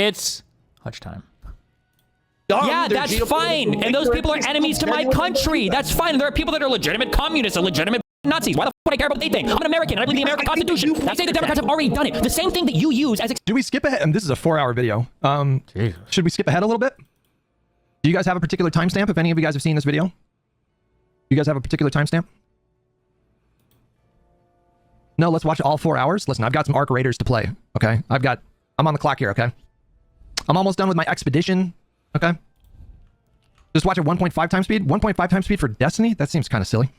It's Hutch time. Yeah, that's fine. And those people are enemies to my country. That's fine. There are people that are legitimate communists and legitimate Nazis. Why the fuck would I care about what they think? I'm an American and I believe in the American Constitution. I say the Democrats have already done it. The same thing that you use as... Do we skip ahead? And this is a 4-hour video. Should we skip ahead a little bit? Do you guys have a particular timestamp if any of you guys have seen this video? Do you guys have a particular timestamp? No, let's watch all 4 hours. Listen, I've got some Arc Raiders to play, okay? I'm on the clock here, okay? I'm almost done with my expedition, okay? Just watch at 1.5 times speed. 1.5 times speed for Destiny? That seems kind of silly.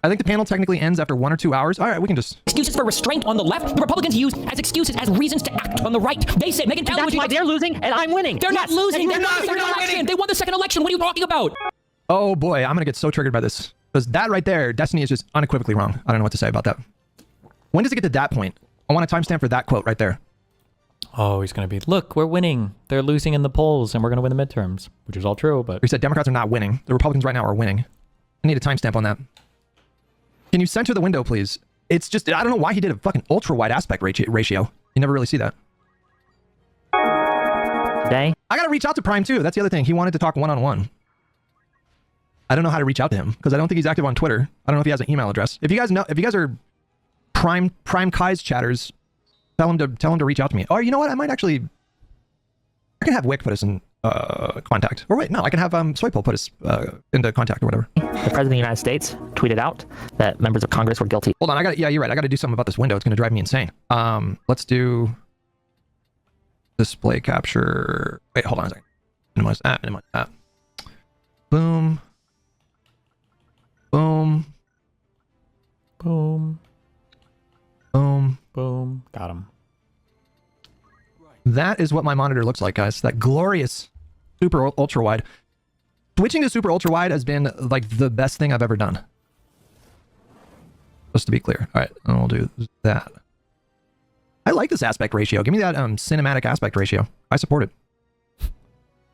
I think the panel technically ends after 1 or 2 hours. All right, we can just... Excuses for restraint on the left, the Republicans use as excuses, as reasons to act on the right. They say, Megan Talley... That's why they're losing and I'm winning. They're not losing. They won the second election. They won the second election. What are you talking about? Oh boy, I'm going to get so triggered by this. Because that right there, Destiny is just unequivocally wrong. I don't know what to say about that. When does it get to that point? I want a timestamp for that quote right there. Oh, he's going to be, look, we're winning. They're losing in the polls and we're going to win the midterms, which is all true, but... He said Democrats are not winning. The Republicans right now are winning. I need a timestamp on that. Can you center the window, please? It's just, I don't know why he did a fucking ultra-wide aspect ratio. You never really see that. Today? I gotta reach out to Prime too. That's the other thing. He wanted to talk one-on-one. I don't know how to reach out to him because I don't think he's active on Twitter. I don't know if he has an email address. If you guys know, if you guys are Prime Kai's chatters, tell him to reach out to me. Or you know what? I might actually, I can have Wick put us in contact. Or wait, no, I can have Soypol put us into contact or whatever. The President of the United States tweeted out that members of Congress were guilty. Hold on, yeah, you're right. I got to do something about this window. It's going to drive me insane. Let's do display capture. Wait, hold on a second. Minimize that. Minimize that. Boom. Boom. Boom. Boom. Boom. Got him. That is what my monitor looks like, guys. That glorious super ultra wide. Switching to super ultra wide has been like the best thing I've ever done. Just to be clear. All right, and we'll do that. I like this aspect ratio. Give me that cinematic aspect ratio. I support it.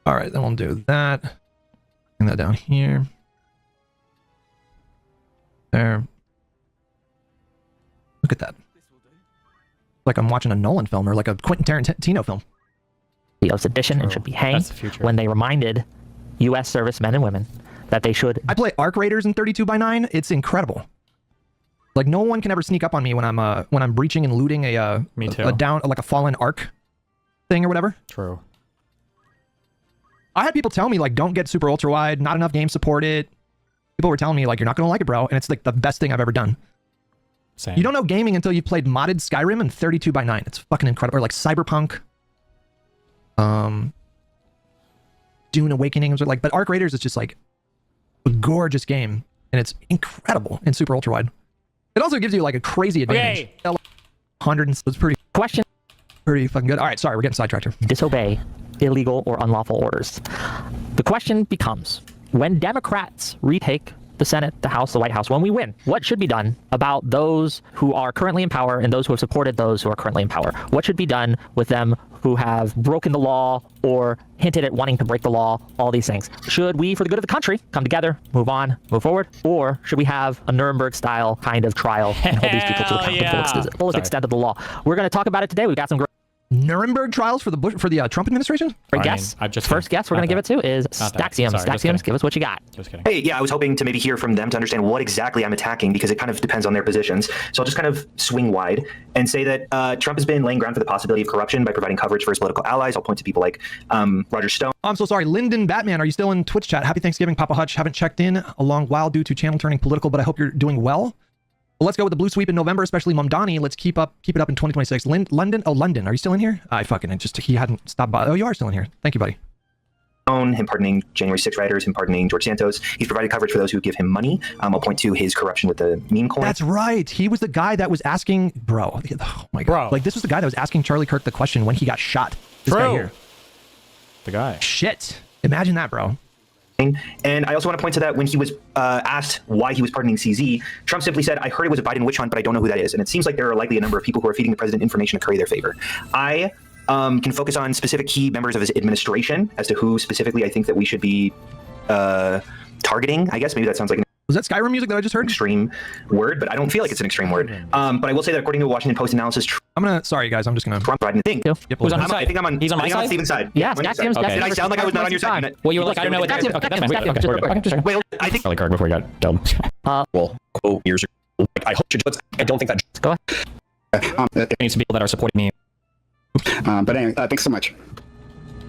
All right, then we'll do that. Bring that down here. There. Look at that. Like I'm watching a Nolan film or like a Quentin Tarantino film. Of sedition and should be hanged when they reminded U.S. servicemen and women that they should... I play Arc Raiders in 32x9. It's incredible. Like no one can ever sneak up on me when I'm breaching and looting a like a fallen Arc thing or whatever. True. I had people tell me like don't get super ultra wide, not enough games support it. People were telling me like you're not gonna like it, bro, and it's like the best thing I've ever done. Same. You don't know gaming until you played modded Skyrim in 32x9. It's fucking incredible. Or like Cyberpunk. Dune Awakening. Like, but Arc Raiders is just like a gorgeous game. And it's incredible in super ultra wide. It also gives you like a crazy advantage. Okay. 100 and it's pretty fucking good. All right, sorry, we're getting sidetracked here. Disobey illegal or unlawful orders. The question becomes, when Democrats retake the Senate, the House, the White House, when we win, what should be done about those who are currently in power and those who have supported those who are currently in power? What should be done with them who have broken the law or hinted at wanting to break the law, all these things? Should we, for the good of the country, come together, move on, move forward? Or should we have a Nuremberg-style kind of trial and hold these people to account to the fullest extent of the law? We're going to talk about it today. We've got some great Nuremberg trials for the Trump administration? First guess we're going to give it to is Staxium. Staxium, give us what you got. Just kidding. Hey, yeah, I was hoping to maybe hear from them to understand what exactly I'm attacking because it kind of depends on their positions. So I'll just kind of swing wide and say that Trump has been laying ground for the possibility of corruption by providing coverage for his political allies. I'll point to people like Roger Stone. I'm so sorry. Lyndon Batman, are you still in Twitch chat? Happy Thanksgiving, Papa Hutch. Haven't checked in a long while due to channel turning political, but I hope you're doing well. Let's go with the blue sweep in November, especially Mamdani. Let's keep it up in 2026. London, London, are you still in here? He hadn't stopped by. Oh, you are still in here. Thank you, buddy. Him pardoning January 6 rioters, him pardoning George Santos. He's provided coverage for those who give him money. I'll point to his corruption with the meme coin. That's right. He was the guy that was asking, bro. Oh my God. Like this was the guy that was asking Charlie Kirk the question when he got shot. This guy here. The guy. Shit. Imagine that, bro. And I also want to point to that when he was asked why he was pardoning CZ, Trump simply said, I heard it was a Biden witch hunt, but I don't know who that is. And it seems like there are likely a number of people who are feeding the president information to curry their favor. I can focus on specific key members of his administration as to who specifically I think that we should be targeting. I guess maybe that sounds like Was that Skyrim music that I just heard? Extreme word, but I don't feel like it's an extreme word. But I will say that according to a Washington Post analysis, sorry guys, I'm just gonna. Trump riding the thing. Yep, Who's on his I side? think I'm on. He's on my I think I'm side? on Steven's side. Yeah, I'm on your that's side. him. Okay. Did I sound like I was not on your side? Well, you were like, I don't know what that is. Okay, that's fine. Okay, just Well, I think Charlie Kirk before you got killed. Well, quote years ago. Like, I hope I don't think that. Go ahead. There needs to be people that are supporting me. But anyway, thanks so much.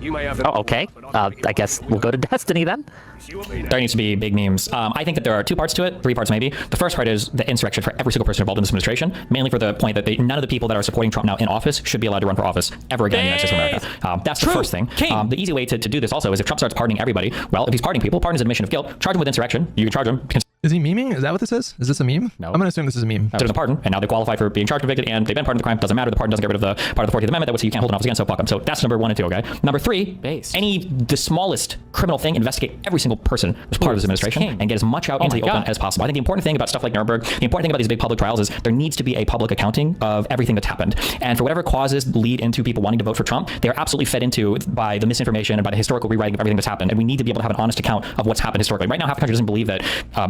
You may have. Oh, okay. I guess we'll go to Destiny then. There needs to be big memes. I think that there are 2 parts to it, 3 parts maybe. The first part is the insurrection for every single person involved in this administration, mainly for the point that none of the people that are supporting Trump now in office should be allowed to run for office ever again in the United States of America. That's the first thing. The easy way to do this also is if Trump starts pardoning everybody, well, if he's pardoning people, pardon is admission of guilt, charge him with insurrection. You can charge him. Is he memeing? Is that what this is? Is this a meme? No. I'm gonna assume this is a meme. There's a pardon, and now they qualify for being charged, convicted, and they've been pardoned the crime. Doesn't matter. The pardon doesn't get rid of the part of the 14th Amendment that would say you can't hold an office again. So fuck them. So that's number 1 and 2. Okay. Number 3, the smallest criminal thing, investigate every single person who's part of this administration and get as much out into the open as possible. I think the important thing about stuff like Nuremberg, the important thing about these big public trials is there needs to be a public accounting of everything that's happened. And for whatever causes lead into people wanting to vote for Trump, they are absolutely fed into by the misinformation and by the historical rewriting of everything that's happened. And we need to be able to have an honest account of what's happened historically. Right now, half the country doesn't believe that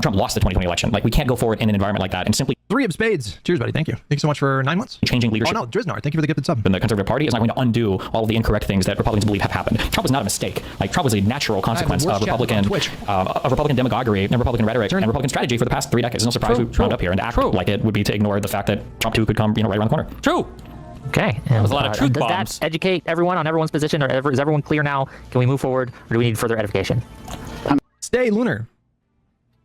Trump lost the 2020 election. Like, we can't go forward in an environment like that and simply 3 of spades. Cheers, buddy. Thank you. Thank you so much for 9 months. changing Oh leadership. no, Driznar. Thank you for the gifted sub. In the Conservative Party is not going to undo all of the incorrect things that Republicans believe have happened. Trump was not a mistake. Like, Trump was a natural consequence of Republican demagoguery and Republican rhetoric and Republican strategy for the past 3 decades. It's no surprise we wound up here, and to act like it would be to ignore the fact that Trump 2 could come, right around the corner. True. Okay. That was a lot of truth does bombs. that educate everyone on everyone's position, or is everyone clear now? Can we move forward, or do we need further edification? Stay Lunar.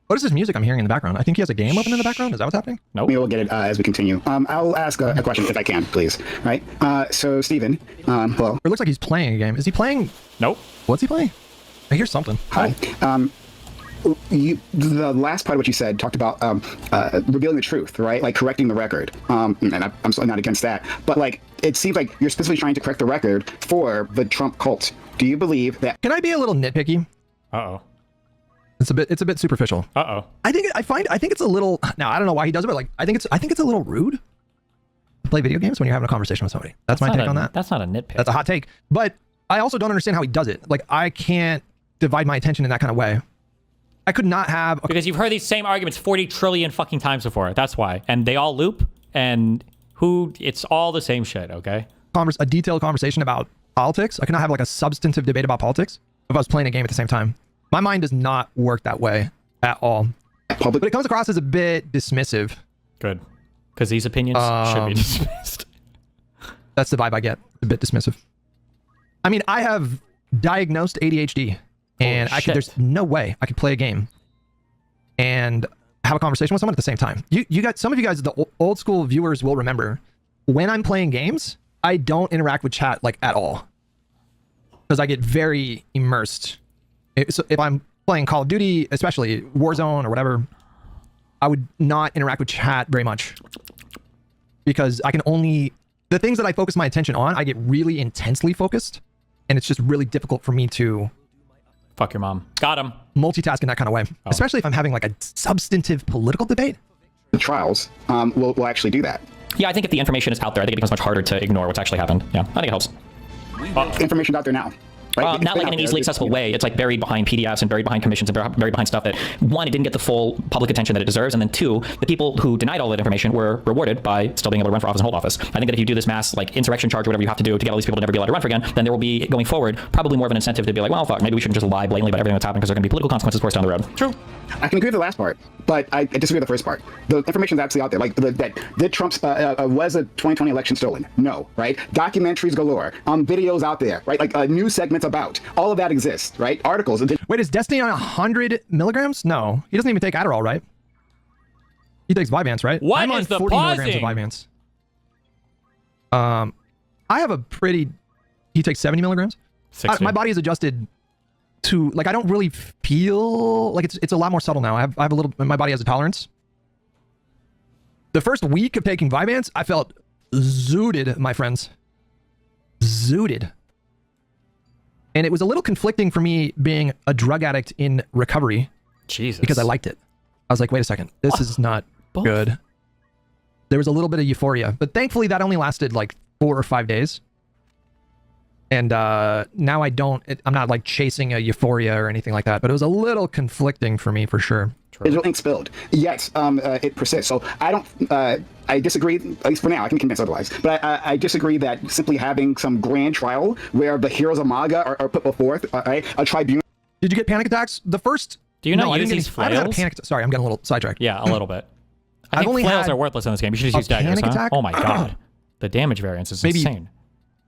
What is this music I'm hearing in the background? I think he has a game open in the background. Is that what's happening? Nope. We will get it as we continue. I'll ask a question if I can, please. Right. So, Stephen, hello. It looks like he's playing a game. Is he playing? Nope. What's he playing? I hear something. Hi. The last part of what you said talked about revealing the truth, right? Like correcting the record. And I'm certainly not against that. But like, it seems like you're specifically trying to correct the record for the Trump cult. Do you believe that? Can I be a little nitpicky? Uh-oh. It's a bit superficial. Uh-oh. I think it's a little. Now I don't know why he does it, but like I think it's a little rude to play video games when you're having a conversation with somebody. That's my take on that. That's not a nitpick. That's a hot take. But I also don't understand how he does it. Like, I can't divide my attention in that kind of way. I could not have because you've heard these same arguments 40 trillion fucking times before. That's why. And they all loop, and it's all the same shit, okay? a detailed conversation about politics. I cannot have like a substantive debate about politics if I was playing a game at the same time. My mind does not work that way at all. But it comes across as a bit dismissive. Good. Because these opinions should be dismissed. That's the vibe I get. A bit dismissive. I mean, I have diagnosed ADHD, and there's no way I could play a game and have a conversation with someone at the same time. You got some of you guys, the old school viewers will remember when I'm playing games, I don't interact with chat like at all because I get very immersed. So if I'm playing Call of Duty, especially Warzone or whatever, I would not interact with chat very much because I can only, the things that I focus my attention on, I get really intensely focused, and it's just really difficult for me to fuck your mom. Got him. Multitask in that kind of way, especially if I'm having like a substantive political debate. The trials will actually do that. Yeah, I think if the information is out there, I think it becomes much harder to ignore what's actually happened. Yeah, I think it helps. Information's out there now. Right? Not like in an easily accessible way. It's like buried behind PDFs and buried behind commissions and buried behind stuff that, one, it didn't get the full public attention that it deserves, and then two, the people who denied all that information were rewarded by still being able to run for office and hold office. I think that if you do this mass like insurrection charge or whatever you have to do to get all these people to never be allowed to run for again, then there will be, going forward, probably more of an incentive to be like, well, fuck, maybe we shouldn't just lie blatantly about everything that's happening because there are going to be political consequences for us down the road. True. I can agree with the last part, but I disagree with the first part. The information's absolutely out there. Like, did Trump's, was a 2020 election stolen? No, right? Documentaries galore, videos out there, right? Like news segments about. All of that exists, right? Articles. Wait, is Destiny on 100 milligrams? No, he doesn't even take Adderall, right? He takes Vyvanse, right? What I'm on is the 40 milligrams of pausing? Vyvanse. I have a pretty, he takes 70 milligrams. 60. My body is adjusted to, like, I don't really feel like it's a lot more subtle now. I have a little, my body has a tolerance. The first week of taking Vyvanse, I felt zooted, my friends. Zooted. And it was a little conflicting for me being a drug addict in recovery. Jesus. Because I liked it. I was like, wait a second, this is not good. There was a little bit of euphoria, but thankfully that only lasted like 4 or 5 days. And now I'm not like chasing a euphoria or anything like that, but it was a little conflicting for me for sure. There's no ink spilled. Yet it persists. So I don't. I disagree. At least for now, I can be convinced otherwise. But I disagree that simply having some grand trial where the heroes of MAGA are put before a tribunal. Did you get panic attacks? The first. Do you not I use didn't these get, I haven't had a flails? panic. Sorry, I'm getting a little sidetracked. Yeah, a little bit. I I've think only flails had are worthless in this game. You should just use a daggers, panic huh? attack? Oh my god. The damage variance is Maybe insane.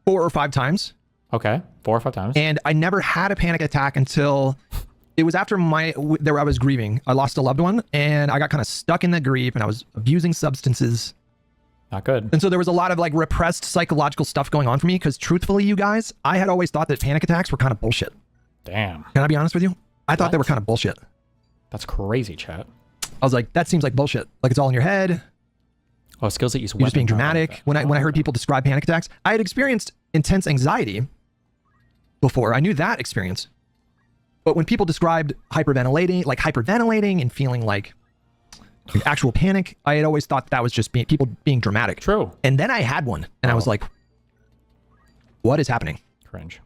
4 or 5 times. Okay, 4 or 5 times. And I never had a panic attack until it was after I was grieving. I lost a loved one, and I got kind of stuck in that grief, and I was abusing substances. Not good. And so there was a lot of like repressed psychological stuff going on for me, because truthfully, you guys, I had always thought that panic attacks were kind of bullshit. Damn. Can I be honest with you? I thought they were kind of bullshit. That's crazy, chat. I was like, that seems like bullshit. Like it's all in your head. Oh, skills that use You're just being weapons. dramatic. When I heard people describe panic attacks, I had experienced intense anxiety before. I knew that experience. But when people described hyperventilating and feeling like actual panic, I had always thought that was just people being dramatic. True. And then I had one, and I was like, what is happening? Cringe.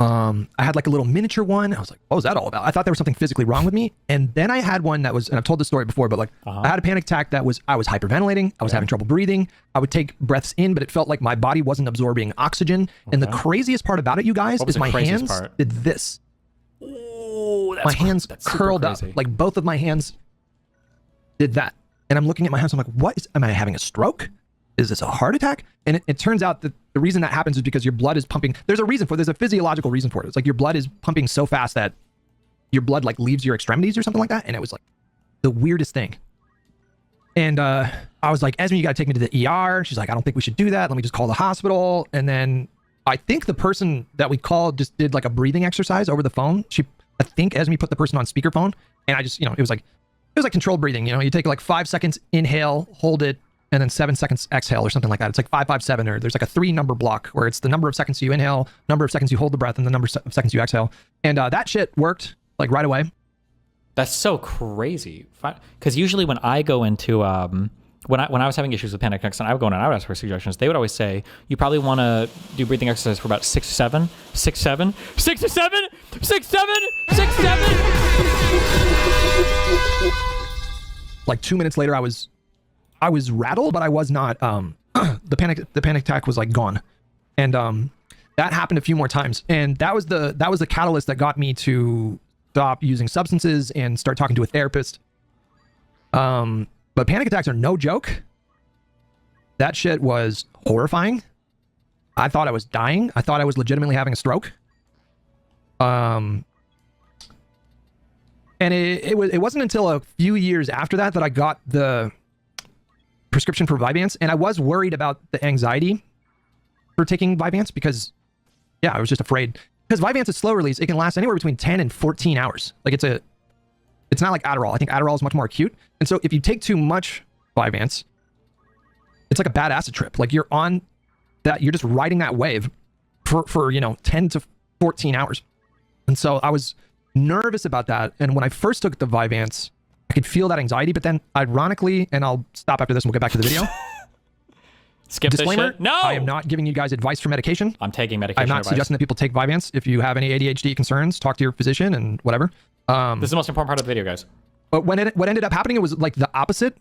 I had like a little miniature one. I was like, what was that all about? I thought there was something physically wrong with me. And then I had one that was, and I've told this story before, but like I had a panic attack that was, I was hyperventilating. I was having trouble breathing. I would take breaths in, but it felt like my body wasn't absorbing oxygen. And the craziest part about it, you guys, is my hands did this. Oh, My hands that's super curled up. crazy. Like both of my hands did that. And I'm looking at my hands. I'm like, am I having a stroke? Is this a heart attack? And it turns out that the reason that happens is because your blood is pumping. There's a physiological reason for it. It's like your blood is pumping so fast that your blood like leaves your extremities or something like that. And it was like the weirdest thing. And I was like, Esme, you got to take me to the ER. She's like, I don't think we should do that. Let me just call the hospital. And then I think the person that we called just did like a breathing exercise over the phone. I think Esme put the person on speakerphone. And I just, it was like controlled breathing. You take like 5 seconds, inhale, hold it, and then 7 seconds exhale or something like that. It's like 5-5-7, or there's like a 3-number block where it's the number of seconds you inhale, number of seconds you hold the breath, and the number of seconds you exhale. And that shit worked like right away. That's so crazy. Because usually when I go into when I was having issues with panic attacks and I would go in and I would ask for suggestions, they would always say you probably want to do breathing exercise for about 6 to 7, 6 to 7, 6 to 7, 6 to 7, 6 to 7. Like 2 minutes later, I was rattled, but I was not. The panic attack was like gone, and that happened a few more times, and that was the catalyst that got me to stop using substances and start talking to a therapist. But panic attacks are no joke. That shit was horrifying. I thought I was dying. I thought I was legitimately having a stroke. And it wasn't until a few years after that I got the prescription for Vyvanse, and I was worried about the anxiety for taking Vyvanse because, I was just afraid. Because Vyvanse is slow release, it can last anywhere between 10 and 14 hours. Like it's not like Adderall. I think Adderall is much more acute, and so if you take too much Vyvanse, it's like a bad acid trip. Like you're on that, you're just riding that wave for 10 to 14 hours, and so I was nervous about that. And when I first took the Vyvanse, I could feel that anxiety, but then ironically, and I'll stop after this and we'll get back to the video. Skip Disclaimer, this shit. No! I am not giving you guys advice for medication. I'm taking medication I'm not advice. suggesting that people take Vyvanse. If you have any ADHD concerns, talk to your physician and whatever. This is the most important part of the video, guys. But what ended up happening, it was like the opposite.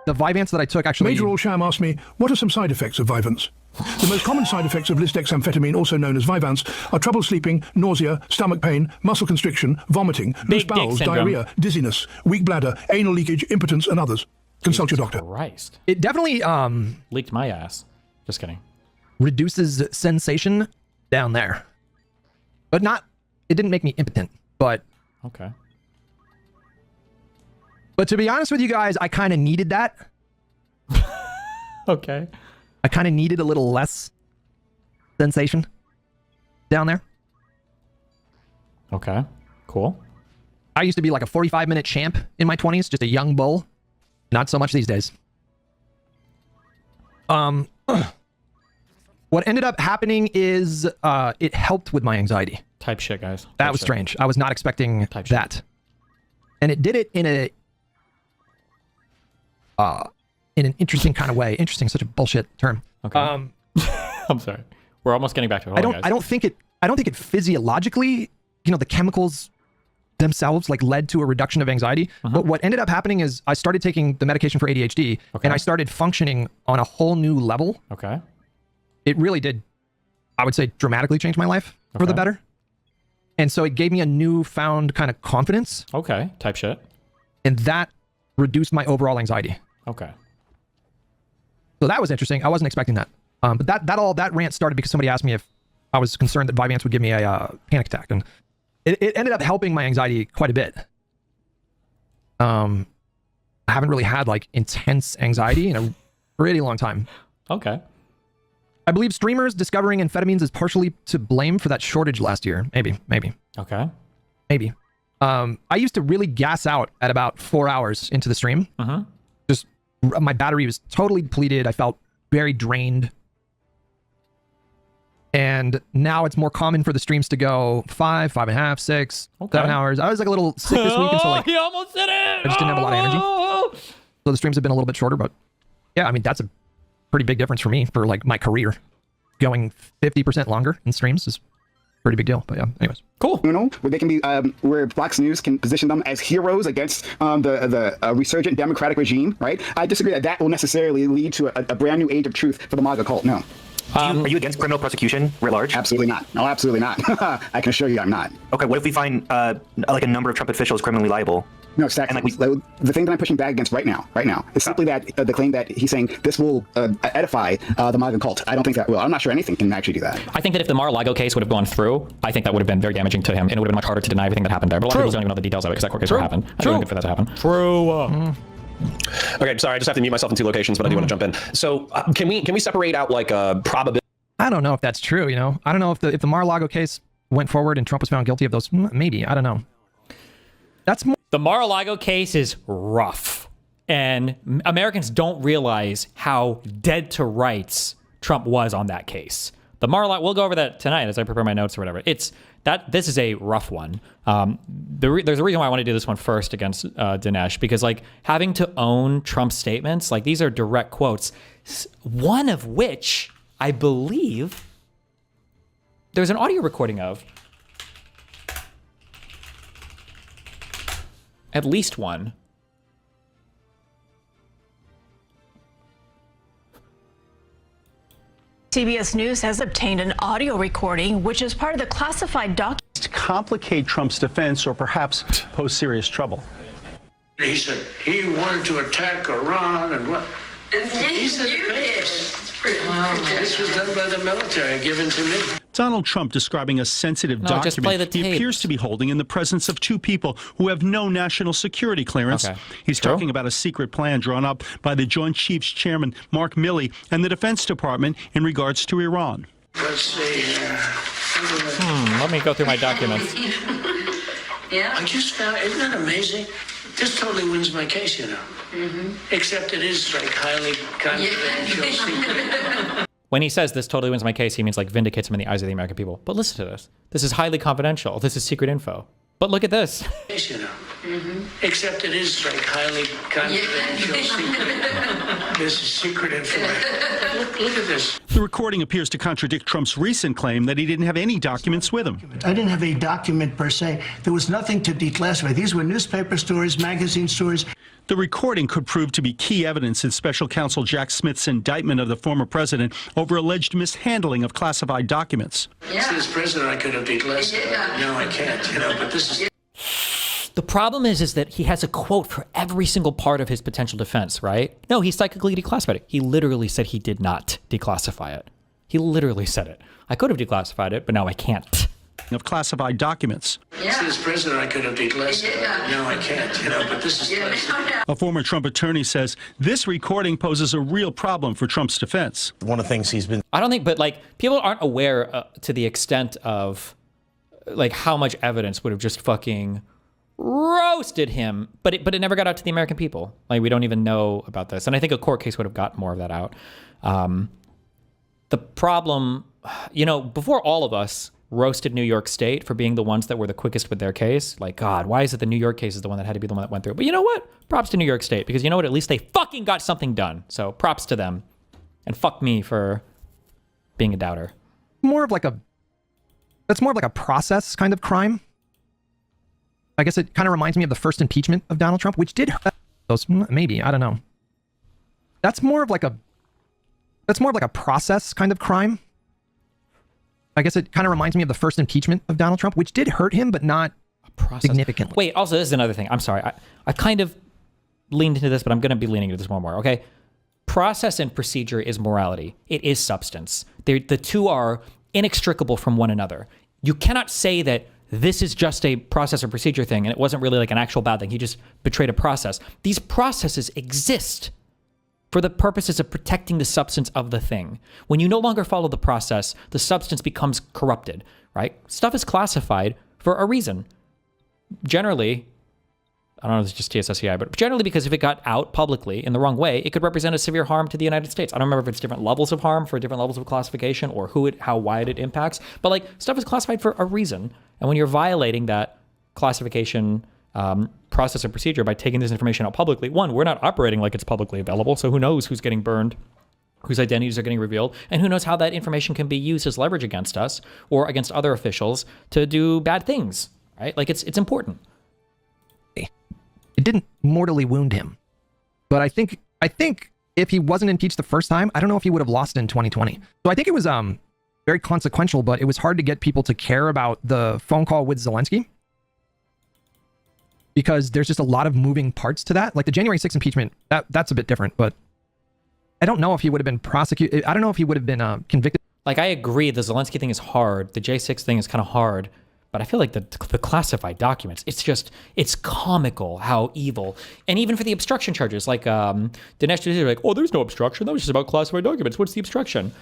The Vyvanse that I took actually... Major Allsham asked me, what are some side effects of Vyvanse? The most common side effects of lisdexamfetamine, also known as Vyvanse, are trouble sleeping, nausea, stomach pain, muscle constriction, vomiting, loose Big dick bowels, syndrome. diarrhea, dizziness, weak bladder, anal leakage, impotence, and others. Consult your doctor. Christ. It definitely Leaked my ass. Just kidding. reduces sensation down there. But it didn't make me impotent, but... Okay. But to be honest with you guys, I kind of needed that. Okay. I kind of needed a little less sensation down there. Okay. Cool. I used to be like a 45-minute champ in my 20s, just a young bull. Not so much these days. What ended up happening is it helped with my anxiety. Type shit, guys. That was strange. I was not expecting Type shit. that. And it did it in an interesting kind of way. Interesting, such a bullshit term. Okay. I'm sorry. We're almost getting back to it. I don't think it physiologically, the chemicals themselves like led to a reduction of anxiety. But what ended up happening is I started taking the medication for ADHD and I started functioning on a whole new level. Okay. It really did, I would say, dramatically change my life for the better. And so it gave me a newfound kind of confidence. Okay. Type shit. And that reduced my overall anxiety. Okay. So that was interesting. I wasn't expecting that. But that rant started because somebody asked me if I was concerned that Vyvanse would give me a panic attack. And it ended up helping my anxiety quite a bit. I haven't really had like intense anxiety in a really long time. Okay. I believe streamers discovering amphetamines is partially to blame for that shortage last year. Maybe. Okay. Maybe. I used to really gas out at about 4 hours into the stream. Just my battery was totally depleted. I felt very drained. And now it's more common for the streams to go 5, 5.5, 6, 7 hours. I was like a little sick this week, and so like he almost did it. I just didn't have a lot of energy. So the streams have been a little bit shorter, but yeah, I mean that's a pretty big difference for me for like my career. Going 50% longer in streams is a pretty big deal. But yeah, anyways. Cool. You know, where they can be, where Fox News can position them as heroes against the resurgent Democratic regime, right? I disagree that will necessarily lead to a brand new age of truth for the MAGA cult. No. Are you against criminal prosecution writ large? Absolutely not. No, absolutely not. I can assure you I'm not. Okay, what if we find like a number of Trump officials criminally liable? No, Stack, And, the thing that I'm pushing back against right now, is simply that the claim that he's saying this will edify the MAGA cult. I don't think that will. I'm not sure anything can actually do that. I think that if the Mar-a-Lago case would have gone through, I think that would have been very damaging to him, and it would have been much harder to deny everything that happened there. But a lot of people don't even know the details of it because that court case never happened. I don't think for that to happen. True. Okay, sorry, I just have to mute myself in 2 locations, but I do want to jump in. So can we separate out like a probability? I don't know if that's true. You know, I don't know if the Mar-a-Lago case went forward and Trump was found guilty of those. Maybe, I don't know. That's more. The Mar-a-Lago case is rough, and Americans don't realize how dead to rights Trump was on that case. The Mar-a-Lago, we'll go over that tonight as I prepare my notes or whatever. This is a rough one. There's a reason why I want to do this one first against Dinesh, because like having to own Trump's statements, like these are direct quotes, one of which I believe there's an audio recording of. At least one. CBS News has obtained an audio recording, which is part of the classified document. To complicate Trump's defense or perhaps pose serious trouble. He said he wanted to attack Iran and what? He said this was done by the military, given to me. Donald Trump describing a sensitive just play the document he appears to be holding in the presence of 2 people who have no national security clearance. Okay. He's talking about a secret plan drawn up by the Joint Chiefs Chairman Mark Milley and the Defense Department in regards to Iran. Let's see here. Let me go through my documents. Yeah. I just found, isn't that amazing? This totally wins my case, you know. Except it is like highly confidential secret. When he says this totally wins my case, he means like vindicates him in the eyes of the American people. But listen to this. This is highly confidential. This is secret info. But look at this. Yes, you know. Except it is like highly confidential secret. This is secret information. Look at this. The recording appears to contradict Trump's recent claim that he didn't have any documents with him. I didn't have a document per se. There was nothing to declassify. These were newspaper stories, magazine stories. The recording could prove to be key evidence in Special Counsel Jack Smith's indictment of the former president over alleged mishandling of classified documents. See, as president, I could have declassified. No, I can't, you know, but this is... The problem is that he has a quote for every single part of his potential defense, right? No, he psychically declassified it. He literally said he did not declassify it. He literally said it. I could have declassified it, but now I can't. Of classified documents. See, as president, I could have declassified. No, I can't, you know, but this is... A former Trump attorney says this recording poses a real problem for Trump's defense. One of the things he's been... I don't think, but like, people aren't aware to the extent of like how much evidence would have just fucking roasted him, but it never got out to the American people. Like, we don't even know about this. And I think a court case would have got more of that out. The problem, you know, before all of us roasted New York State for being the ones that were the quickest with their case. Like, God, why is it the New York case is the one that had to be the one that went through? But you know what? Props to New York State, because you know what? At least they fucking got something done. So props to them. And fuck me for being a doubter. That's more of like a process kind of crime. I guess it kind of reminds me of the first impeachment of Donald Trump, which did hurt those, maybe, I don't know. That's more of like a process kind of crime. I guess it kind of reminds me of the first impeachment of Donald Trump, which did hurt him, but not significantly. Wait, also, this is another thing. I'm sorry. I kind of leaned into this, but I'm going to be leaning into this more and more, okay? Process and procedure is morality. It is substance. The two are inextricable from one another. You cannot say that this is just a process or procedure thing and it wasn't really like an actual bad thing. He just betrayed a process. These processes exist for the purposes of protecting the substance of the thing. When you no longer follow the process, the substance becomes corrupted, right? Stuff is classified for a reason. Generally, I don't know if it's just TSSCI, but generally because if it got out publicly in the wrong way, it could represent a severe harm to the United States. I don't remember if it's different levels of harm for different levels of classification or how wide it impacts, but like stuff is classified for a reason. And when you're violating that classification process or procedure by taking this information out publicly, one, we're not operating like it's publicly available, so who knows who's getting burned, whose identities are getting revealed, and who knows how that information can be used as leverage against us or against other officials to do bad things, right? Like it's important. It didn't mortally wound him, but I think if he wasn't impeached the first time, I don't know if he would have lost in 2020. So I think it was very consequential, but it was hard to get people to care about the phone call with Zelensky because there's just a lot of moving parts to that. Like the January 6th impeachment, that's a bit different, but I don't know if he would have been prosecuted. I don't know if he would have been convicted. Like I agree, the Zelensky thing is hard. The J6 thing is kind of hard. But I feel like the classified documents, it's comical how evil. And even for the obstruction charges, like Dinesh D'Souza, like, oh, there's no obstruction. That was just about classified documents. What's the obstruction?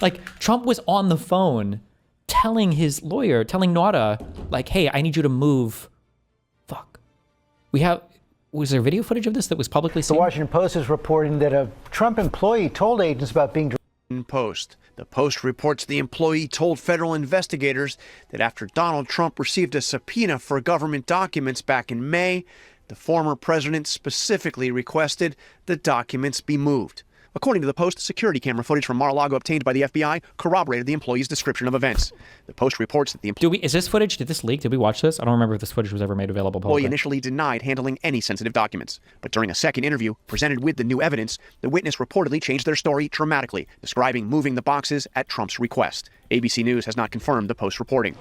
Like Trump was on the phone telling his lawyer, telling Nauta, like, hey, I need you to move. Fuck. Was there video footage of this that was publicly seen? The Washington Post is reporting that a Trump employee told agents about being Post. The Post reports the employee told federal investigators that after Donald Trump received a subpoena for government documents back in May, the former president specifically requested the documents be moved. According to the Post, security camera footage from Mar-a-Lago obtained by the FBI corroborated the employee's description of events. The Post reports that the is this footage? Did this leak? Did we watch this? I don't remember if this footage was ever made available publicly. Employee initially denied handling any sensitive documents, but during a second interview presented with the new evidence, the witness reportedly changed their story dramatically, describing moving the boxes at Trump's request. ABC News has not confirmed the Post reporting.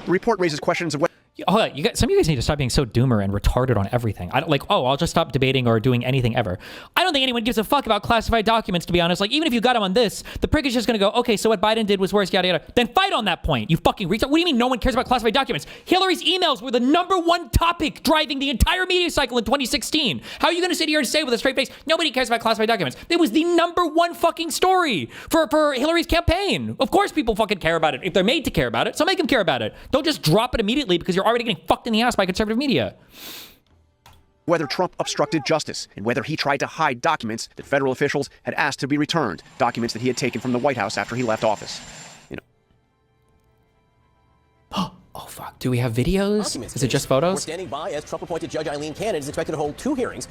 The report raises questions of whether some of you guys need to stop being so doomer and retarded on everything. I don't like, I'll just stop debating or doing anything ever. I don't think anyone gives a fuck about classified documents, to be honest. Like, even if you got him on this, the prick is just going to go, okay, so what Biden did was worse, yada, yada. Then fight on that point, you fucking retard. What do you mean no one cares about classified documents? Hillary's emails were the #1 topic driving the entire media cycle in 2016. How are you going to sit here and say with a straight face, nobody cares about classified documents? It was the #1 fucking story for Hillary's campaign. Of course people fucking care about it. If they're made to care about it, so make them care about it. Don't just drop it immediately because you're already getting fucked in the ass by conservative media. Whether Trump obstructed justice and whether he tried to hide documents that federal officials had asked to be returned, documents that he had taken from the White House after he left office. Oh, fuck. Do we have videos? Is it just photos? We're standing by as Trump-appointed Judge Eileen Cannon is expected to hold 2 hearings.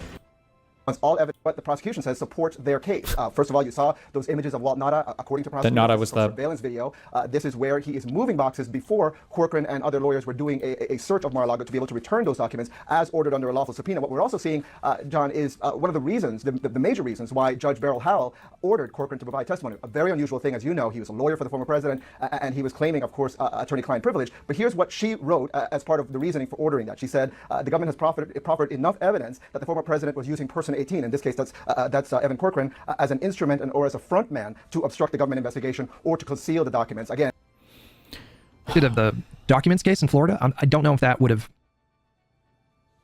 All evidence, what the prosecution says, supports their case. First of all, you saw those images of Walt Nauta, according to prosecutors. That Nauta was the surveillance video. This is where he is moving boxes before Corcoran and other lawyers were doing a search of Mar-a-Lago to be able to return those documents as ordered under a lawful subpoena. What we're also seeing, John, is one of the reasons, the major reasons why Judge Beryl Howell ordered Corcoran to provide testimony. A very unusual thing, as you know. He was a lawyer for the former president, and he was claiming, of course, attorney-client privilege. But here's what she wrote as part of the reasoning for ordering that. She said, the government has proffered enough evidence that the former president was using person 18, in this case, that's Evan Corcoran, as an instrument or as a front man to obstruct the government investigation or to conceal the documents. Again, of the documents case in Florida, I don't know if that would have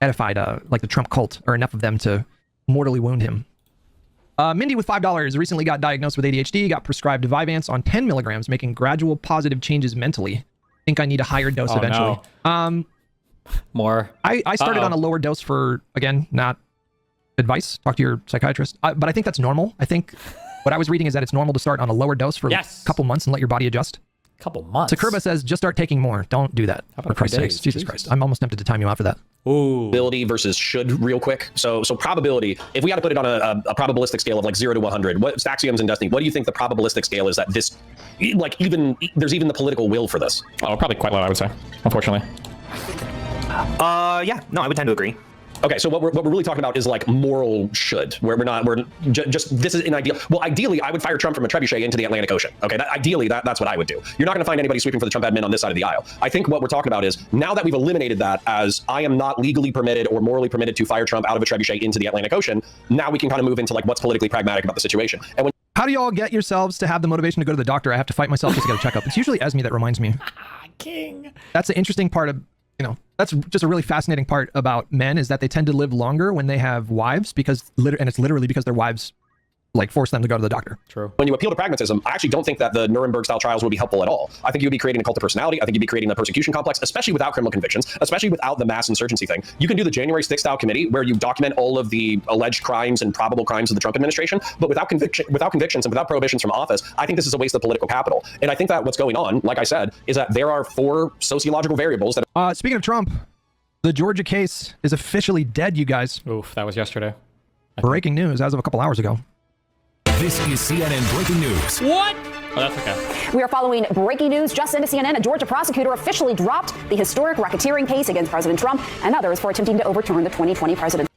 edified like the Trump cult or enough of them to mortally wound him. Mindy with $5 recently got diagnosed with ADHD, got prescribed Vyvanse on 10 milligrams, making gradual positive changes mentally. Think I need a higher dose eventually. No. More. I started on a lower dose for, again, not advice. Talk to your psychiatrist. But I think that's normal. I think what I was reading is that it's normal to start on a lower dose for a couple months and let your body adjust. Couple months. Sakurba says, just start taking more. Don't do that. How about for Christ's sakes. Jesus Christ. I'm almost tempted to time you out for that. Ooh. Probability versus should real quick. So probability, if we got to put it on a probabilistic scale of like 0 to 100, what Staxiums and Destiny, what do you think the probabilistic scale is that this, like there's even the political will for this? Oh, probably quite low, I would say, unfortunately. Yeah, no, I would tend to agree. Okay, so what we're really talking about is like moral should, where we're just this is an ideal. Well, ideally, I would fire Trump from a trebuchet into the Atlantic Ocean. Okay, ideally, that's what I would do. You're not going to find anybody sweeping for the Trump admin on this side of the aisle. I think what we're talking about is now that we've eliminated that as I am not legally permitted or morally permitted to fire Trump out of a trebuchet into the Atlantic Ocean. Now we can kind of move into like what's politically pragmatic about the situation. And when how do you all get yourselves to have the motivation to go to the doctor? I have to fight myself just to get a checkup. It's usually Esme that reminds me. King. That's the interesting part of, that's just a really fascinating part about men is that they tend to live longer when they have wives because, and it's literally because their wives like force them to go to the doctor. True. When you appeal to pragmatism, I actually don't think that the Nuremberg-style trials would be helpful at all. I think you would be creating a cult of personality. I think you'd be creating a persecution complex, especially without criminal convictions, especially without the mass insurgency thing. You can do the January 6th style committee where you document all of the alleged crimes and probable crimes of the Trump administration, but without convictions and without prohibitions from office. I think this is a waste of political capital. And I think that what's going on, like I said, is that there are 4 sociological variables that. Speaking of Trump, the Georgia case is officially dead, you guys. Oof, that was yesterday. Breaking news as of a couple hours ago. This is CNN Breaking News. What? Oh, that's okay. We are following breaking news just into CNN. A Georgia prosecutor officially dropped the historic racketeering case against President Trump and others for attempting to overturn the 2020 president.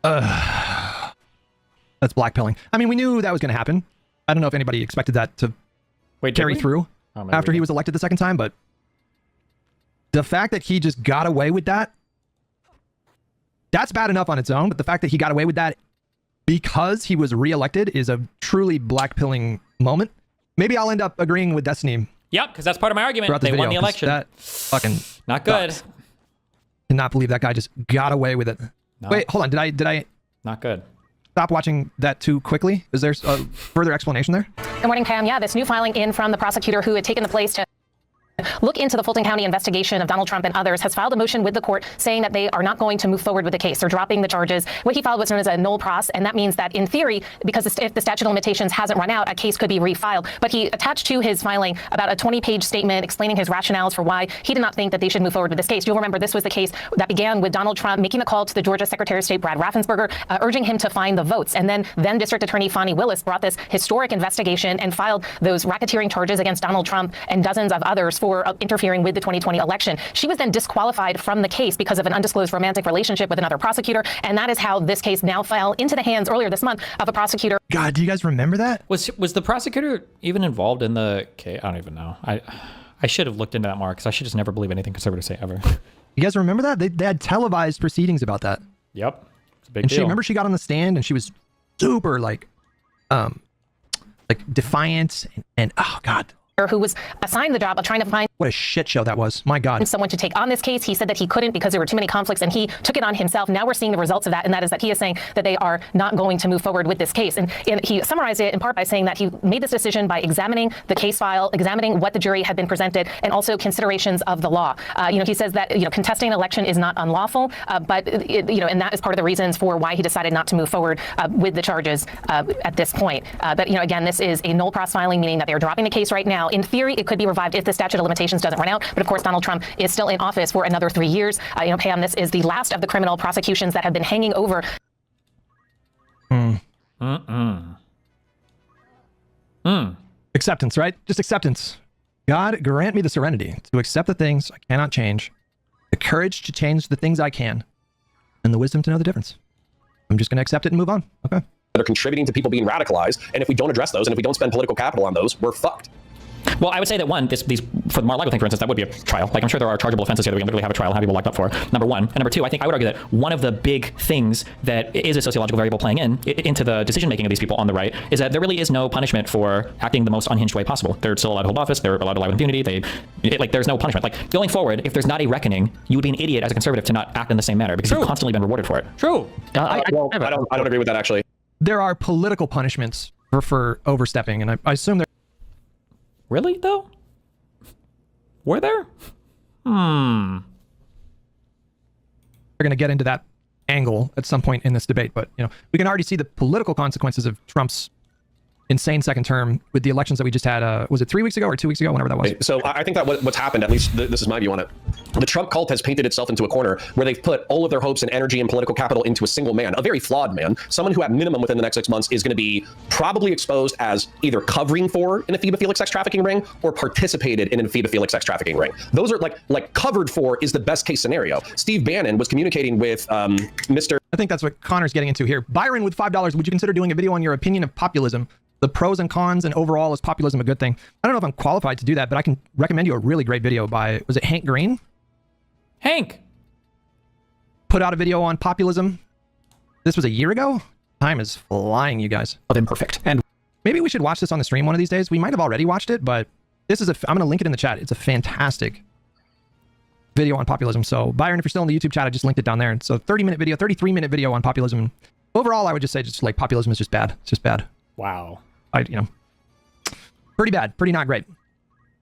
That's blackpilling. I mean, we knew that was going to happen. I don't know if anybody expected that to carry through after he was elected the second time, but the fact that he just got away with that, that's bad enough on its own, but the fact that he got away with that because he was reelected is a truly blackpilling moment. Maybe I'll end up agreeing with Destiny. Yep, because that's part of my argument. They won the election. That fucking not good. Sucks. Cannot believe that guy just got away with it. No. Wait, hold on. Did I? Not good. Stop watching that too quickly? Is there a further explanation there? Good morning, Pam. Yeah, this new filing in from the prosecutor who had taken the place to look into the Fulton County investigation of Donald Trump and others has filed a motion with the court saying that they are not going to move forward with the case. They're dropping the charges. What he filed was known as a null pros, and that means that in theory, because if the statute of limitations hasn't run out, a case could be refiled. But he attached to his filing about a 20-page statement explaining his rationales for why he did not think that they should move forward with this case. You'll remember this was the case that began with Donald Trump making the call to the Georgia Secretary of State, Brad Raffensperger, urging him to find the votes. And then District Attorney Fani Willis brought this historic investigation and filed those racketeering charges against Donald Trump and dozens of others for interfering with the 2020 election. She was then disqualified from the case because of an undisclosed romantic relationship with another prosecutor, and that is how this case now fell into the hands earlier this month of a prosecutor. God, do you guys remember that? Was the prosecutor even involved in the case? I don't even know. I should have looked into that more because I should just never believe anything conservatives say ever. You guys remember that? They had televised proceedings about that. Yep. It's a big and deal. Remember she got on the stand and she was super like defiant and oh God. Who was assigned the job of trying to find what a shit show that was. My God. Someone to take on this case. He said that he couldn't because there were too many conflicts and he took it on himself. Now we're seeing the results of that, and that is that he is saying that they are not going to move forward with this case. And he summarized it in part by saying that he made this decision by examining the case file, examining what the jury had been presented, and also considerations of the law. He says that contesting an election is not unlawful, but and that is part of the reasons for why he decided not to move forward with the charges at this point. But again, this is a null pros filing, meaning that they are dropping the case right now. In theory, it could be revived if the statute of limitations doesn't run out. But of course, Donald Trump is still in office for another 3 years. Pam, this is the last of the criminal prosecutions that have been hanging over. Acceptance, right? Just acceptance. God, grant me the serenity to accept the things I cannot change, the courage to change the things I can, and the wisdom to know the difference. I'm just going to accept it and move on. Okay. That are contributing to people being radicalized. And if we don't address those, and if we don't spend political capital on those, we're fucked. Well, I would say that one, these for the Mar-a-Lago thing, for instance, that would be a trial. Like, I'm sure there are chargeable offenses here that we can literally have a trial and have people locked up for. Number one. And number two, I think I would argue that one of the big things that is a sociological variable playing into the decision-making of these people on the right is that there really is no punishment for acting the most unhinged way possible. They're still allowed to hold office. They're allowed to lie with impunity. There's no punishment. Like, going forward, if there's not a reckoning, you would be an idiot as a conservative to not act in the same manner because you've constantly been rewarded for it. True. I don't agree with that, actually. There are political punishments for overstepping, and I assume there. Really, though? Were there? We're going to get into that angle at some point in this debate, but we can already see the political consequences of Trump's insane second term with the elections that we just had. Was it 3 weeks ago or 2 weeks ago? Whenever that was. So I think that what's happened, at least this is my view on it, the Trump cult has painted itself into a corner where they've put all of their hopes and energy and political capital into a single man, a very flawed man, someone who at minimum within the next 6 months is going to be probably exposed as either covering for an ephebophilic sex trafficking ring or participated in an ephebophilic sex trafficking ring. Those are like covered for is the best case scenario. Steve Bannon was communicating with Mr. I think that's what Connor's getting into here. Byron with $5. Would you consider doing a video on your opinion of populism? The pros and cons, and overall, is populism a good thing? I don't know if I'm qualified to do that, but I can recommend you a really great video by, was it Hank Green? Hank! Put out a video on populism. This was a year ago? Time is flying, you guys. Of imperfect. And maybe we should watch this on the stream one of these days. We might have already watched it, but this is I'm going to link it in the chat. It's a fantastic video on populism. So Byron, if you're still in the YouTube chat, I just linked it down there. It's a 30-minute video, 33-minute video on populism. Overall, I would just say just like populism is just bad. It's just bad. Wow. Pretty bad, pretty not great.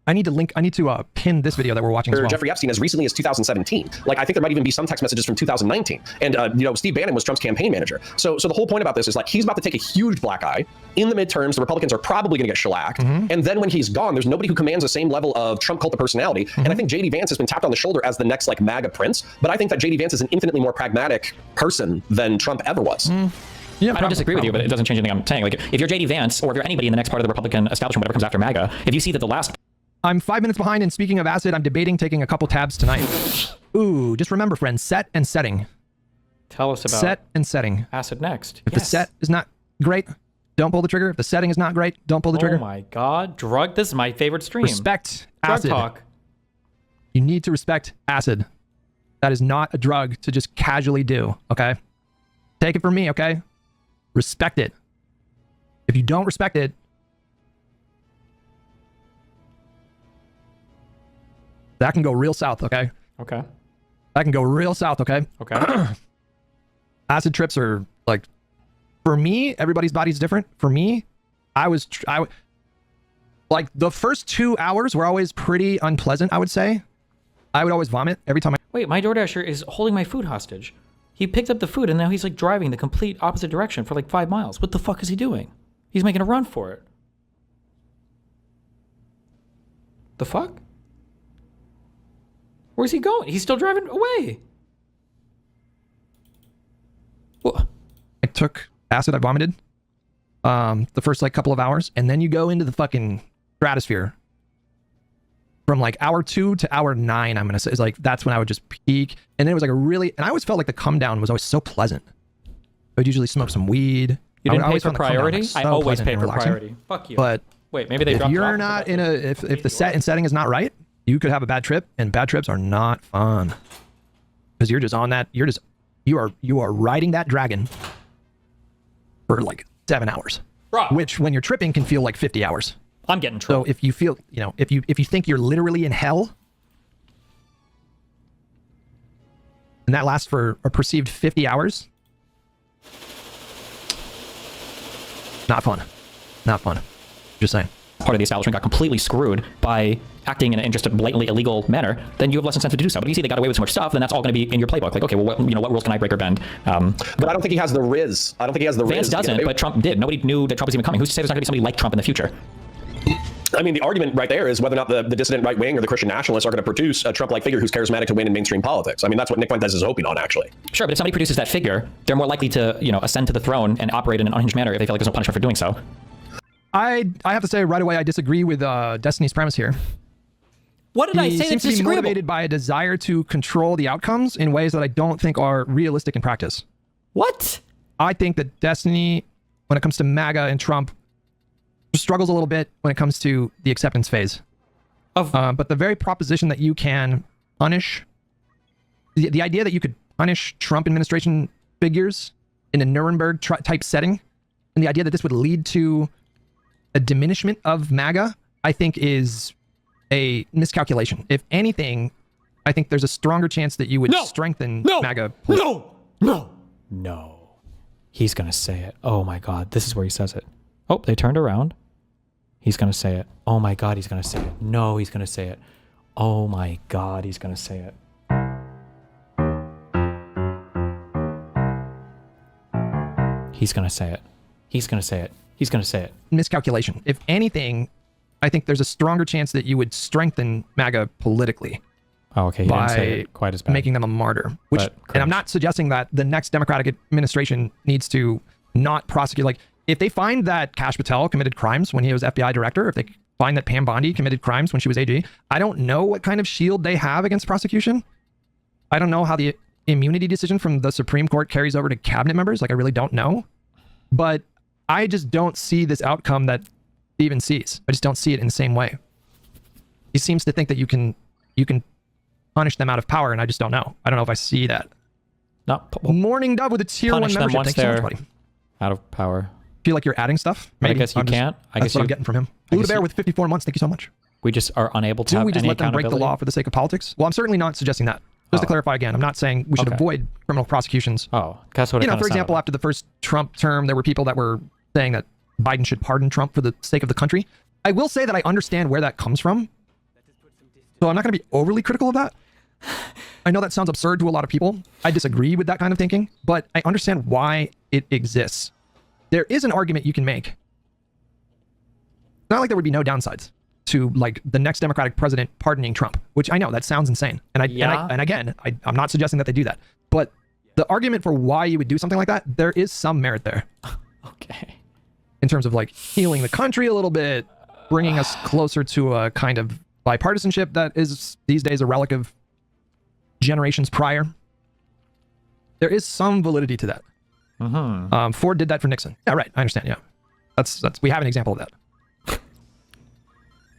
I need to pin this video that we're watching as well. Jeffrey Epstein as recently as 2017. Like, I think there might even be some text messages from 2019. And, Steve Bannon was Trump's campaign manager. So the whole point about this is like, he's about to take a huge black eye. In the midterms, the Republicans are probably going to get shellacked. And then when he's gone, there's nobody who commands the same level of Trump cult of personality. And I think J.D. Vance has been tapped on the shoulder as the next like MAGA prince. But I think that J.D. Vance is an infinitely more pragmatic person than Trump ever was. Yeah, I don't disagree with you, but it doesn't change anything I'm saying. Like, if you're J.D. Vance, or if you're anybody in the next part of the Republican establishment, whatever comes after MAGA, if you see that the last... I'm 5 minutes behind, and speaking of acid, I'm debating taking a couple tabs tonight. Ooh, just remember, friends, set and setting. Tell us about set and setting. Acid next. If the set is not great, don't pull the trigger. If the setting is not great, don't pull the trigger. Oh my God, drug! This is my favorite stream. Respect drug acid. Talk. You need to respect acid. That is not a drug to just casually do. Okay, take it from me. Okay, respect it. If you don't respect it, that can go real south. Okay. Okay. That can go real south. Okay. Okay. Acid trips are like, for me, everybody's body's different. For me, like the first 2 hours were always pretty unpleasant, I would say. I would always vomit every time Wait, my DoorDasher is holding my food hostage. He picked up the food and now he's like driving the complete opposite direction for like 5 miles. What the fuck is he doing? He's making a run for it. The fuck? Where's he going? He's still driving away. What? I took acid, I vomited the first like couple of hours, and then you go into the fucking stratosphere from like hour 2 to hour 9. I'm gonna say is like that's when I would just peak, and then it was like and I always felt like the come down was always so pleasant. I would usually smoke some weed. You didn't pay for priority? I always pay for priority. Fuck you. But wait, maybe they if dropped you're off not in a if the set and setting is not right, you could have a bad trip, and bad trips are not fun because you're just on that. You are riding that dragon for like 7 hours, which when you're tripping can feel like 50 hours. I'm getting tripped. So if you feel, if you think you're literally in hell, and that lasts for a perceived 50 hours, not fun. Not fun. Just saying. Part of the establishment got completely screwed by acting in just a blatantly illegal manner, then you have less incentive to do so. But if you see they got away with so much stuff, then that's all going to be in your playbook. Like, okay, well, what rules can I break or bend? But I don't think he has the riz. I don't think he has the riz. Vance doesn't, but Trump did. Nobody knew that Trump was even coming. Who's to say there's not going to be somebody like Trump in the future? I mean, the argument right there is whether or not the dissident right wing or the Christian nationalists are going to produce a Trump-like figure who's charismatic to win in mainstream politics. I mean, that's what Nick Fuentes is hoping on, actually. Sure, but if somebody produces that figure, they're more likely to, ascend to the throne and operate in an unhinged manner if they feel like there's no punishment for doing so. I have to say right away, I disagree with Destiny's premise here. What did I say seems that's to be disagreeable? motivated by a desire to control the outcomes in ways that I don't think are realistic in practice. What? I think that Destiny, when it comes to MAGA and Trump, struggles a little bit when it comes to the acceptance phase. But the very proposition that you can punish, the idea that you could punish Trump administration figures in a Nuremberg type setting, and the idea that this would lead to a diminishment of MAGA, I think is a miscalculation. If anything, I think there's a stronger chance that you would strengthen MAGA. No. He's going to say it. Oh my God. This is where he says it. Oh, they turned around. He's going to say it. Oh my God, he's going to say it. No, he's going to say it. Oh my God, he's going to say it. He's going to say it. He's going to say it. He's going to say it. Miscalculation. If anything, I think there's a stronger chance that you would strengthen MAGA politically. Oh, okay. He didn't say it quite as bad. Making them a martyr. And I'm not suggesting that the next Democratic administration needs to not prosecute. Like, if they find that Kash Patel committed crimes when he was FBI director, if they find that Pam Bondi committed crimes when she was AG, I don't know what kind of shield they have against prosecution. I don't know how the immunity decision from the Supreme Court carries over to cabinet members. Like, I really don't know. But I just don't see this outcome that Steven sees. I just don't see it in the same way. He seems to think that you can punish them out of power, and I just don't know. I don't know if I see that. Morning Dove with a tier 1 membership. Once Thanks so much, buddy. Out of power. Feel like you're adding stuff? Maybe. I guess you can't. That's what I'm getting from him. Blue Bear with 54 months. Thank you so much. We just are unable to Do have we just any let them break the accountability? law for the sake of politics? Well, I'm certainly not suggesting that. Just to clarify again, I'm not saying we should avoid criminal prosecutions. Oh, that's what it for example, after the first Trump term, there were people that were saying that Biden should pardon Trump for the sake of the country. I will say that I understand where that comes from. So I'm not going to be overly critical of that. I know that sounds absurd to a lot of people. I disagree with that kind of thinking, but I understand why it exists. There is an argument you can make. It's not like there would be no downsides to like the next Democratic president pardoning Trump, which I know that sounds insane. And I'm not suggesting that they do that, but the argument for why you would do something like that, there is some merit there. Okay. In terms of like healing the country a little bit, bringing us closer to a kind of bipartisanship that is these days a relic of generations prior. There is some validity to that. Ford did that for Nixon. Yeah, right. I understand. Yeah, that's we have an example of that.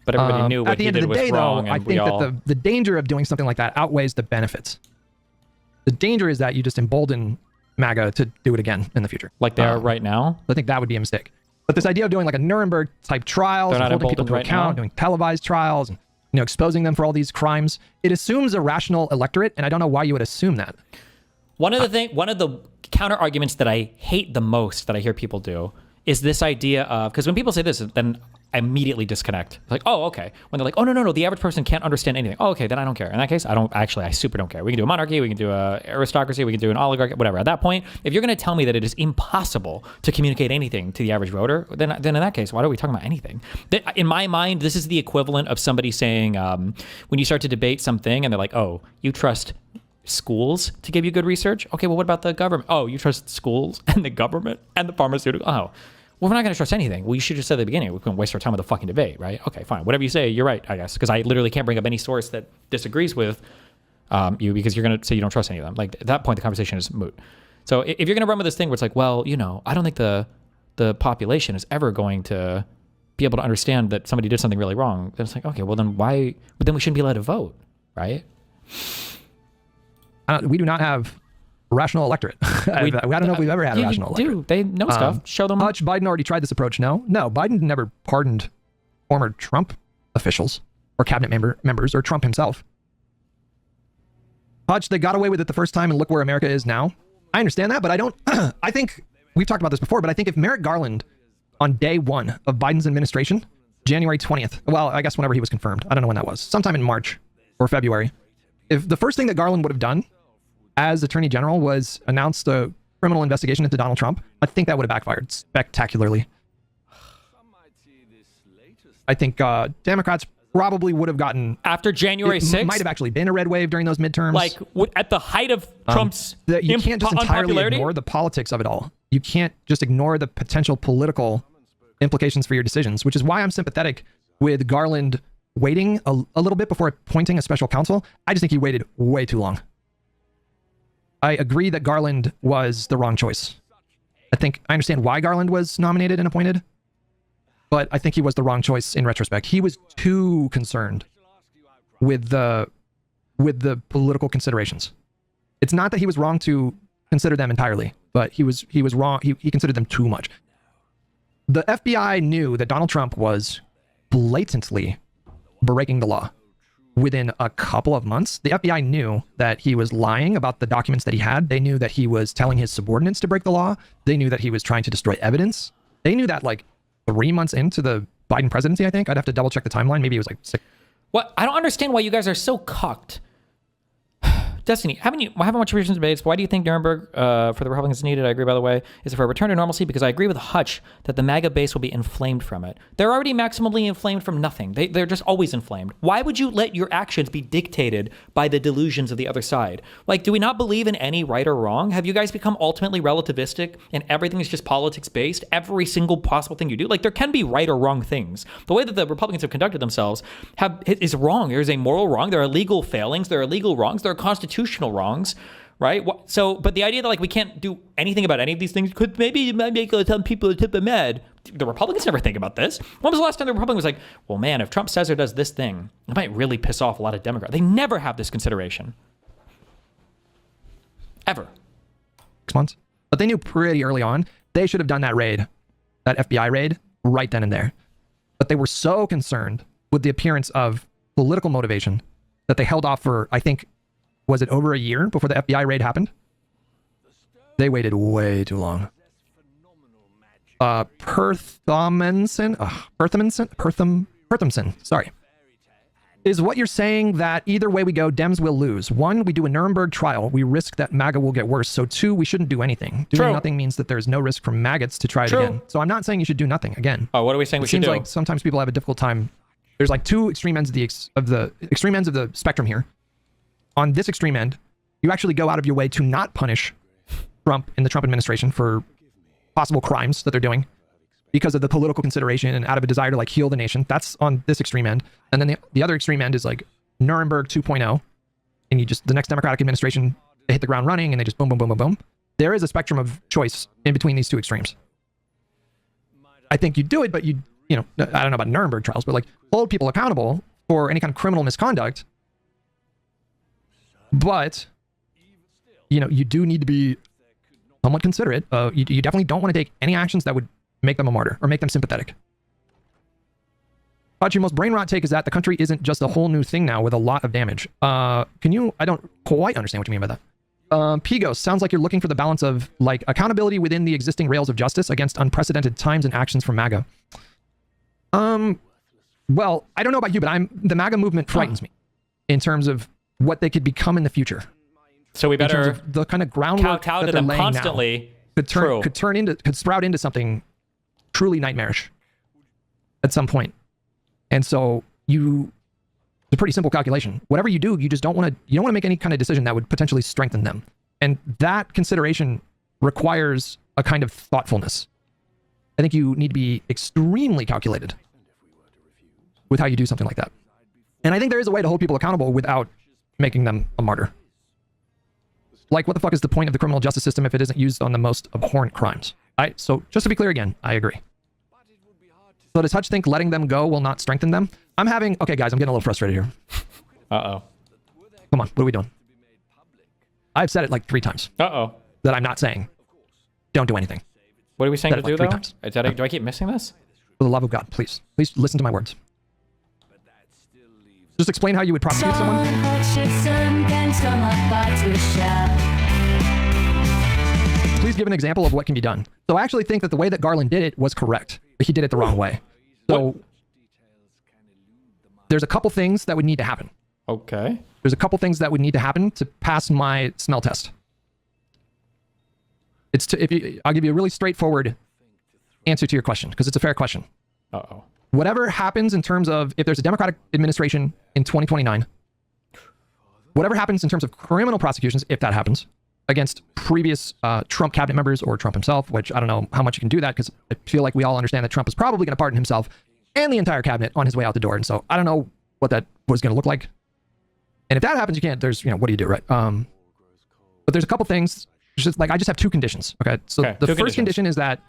But everybody knew what he did was wrong. I think that the danger of doing something like that outweighs the benefits. The danger is that you just embolden MAGA to do it again in the future, like they are right now. I think that would be a mistake. But this idea of doing like a Nuremberg type trials, and holding people to account, doing televised trials, and exposing them for all these crimes, it assumes a rational electorate, and I don't know why you would assume that. One of the counter arguments that I hate the most that I hear people do is this idea of, because when people say this, then I immediately disconnect. Like, oh, okay. When they're like, oh, no, the average person can't understand anything. Oh, okay, then I don't care. In that case, I super don't care. We can do a monarchy, we can do a aristocracy, we can do an oligarchy, whatever. At that point, if you're going to tell me that it is impossible to communicate anything to the average voter, then in that case, why are we talking about anything? In my mind, this is the equivalent of somebody saying, when you start to debate something and they're like, oh, you trust schools to give you good research? Okay, well, what about the government? Oh, you trust schools and the government and the pharmaceutical? Oh, well, we're not going to trust anything. Well, you should just say at the beginning, we couldn't waste our time with a fucking debate, right? Okay, fine. Whatever you say, you're right, I guess. Because I literally can't bring up any source that disagrees with you because you're going to say you don't trust any of them. Like, at that point, the conversation is moot. So if you're going to run with this thing where it's like, well, I don't think the population is ever going to be able to understand that somebody did something really wrong, then it's like, okay, well, then why? But then we shouldn't be allowed to vote, right? We do not have a rational electorate. I don't know if we've ever had a rational electorate. They know stuff. Show them. Hutch, Biden already tried this approach. No, Biden never pardoned former Trump officials or cabinet members or Trump himself. Hutch, they got away with it the first time, and look where America is now. I understand that, but I don't. I think we've talked about this before, but I think if Merrick Garland on day one of Biden's administration, January 20th, well, I guess whenever he was confirmed, I don't know when that was, sometime in March or February, if the first thing that Garland would have done as Attorney General was announced a criminal investigation into Donald Trump, I think that would have backfired spectacularly. I think Democrats probably would have gotten... After January 6th? It might have actually been a red wave during those midterms. Like, at the height of Trump's you can't just entirely ignore the politics of it all. You can't just ignore the potential political implications for your decisions, which is why I'm sympathetic with Garland waiting a little bit before appointing a special counsel. I just think he waited way too long. I agree that Garland was the wrong choice. I understand why Garland was nominated and appointed, but I think he was the wrong choice in retrospect. He was too concerned with the political considerations. It's not that he was wrong to consider them entirely, but he was wrong. He considered them too much. The FBI knew that Donald Trump was blatantly breaking the law. Within a couple of months, the FBI knew that he was lying about the documents that he had. They knew that he was telling his subordinates to break the law. They knew that he was trying to destroy evidence. They knew that like 3 months into the Biden presidency, I think. I'd have to double check the timeline. Maybe it was like 6. What? I don't understand why you guys are so cocked. Destiny, haven't watched recent debates. Why do you think Nuremberg for the Republicans is needed? I agree, by the way. Is it for a return to normalcy? Because I agree with Hutch that the MAGA base will be inflamed from it. They're already maximally inflamed from nothing. They're just always inflamed. Why would you let your actions be dictated by the delusions of the other side? Like, do we not believe in any right or wrong? Have you guys become ultimately relativistic and everything is just politics based? Every single possible thing you do? Like, there can be right or wrong things. The way that the Republicans have conducted themselves is wrong. There's a moral wrong. There are legal failings. There are legal wrongs. There are constitutional wrongs, right? So, but the idea that like we can't do anything about any of these things could maybe make some people a tip of mad. The Republicans never think about this. When was the last time the Republican was like, well, man, if Trump says or does this thing, it might really piss off a lot of Democrats. They never have this consideration. Ever. 6 months. But they knew pretty early on they should have done that raid, that FBI raid, right then and there. But they were so concerned with the appearance of political motivation that they held off for, I think, was it over a year before the FBI raid happened? They waited way too long. Perthamson, sorry. Is what you're saying that either way we go, Dems will lose? 1, we do a Nuremberg trial. We risk that MAGA will get worse. So 2, we shouldn't do anything. Doing nothing means that there's no risk for maggots to try it again. So I'm not saying you should do nothing again. Oh, what are we saying we should do? It seems like sometimes people have a difficult time. There's like 2 extreme ends of the extreme ends of the spectrum here. On this extreme end, you actually go out of your way to not punish Trump and the Trump administration for possible crimes that they're doing because of the political consideration and out of a desire to like heal the nation. That's on this extreme end. And then the other extreme end is like Nuremberg 2.0. And you just, the next Democratic administration, they hit the ground running and they just boom, boom, boom, boom, boom. There is a spectrum of choice in between these 2 extremes. I think you do it, but you know, I don't know about Nuremberg trials, but like hold people accountable for any kind of criminal misconduct. But, you know, you do need to be somewhat considerate. You definitely don't want to take any actions that would make them a martyr or make them sympathetic. But your most brain rot take is that the country isn't just a whole new thing now with a lot of damage. I don't quite understand what you mean by that. Pigos, sounds like you're looking for the balance of like accountability within the existing rails of justice against unprecedented times and actions from MAGA. Well, I don't know about you, but the MAGA movement frightens me in terms of what they could become in the future. So we better the kind of groundwork kowtow that to they're them laying constantly. now could sprout into something truly nightmarish at some point. And so it's a pretty simple calculation. Whatever you do, you don't want to make any kind of decision that would potentially strengthen them. And that consideration requires a kind of thoughtfulness. I think you need to be extremely calculated with how you do something like that. And I think there is a way to hold people accountable without making them a martyr. Like, what the fuck is the point of the criminal justice system if it isn't used on the most abhorrent crimes? So just to be clear again, I agree. So does Hutch think letting them go will not strengthen them? Okay, guys, I'm getting a little frustrated here. Uh-oh. Come on, what are we doing? I've said it like 3 times. Uh-oh. That I'm not saying don't do anything. What are we saying to do, though? 3 times. Do I keep missing this? For the love of God, please listen to my words. Just explain how you would prosecute someone. Please give an example of what can be done. So I actually think that the way that Garland did it was correct, but he did it the wrong way. So there's a couple things that would need to happen. Okay. There's a couple things that would need to happen to pass my smell test. I'll give you a really straightforward answer to your question, because it's a fair question. Uh-oh. Whatever happens in terms of, if there's a Democratic administration in 2029, whatever happens in terms of criminal prosecutions, if that happens, against previous Trump cabinet members or Trump himself, which I don't know how much you can do that, because I feel like we all understand that Trump is probably going to pardon himself and the entire cabinet on his way out the door. And so I don't know what that was going to look like. And if that happens, you can't, what do you do, right? But there's a couple things, I just have 2 conditions, okay? So the first condition is that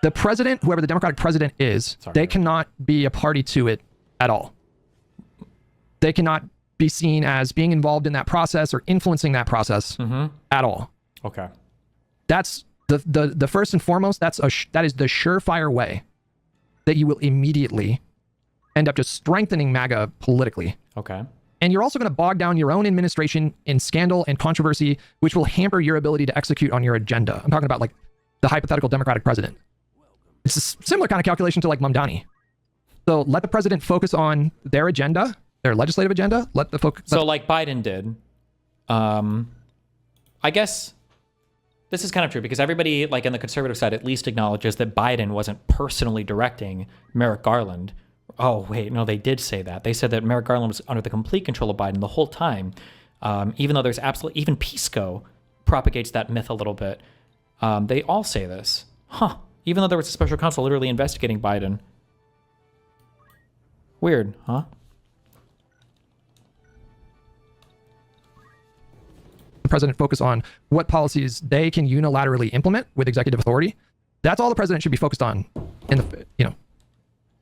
the president, whoever the Democratic president is, they cannot be a party to it at all. They cannot be seen as being involved in that process or influencing that process at all. Okay. That's the first and foremost, that is the surefire way that you will immediately end up just strengthening MAGA politically. Okay. And you're also going to bog down your own administration in scandal and controversy, which will hamper your ability to execute on your agenda. I'm talking about like the hypothetical Democratic president. It's a similar kind of calculation to like Mamdani. So let the president focus on their agenda, their legislative agenda. Let the focus. So like Biden did. I guess this is kind of true because everybody, like in the conservative side, at least acknowledges that Biden wasn't personally directing Merrick Garland. Oh, wait, no, they did say that. They said that Merrick Garland was under the complete control of Biden the whole time, even though there's absolutely, even Pisco propagates that myth a little bit. They all say this. Huh. Even though there was a special counsel literally investigating Biden. Weird, huh? The president focus on what policies they can unilaterally implement with executive authority. That's all the president should be focused on in the,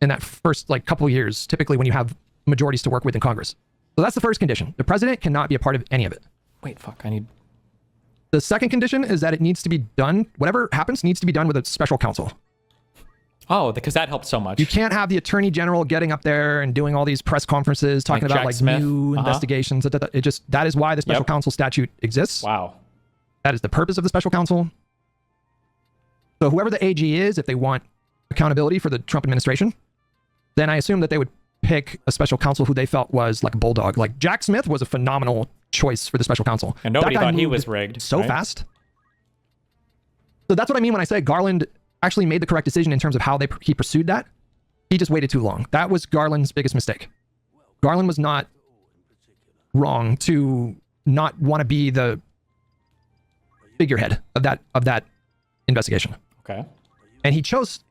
in that first like couple of years, typically when you have majorities to work with in Congress. So that's the first condition. The president cannot be a part of any of it. Wait, fuck, I need... The second condition is that it needs to be done, whatever happens needs to be done with a special counsel. Oh, because that helps so much. You can't have the attorney general getting up there and doing all these press conferences talking about like new investigations. It just, that is why the special counsel statute exists. Wow. That is the purpose of the special counsel. So whoever the AG is, if they want accountability for the Trump administration, then I assume that they would pick a special counsel who they felt was like a bulldog. Like Jack Smith was a phenomenal choice for the special counsel. And nobody thought he was rigged. So fast. So that's what I mean when I say Garland actually made the correct decision in terms of how he pursued that. He just waited too long. That was Garland's biggest mistake. Garland was not wrong to not want to be the figurehead of that investigation. Okay. And he chose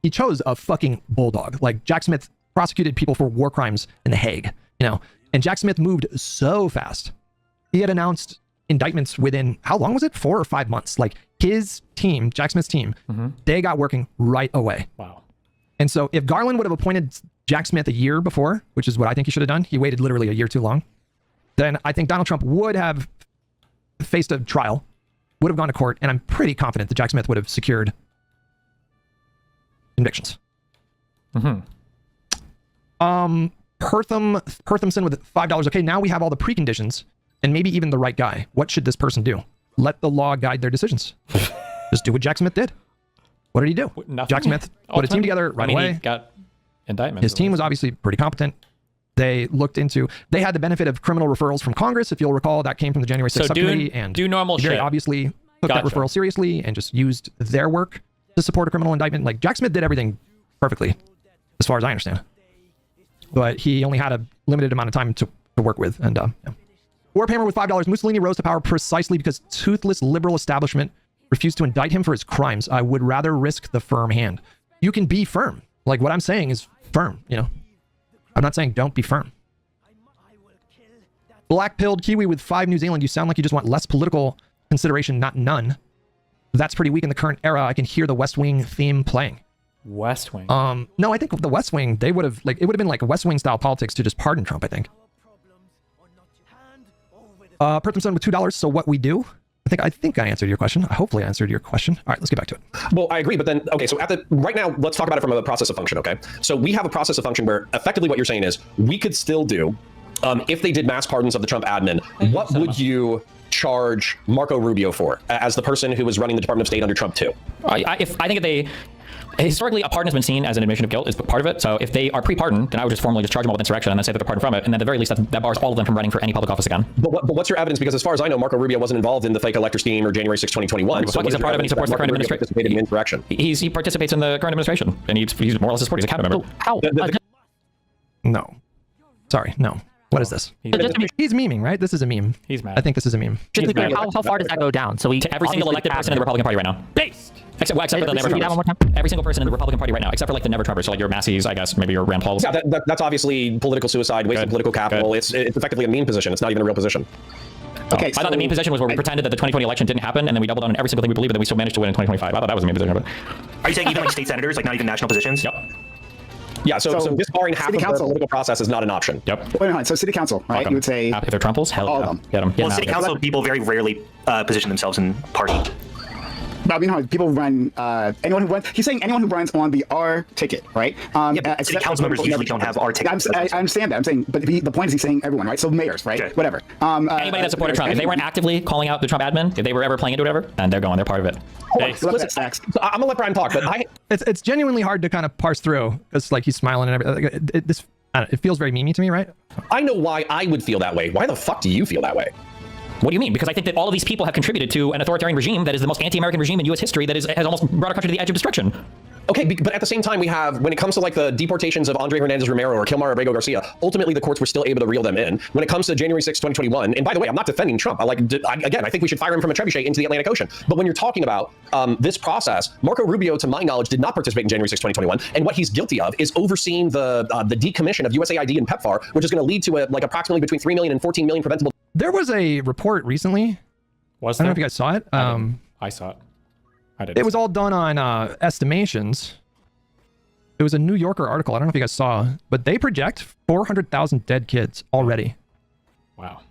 a fucking bulldog. Like Jack Smith prosecuted people for war crimes in The Hague, and Jack Smith moved so fast. He had announced indictments within, how long was it? 4 or 5 months. Like his team, Jack Smith's team, they got working right away. Wow. And so if Garland would have appointed Jack Smith a year before, which is what I think he should have done, he waited literally a year too long, then I think Donald Trump would have faced a trial, would have gone to court, and I'm pretty confident that Jack Smith would have secured convictions. Herthumson with $5. Okay, now we have all the preconditions and maybe even the right guy. What should this person do? Let the law guide their decisions. Just do what Jack Smith did. What did he do? Nothing. Jack Smith put a team together right away. He got indictments. His team was obviously pretty competent. They had the benefit of criminal referrals from Congress. If you'll recall, that came from the January 6th subcommittee. And do normal very shit. Obviously took that referral seriously and just used their work to support a criminal indictment. Like Jack Smith did everything perfectly, as far as I understand. But he only had a limited amount of time to work with. And Warhammer with $5. Mussolini rose to power precisely because toothless liberal establishment refused to indict him for his crimes. I would rather risk the firm hand. You can be firm. Like what I'm saying is firm, I'm not saying don't be firm. Black-pilled Kiwi with 5 New Zealand. You sound like you just want less political consideration, not none. That's pretty weak in the current era. I can hear the West Wing theme playing. West Wing? No, I think the West Wing, it would have been like West Wing style politics to just pardon Trump, I think. Perthumson with $2. So what we do? I think I answered your question. Hopefully I answered your question. All right, let's get back to it. Well, I agree, but then, okay, so right now, let's talk about it from a process of function, okay? So we have a process of function where effectively what you're saying is we could still do, if they did mass pardons of the Trump admin, what would you charge Marco Rubio for as the person who was running the Department of State under Trump too? I think if they... Historically, a pardon has been seen as an admission of guilt is part of it. So if they are pre-pardoned, then I would just formally just charge them all with insurrection and then say that they're pardoned from it. And then at the very least, that bars all of them from running for any public office again. But what's your evidence? Because as far as I know, Marco Rubio wasn't involved in the fake elector scheme or January 6, 2021. So he's a part of it. He supports the current administration. Participated in insurrection. He participates in the current administration, and he's more or less a support. He's a cabinet member. No. Sorry, no. What is this? He's memeing, right? This is a meme. He's mad. I think this is a meme. How far does that go down? So to every single elected person in the Republican Party right now. Based. Except for the Never Trumpers. Every single person in the Republican Party right now, except for like the Never Trumpers. So like your Masseys, I guess, maybe your Rand Pauls. Yeah, that's obviously political suicide, wasting political capital. It's effectively a meme position. It's not even a real position. Okay, I thought the meme position was where we pretended that the 2020 election didn't happen, and then we doubled down on every single thing we believed, but then we still managed to win in 2025. I thought that was a meme position. But... Are you saying even like state senators, like not even national positions? Yep. Yeah, so disbarring half of the political process is not an option. Yep. Wait a minute. So city council, right? You would say if they're Trumples, hell all of them. Get them. Well, city council people very rarely position themselves in party. But I mean, how people run, anyone who runs, he's saying anyone who runs on the R ticket, right? City council members usually don't have R tickets. I understand that. I'm saying, but the point is he's saying everyone, right? So mayors, right? Okay. Whatever. Anybody that supported Trump, if they weren't actively calling out the Trump admin, if they were ever playing into whatever, then they're part of it. Listen, I'm gonna let Brian talk, but it's genuinely hard to kind of parse through. It's like he's smiling and everything. It feels very memey to me, right? I know why I would feel that way. Why the fuck do you feel that way? What do you mean? Because I think that all of these people have contributed to an authoritarian regime that is the most anti-American regime in U.S. history that has almost brought our country to the edge of destruction. Okay, but at the same time, we have, when it comes to like the deportations of Andre Hernandez Romero or Kilmar Abrego Garcia, ultimately the courts were still able to reel them in. When it comes to January 6, 2021, and by the way, I'm not defending Trump. Again, I think we should fire him from a trebuchet into the Atlantic Ocean. But when you're talking about this process, Marco Rubio, to my knowledge, did not participate in January 6, 2021. And what he's guilty of is overseeing the decommission of USAID and PEPFAR, which is going to lead to approximately between 3 million and 14 million preventable. There was a report recently. I don't know if you guys saw it. I saw it. I did. It was all done on estimations. It was a New Yorker article. I don't know if you guys saw, but they project 400,000 dead kids already. Wow.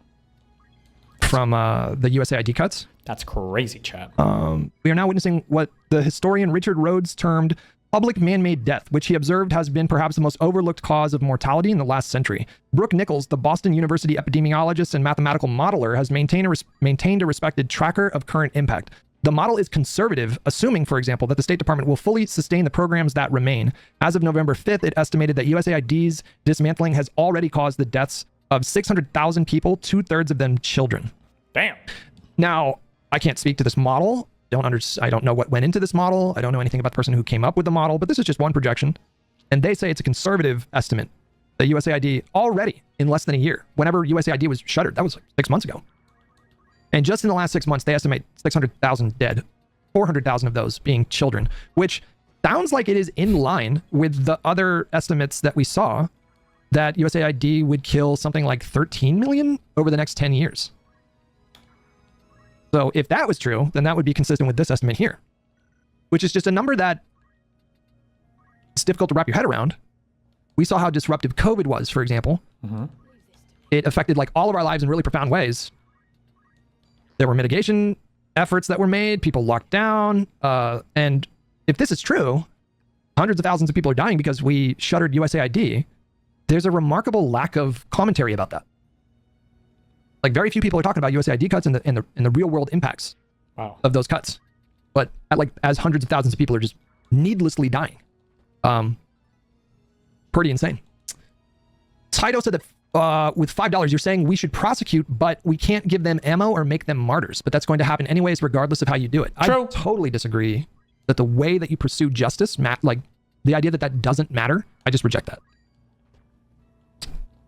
From the USAID cuts. That's crazy, chat. We are now witnessing what the historian Richard Rhodes termed public man-made death, which he observed has been perhaps the most overlooked cause of mortality in the last century. Brooke Nichols, the Boston University epidemiologist and mathematical modeler, has maintained a respected tracker of current impact. The model is conservative, assuming, for example, that the State Department will fully sustain the programs that remain. As of November 5th, it estimated that USAID's dismantling has already caused the deaths of 600,000 people, 2/3 of them children. Damn. Now, I can't speak to this model. I don't know what went into this model. I don't know anything about the person who came up with the model, but this is just one projection. And they say it's a conservative estimate that USAID already, in less than a year, whenever USAID was shuttered, that was like 6 months ago. And just in the last 6 months, they estimate 600,000 dead, 400,000 of those being children, which sounds like it is in line with the other estimates that we saw that USAID would kill something like 13 million over the next 10 years. So if that was true, then that would be consistent with this estimate here, which is just a number that it's difficult to wrap your head around. We saw how disruptive COVID was, for example. Mm-hmm. It affected like all of our lives in really profound ways. There were mitigation efforts that were made, people locked down, and if this is true, hundreds of thousands of people are dying because we shuttered USAID. There's a remarkable lack of commentary about that. Like very few people are talking about USAID cuts and the real world impacts of those cuts. But as hundreds of thousands of people are just needlessly dying. Pretty insane. Tito said that with $5, you're saying we should prosecute, but we can't give them ammo or make them martyrs. But that's going to happen anyways, regardless of how you do it. True. I totally disagree that the way that you pursue justice, like the idea that doesn't matter, I just reject that.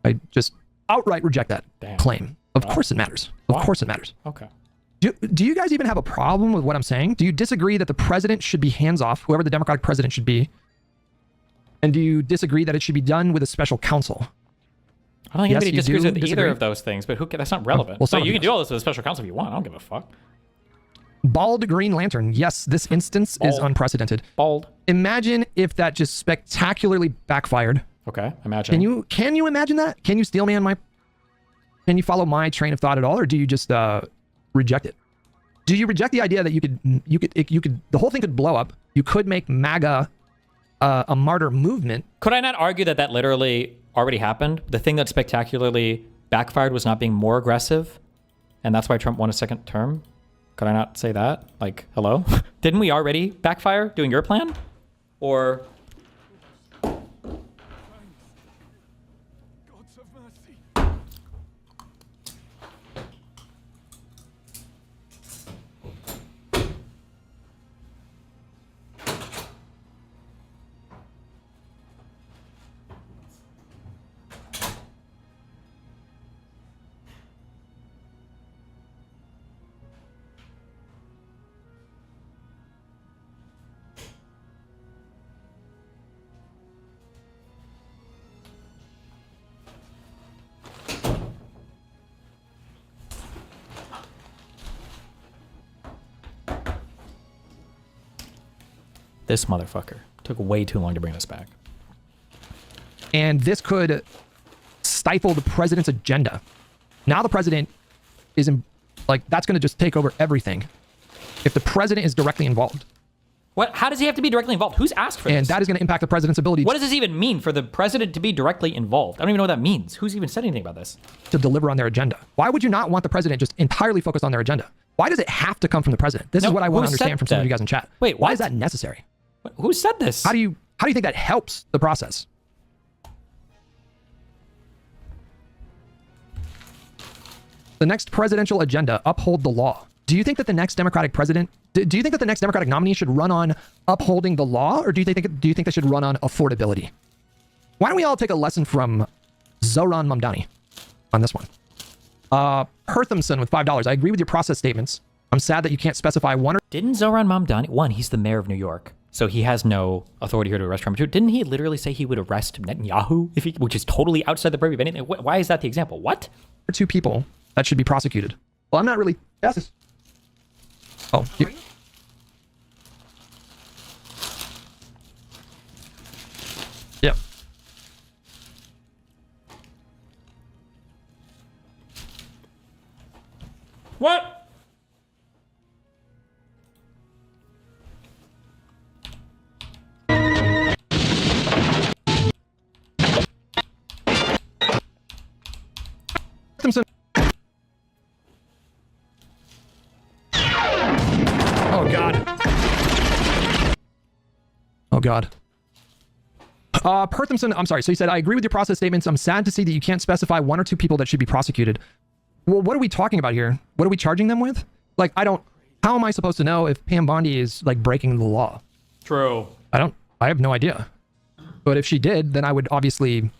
I just outright reject that claim. Of course it matters. Of course it matters. Okay. Do you guys even have a problem with what I'm saying? Do you disagree that the president should be hands-off, whoever the Democratic president should be? And do you disagree that it should be done with a special counsel? I don't think anybody disagrees with either of those things, but that's not relevant. Well, so you can do all this with a special counsel if you want. I don't give a fuck. Bald Green Lantern. Yes, this instance is unprecedented. Bald. Imagine if that just spectacularly backfired. Okay, imagine. Can you imagine that? Can you steel man my... Can you follow my train of thought at all, or do you just reject it? Do you reject the idea that you could the whole thing could blow up? You could make MAGA a martyr movement. Could I not argue that literally already happened? The thing that spectacularly backfired was not being more aggressive, and that's why Trump won a second term. Could I not say that? Like, hello? Didn't we already backfire doing your plan? Or... This motherfucker took way too long to bring this back. And this could stifle the president's agenda. Now the president is that's going to just take over everything. If the president is directly involved. What? How does he have to be directly involved? Who's asked for this? And that is going to impact the president's ability. What does this even mean for the president to be directly involved? I don't even know what that means. Who's even said anything about this? To deliver on their agenda. Why would you not want the president just entirely focused on their agenda? Why does it have to come from the president? This is what I want to understand from some of you guys in chat. Wait, why is that necessary? Who said this? How do you think that helps the process? The next presidential agenda, uphold the law. Do you think that the next Democratic president, do you think that the next Democratic nominee should run on upholding the law, or do you think they should run on affordability? Why don't we all take a lesson from Zoran Mamdani on this one? Herthamson with $5. I agree with your process statements. I'm sad that you can't specify one or... Didn't Zoran Mamdani... One, he's the mayor of New York, so he has no authority here to arrest Trump. Didn't he literally say he would arrest Netanyahu, which is totally outside the purview of anything? Why is that the example? What? Two people that should be prosecuted. Well, I'm not really... Yes. Oh, yeah. What? Oh, God. Oh, God. Perthamson, I'm sorry. So he said, I agree with your process statements. I'm sad to see that you can't specify one or two people that should be prosecuted. Well, what are we talking about here? What are we charging them with? Like, how am I supposed to know if Pam Bondi is, like, breaking the law? True. I have no idea. But if she did, then I would obviously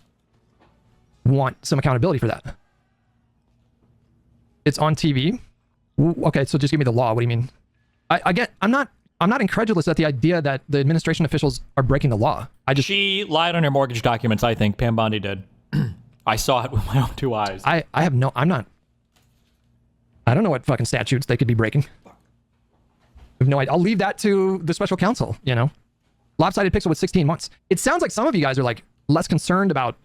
want some accountability for that. It's on TV. Okay, so just give me the law. What do you mean? I'm not incredulous at the idea that the administration officials are breaking the law. She lied on her mortgage documents, I think. Pam Bondi did. I saw it with my own two eyes. I don't know what fucking statutes they could be breaking. I have no idea. I'll leave that to the special counsel, you know? Lopsided pixel with 16 months. It sounds like some of you guys are like less concerned about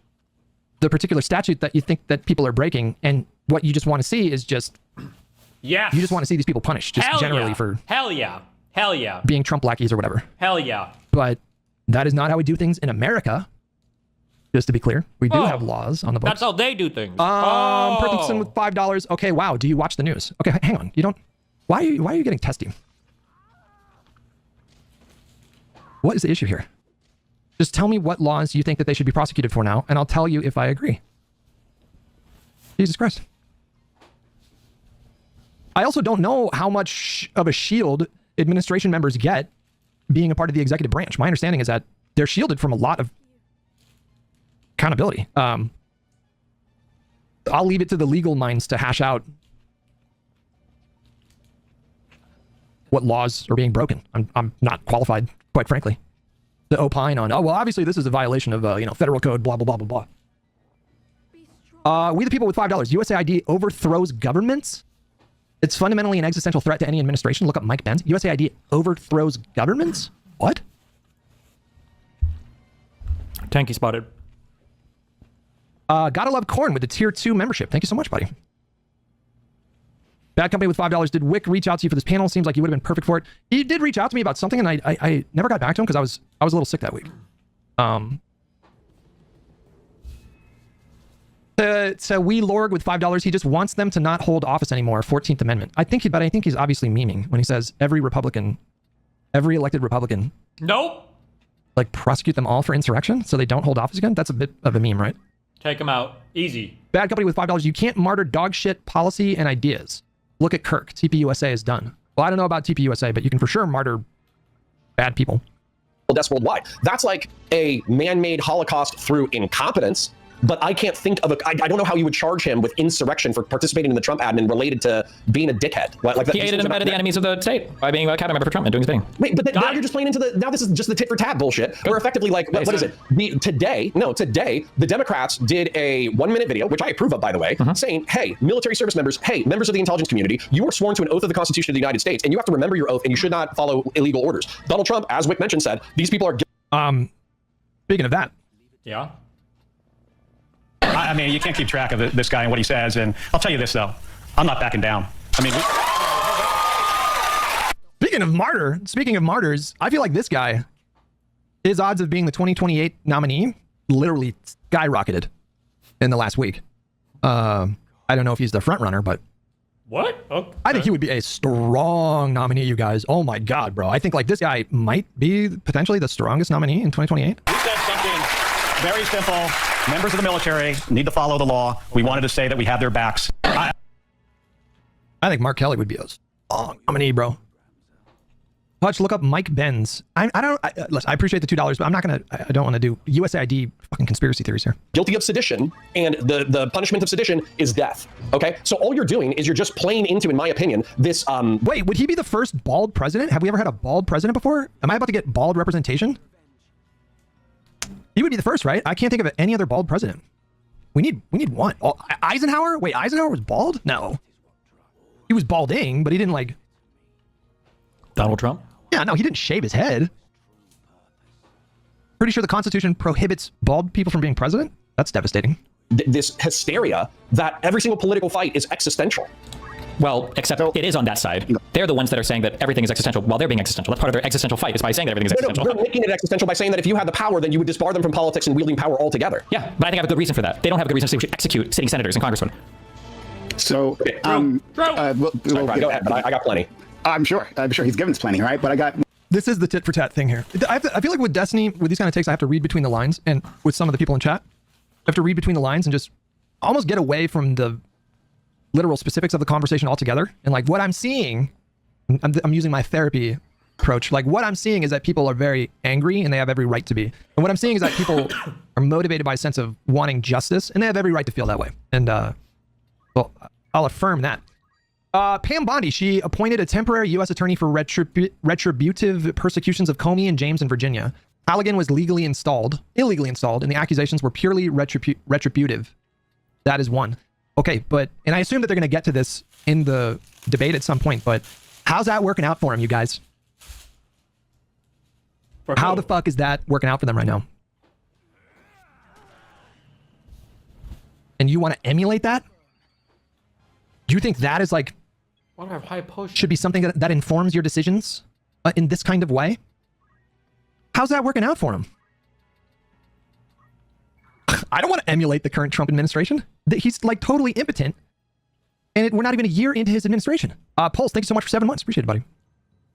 the particular statute that you think that people are breaking, and what you just want to see is just... Yes. You just want to see these people punished, just generally for... Hell yeah. Hell yeah. Being Trump lackeys or whatever. Hell yeah. But that is not how we do things in America. Just to be clear, we do have laws on the books. That's how they do things. Perkinson with $5. Okay, wow. Do you watch the news? Okay, hang on. You don't... Why are you getting testy? What is the issue here? Just tell me what laws you think that they should be prosecuted for now, and I'll tell you if I agree. Jesus Christ. I also don't know how much of a shield administration members get being a part of the executive branch. My understanding is that they're shielded from a lot of accountability. I'll leave it to the legal minds to hash out what laws are being broken. I'm not qualified, quite frankly, to opine on, oh, well, obviously this is a violation of, federal code, blah, blah, blah, blah, blah. We the people with $5. USAID overthrows governments. It's fundamentally an existential threat to any administration. Look up Mike Pence. USAID overthrows governments? What? Tanky spotted. Gotta love Corn with the tier 2 membership. Thank you so much, buddy. Bad Company with $5. Did Wick reach out to you for this panel? Seems like he would have been perfect for it. He did reach out to me about something, and I never got back to him because I was a little sick that week. So we Lorg with $5. He just wants them to not hold office anymore. 14th Amendment. I think he's obviously memeing when he says every elected Republican. Nope. Like prosecute them all for insurrection so they don't hold office again. That's a bit of a meme, right? Take them out. Easy. Bad Company with $5. You can't martyr dog shit policy and ideas. Look at Kirk. TPUSA is done. Well, I don't know about TPUSA, but you can for sure martyr bad people. Deaths worldwide. That's like a man-made Holocaust through incompetence. But I can't think of I don't know how you would charge him with insurrection for participating in the Trump admin related to being a dickhead. Like that, he aided and abetted the enemies of the state by being a cabinet member for Trump and doing his thing. Wait, but now you're just playing into now this is just the tit for tat bullshit. We're effectively like, what is it? Today, the Democrats did a 1-minute video, which I approve of, by the way, saying, hey, military service members, hey, members of the intelligence community, you are sworn to an oath of the Constitution of the United States, and you have to remember your oath, and you should not follow illegal orders. Donald Trump, as Wick mentioned, said, these people are... Speaking of that. Yeah. I mean, you can't keep track of this guy and what he says. And I'll tell you this, though. I'm not backing down. I mean... Speaking of martyrs, I feel like this guy, his odds of being the 2028 nominee literally skyrocketed in the last week. I don't know if he's the front runner, but... What? Okay. I think he would be a strong nominee, you guys. Oh my God, bro. I think like this guy might be potentially the strongest nominee in 2028. We said something very simple. Members of the military need to follow the law. We wanted to say that we have their backs. I think Mark Kelly would be a strong nominee, bro. Hutch, look up Mike Benz. Listen, I appreciate the $2, but I'm not gonna. I don't want to do USAID fucking conspiracy theories here. Guilty of sedition, and the punishment of sedition is death. Okay, so all you're doing is you're just playing into, in my opinion, this. Wait, would he be the first bald president? Have we ever had a bald president before? Am I about to get bald representation? He would be the first, right? I can't think of any other bald president. We need one. Oh, Eisenhower? Wait, Eisenhower was bald? No, he was balding, but he didn't like. Donald Trump? Yeah, no, he didn't shave his head. Pretty sure the Constitution prohibits bald people from being president? That's devastating. This hysteria that every single political fight is existential. Well, except it is on that side. They're the ones that are saying that everything is existential while they're being existential. That's part of their existential fight, is by saying that everything is existential. They're making it existential by saying that if you had the power, then you would disbar them from politics and wielding power altogether. Yeah, but I think I have a good reason for that. They don't have a good reason to say we should execute sitting senators and congressmen. So, Sorry, Brian, go ahead, but I got plenty. I'm sure he's given us plenty, right? But I got. This is the tit for tat thing here. I feel like with Destiny, with these kind of takes, I have to read between the lines, and with some of the people in chat, I have to read between the lines and just almost get away from the literal specifics of the conversation altogether. And like what I'm seeing, I'm using my therapy approach. Like what I'm seeing is that people are very angry and they have every right to be. And what I'm seeing is that people are motivated by a sense of wanting justice, and they have every right to feel that way. And well, I'll affirm that. Pam Bondi, she appointed a temporary U.S. attorney for retributive persecutions of Comey and James in Virginia. Halligan was illegally installed, and the accusations were purely retributive. That is one. Okay, and I assume that they're going to get to this in the debate at some point, but how's that working out for him, you guys? How the fuck is that working out for them right now? And you want to emulate that? Do you think that is like... should be something that informs your decisions in this kind of way? How's that working out for him? I don't want to emulate the current Trump administration. He's like totally impotent, and we're not even a year into his administration. Pulse, thank you so much for 7 months. Appreciate it, buddy.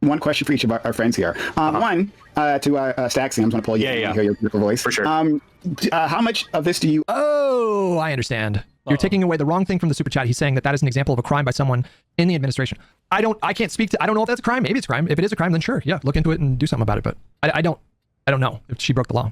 One question for each of our friends here. One, to Staxi, I'm going to pull you and hear your voice. For sure. How much of this do you... Oh, I understand. You're taking away the wrong thing from the super chat. He's saying that is an example of a crime by someone in the administration. I can't speak to... I don't know if that's a crime. Maybe it's a crime. If it is a crime, then sure. Yeah, look into it and do something about it. But I don't know if she broke the law.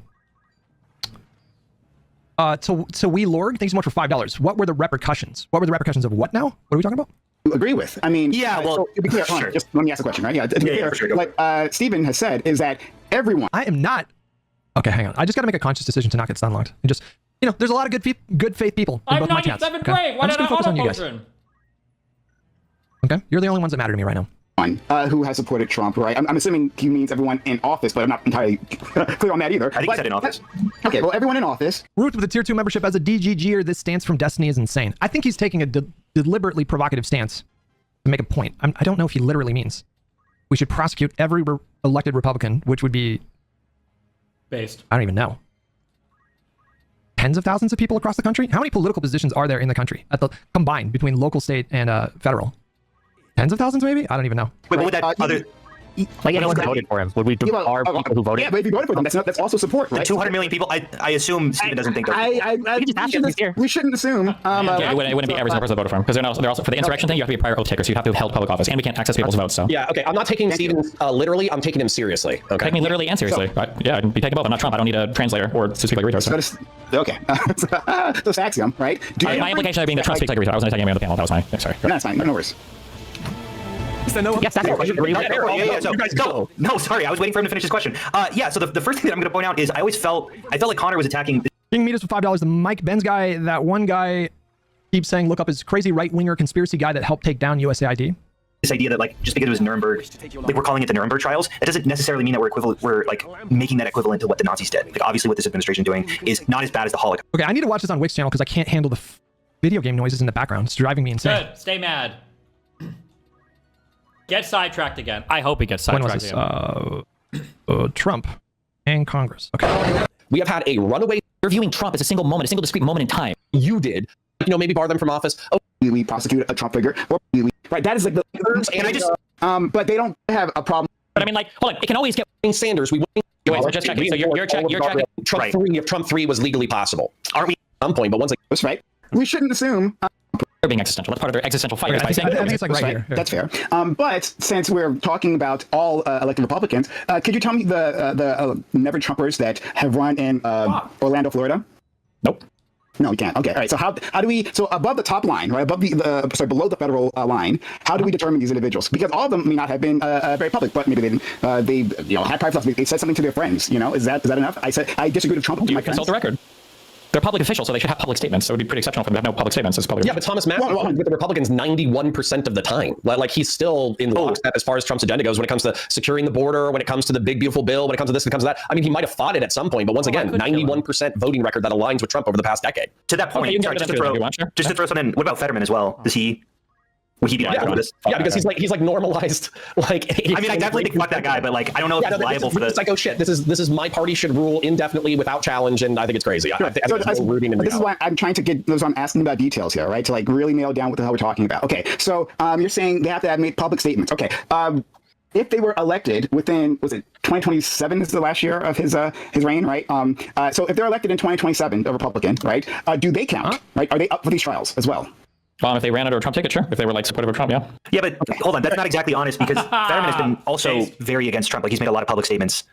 To We Lord, thanks so much for $5. What were the repercussions? What were the repercussions of what now? What are we talking about? You agree with? I mean, yeah, well, so to be clear, sure. Just let me ask a question, right? Yeah, to be clear, sure, like Stephen has said, is that everyone... I am not... Okay, hang on. I just got to make a conscious decision to not get sunlocked. And just, there's a lot of good faith people in both my chats. I'm 97th grade. Why I'm just going to focus on you guys. Okay? You're the only ones that matter to me right now. Who has supported Trump, right? I'm assuming he means everyone in office, but I'm not entirely clear on that either. I think he said in office. Okay, well, everyone in office. Root with a tier 2 membership as a DGGer. This stance from Destiny is insane. I think he's taking a deliberately provocative stance to make a point. I don't know if he literally means we should prosecute every elected Republican, which would be based. I don't even know. Tens of thousands of people across the country? How many political positions are there in the country combined between local, state, and federal? Tens of thousands, maybe? I don't even know. Wait, what would that other... Like anyone voted for him. Would we are people who voted? Yeah, but if you voted for them, that's also support, right? The 200 million people, I assume Stephen doesn't think we shouldn't assume. It wouldn't be every single person that voted for him, because they're also, for the insurrection thing, you have to be a prior oath taker, so you have to have held public office, and we can't access people's votes, so. Yeah, okay, I'm not taking Stephen literally, I'm taking him seriously. Okay. Take me literally and seriously. Yeah, I'd be taking both. I'm not Trump. I don't need a translator or to speak like a retard. So. Okay. So Saxium, right? My implication of being that Trump speaks like a retard. I wasn't attacking anybody on the panel. That was my... Sorry. No, that's fine. No worries. Yes, that's No, sorry, I was waiting for him to finish his question. So the first thing that I'm going to point out is I felt like Connor was attacking. King Meet us for $5. The Mike Benz guy, that one guy keeps saying, look up his crazy right-winger conspiracy guy that helped take down USAID. This idea that like just because it was Nuremberg, like we're calling it the Nuremberg trials, it doesn't necessarily mean that we're like making that equivalent to what the Nazis did. Like obviously what this administration is doing is not as bad as the Holocaust. Okay, I need to watch this on Wix channel because I can't handle the video game noises in the background. It's driving me insane. Good. Stay mad. Get sidetracked again. I hope he gets sidetracked again. Trump and Congress. Okay. We have had a runaway. You're viewing Trump as a single moment, a single discrete moment in time. You did. Maybe bar them from office. Oh, we prosecute a Trump figure. Right. That is like the. And I just. But they don't have a problem. But I mean, like, hold on. It can always get Sanders. We just checking. So you're checking. Trump 3, if Trump 3 was legally possible. Aren't we? At some point, but once that's right. We shouldn't assume. they're being existential. That's part of their existential fight. I think it's like right here. That's fair. But since we're talking about all elected Republicans, could you tell me the never Trumpers that have run in Orlando, Florida? Nope. No, you can't. Okay. All right. So how do we? So above the top line, right? Above below the federal line, how do we determine these individuals? Because all of them may not have been very public, but maybe they had private stuff. They said something to their friends. Is that enough? I disagree with Trump. You consult the record. They're public officials, so they should have public statements. So it would be pretty exceptional for them to have no public statements as public. Yeah, but Thomas Massie is with the Republicans 91% of the time. Like he's still in lockstep as far as Trump's agenda goes when it comes to securing the border, when it comes to the big beautiful bill, when it comes to this, when it comes to that. I mean, he might have fought it at some point, but once again, 91% voting record that aligns with Trump over the past decade. To that point, just to throw something in. What about Fetterman as well? Would he be liable for this? Yeah, because he's like normalized. Like, I mean, I definitely think fuck that guy, but like, I don't know if he's liable for this. Psycho shit. This is my party should rule indefinitely without challenge, and I think it's crazy. Sure. This is why I'm trying to get those. I'm asking about details here, right? To like really nail down what the hell we're talking about. Okay, so you're saying they have to have made public statements. Okay. If they were elected within, was it 2027 is the last year of his reign, right? So if they're elected in 2027, a Republican, right? Do they count? Right? Are they up for these trials as well? If they ran under a Trump ticket, sure. If they were like supportive of Trump, yeah. Yeah, but hold on, that's not exactly honest because Fetterman has been also very against Trump. Like he's made a lot of public statements,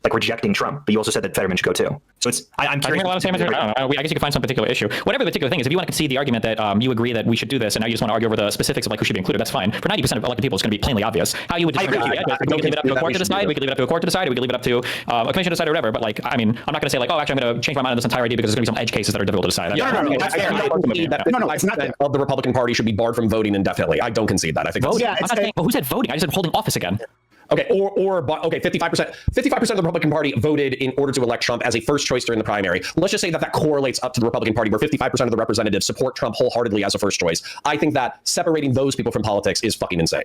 like rejecting Trump. But you also said that Fetterman should go too. So it's I'm curious. A lot of statements. I guess you could find some particular issue. Whatever the particular thing is, if you want to concede the argument that you agree that we should do this, and now you just want to argue over the specifics of like who should be included, that's fine. For 90% of elected people, it's going to be plainly obvious. How you would determine we could leave it up to a court to decide. We could leave it up to a court to decide. We could leave it up to a commission to decide or whatever. But like, I mean, I'm not going to say like, oh, actually, I'm going to change my mind on this entire idea because there's going to be some edge cases that are difficult to decide. No, it's not that of the Republican Party should be barred from voting indefinitely. I don't concede that. I think voting. I'm not saying, who said voting? I just said holding office again. Okay, okay, 55% of the Republican Party voted in order to elect Trump as a first choice during the primary. Let's just say that correlates up to the Republican Party, where 55% of the representatives support Trump wholeheartedly as a first choice. I think that separating those people from politics is fucking insane.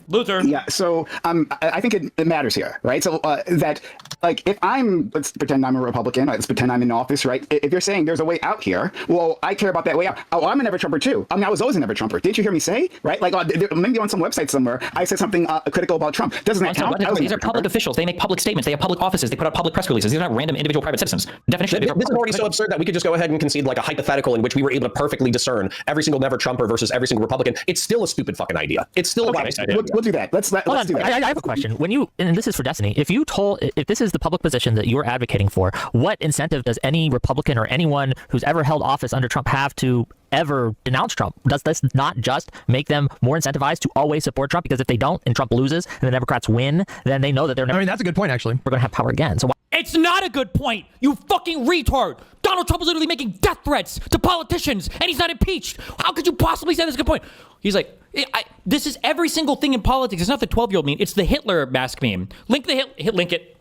Loser. Yeah, so I think it matters here, right? So that, like, if let's pretend I'm a Republican, let's pretend I'm in office, right? If you're saying there's a way out here, well, I care about that way out. Oh, I'm a never Trumper too. I mean, I was always a never Trumper. Didn't you hear me say, right? Like, maybe on some website somewhere, I said something critical about Trump. Doesn't that count? These are public officials. They make public statements. They have public offices. They put out public press releases. These are not random individual private citizens. Definition. This is already so absurd that we could just go ahead and concede like a hypothetical in which we were able to perfectly discern every single never Trumper versus every single Republican. It's still a stupid fucking idea. It's still a nice idea. We'll do that. Let's do that. I have a question. When you, and this is for Destiny, if this is the public position that you're advocating for, what incentive does any Republican or anyone who's ever held office under Trump have to ever denounce Trump? Does this not just make them more incentivized to always support Trump? Because if they don't and Trump loses and the Democrats win, then they know that they're never. I mean, that's a good point, actually. We're going to have power again. So it's not a good point. You fucking retard. Donald Trump is literally making death threats to politicians, and he's not impeached. How could you possibly say that's a good point? He's like, this is every single thing in politics. It's not the 12-year-old meme. It's the Hitler mask meme. Link it.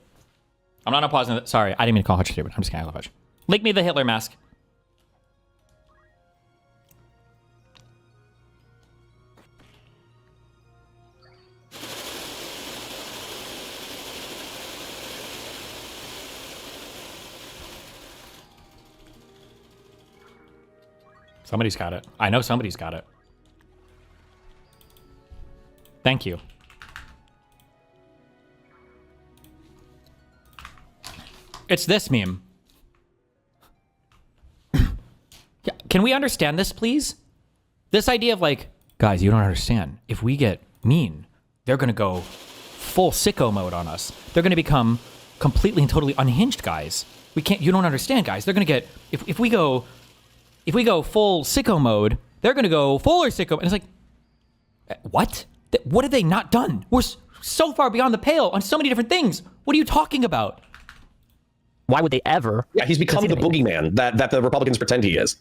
I'm not pausing it. Sorry, I didn't mean to call Hutch stupid. I'm just kidding. I love Hutch. Link me the Hitler mask. Somebody's got it. I know somebody's got it. Thank you. It's this meme. Yeah, can we understand this, please? This idea of like, guys, you don't understand. If we get mean, they're going to go full sicko mode on us. They're going to become completely and totally unhinged, guys. You don't understand, guys. They're going to get, if we go full sicko mode, they're going to go fuller sicko. And it's like, what? What have they not done? We're so far beyond the pale on so many different things. What are you talking about? Why would they ever? Yeah, he's become the boogeyman that the Republicans pretend he is.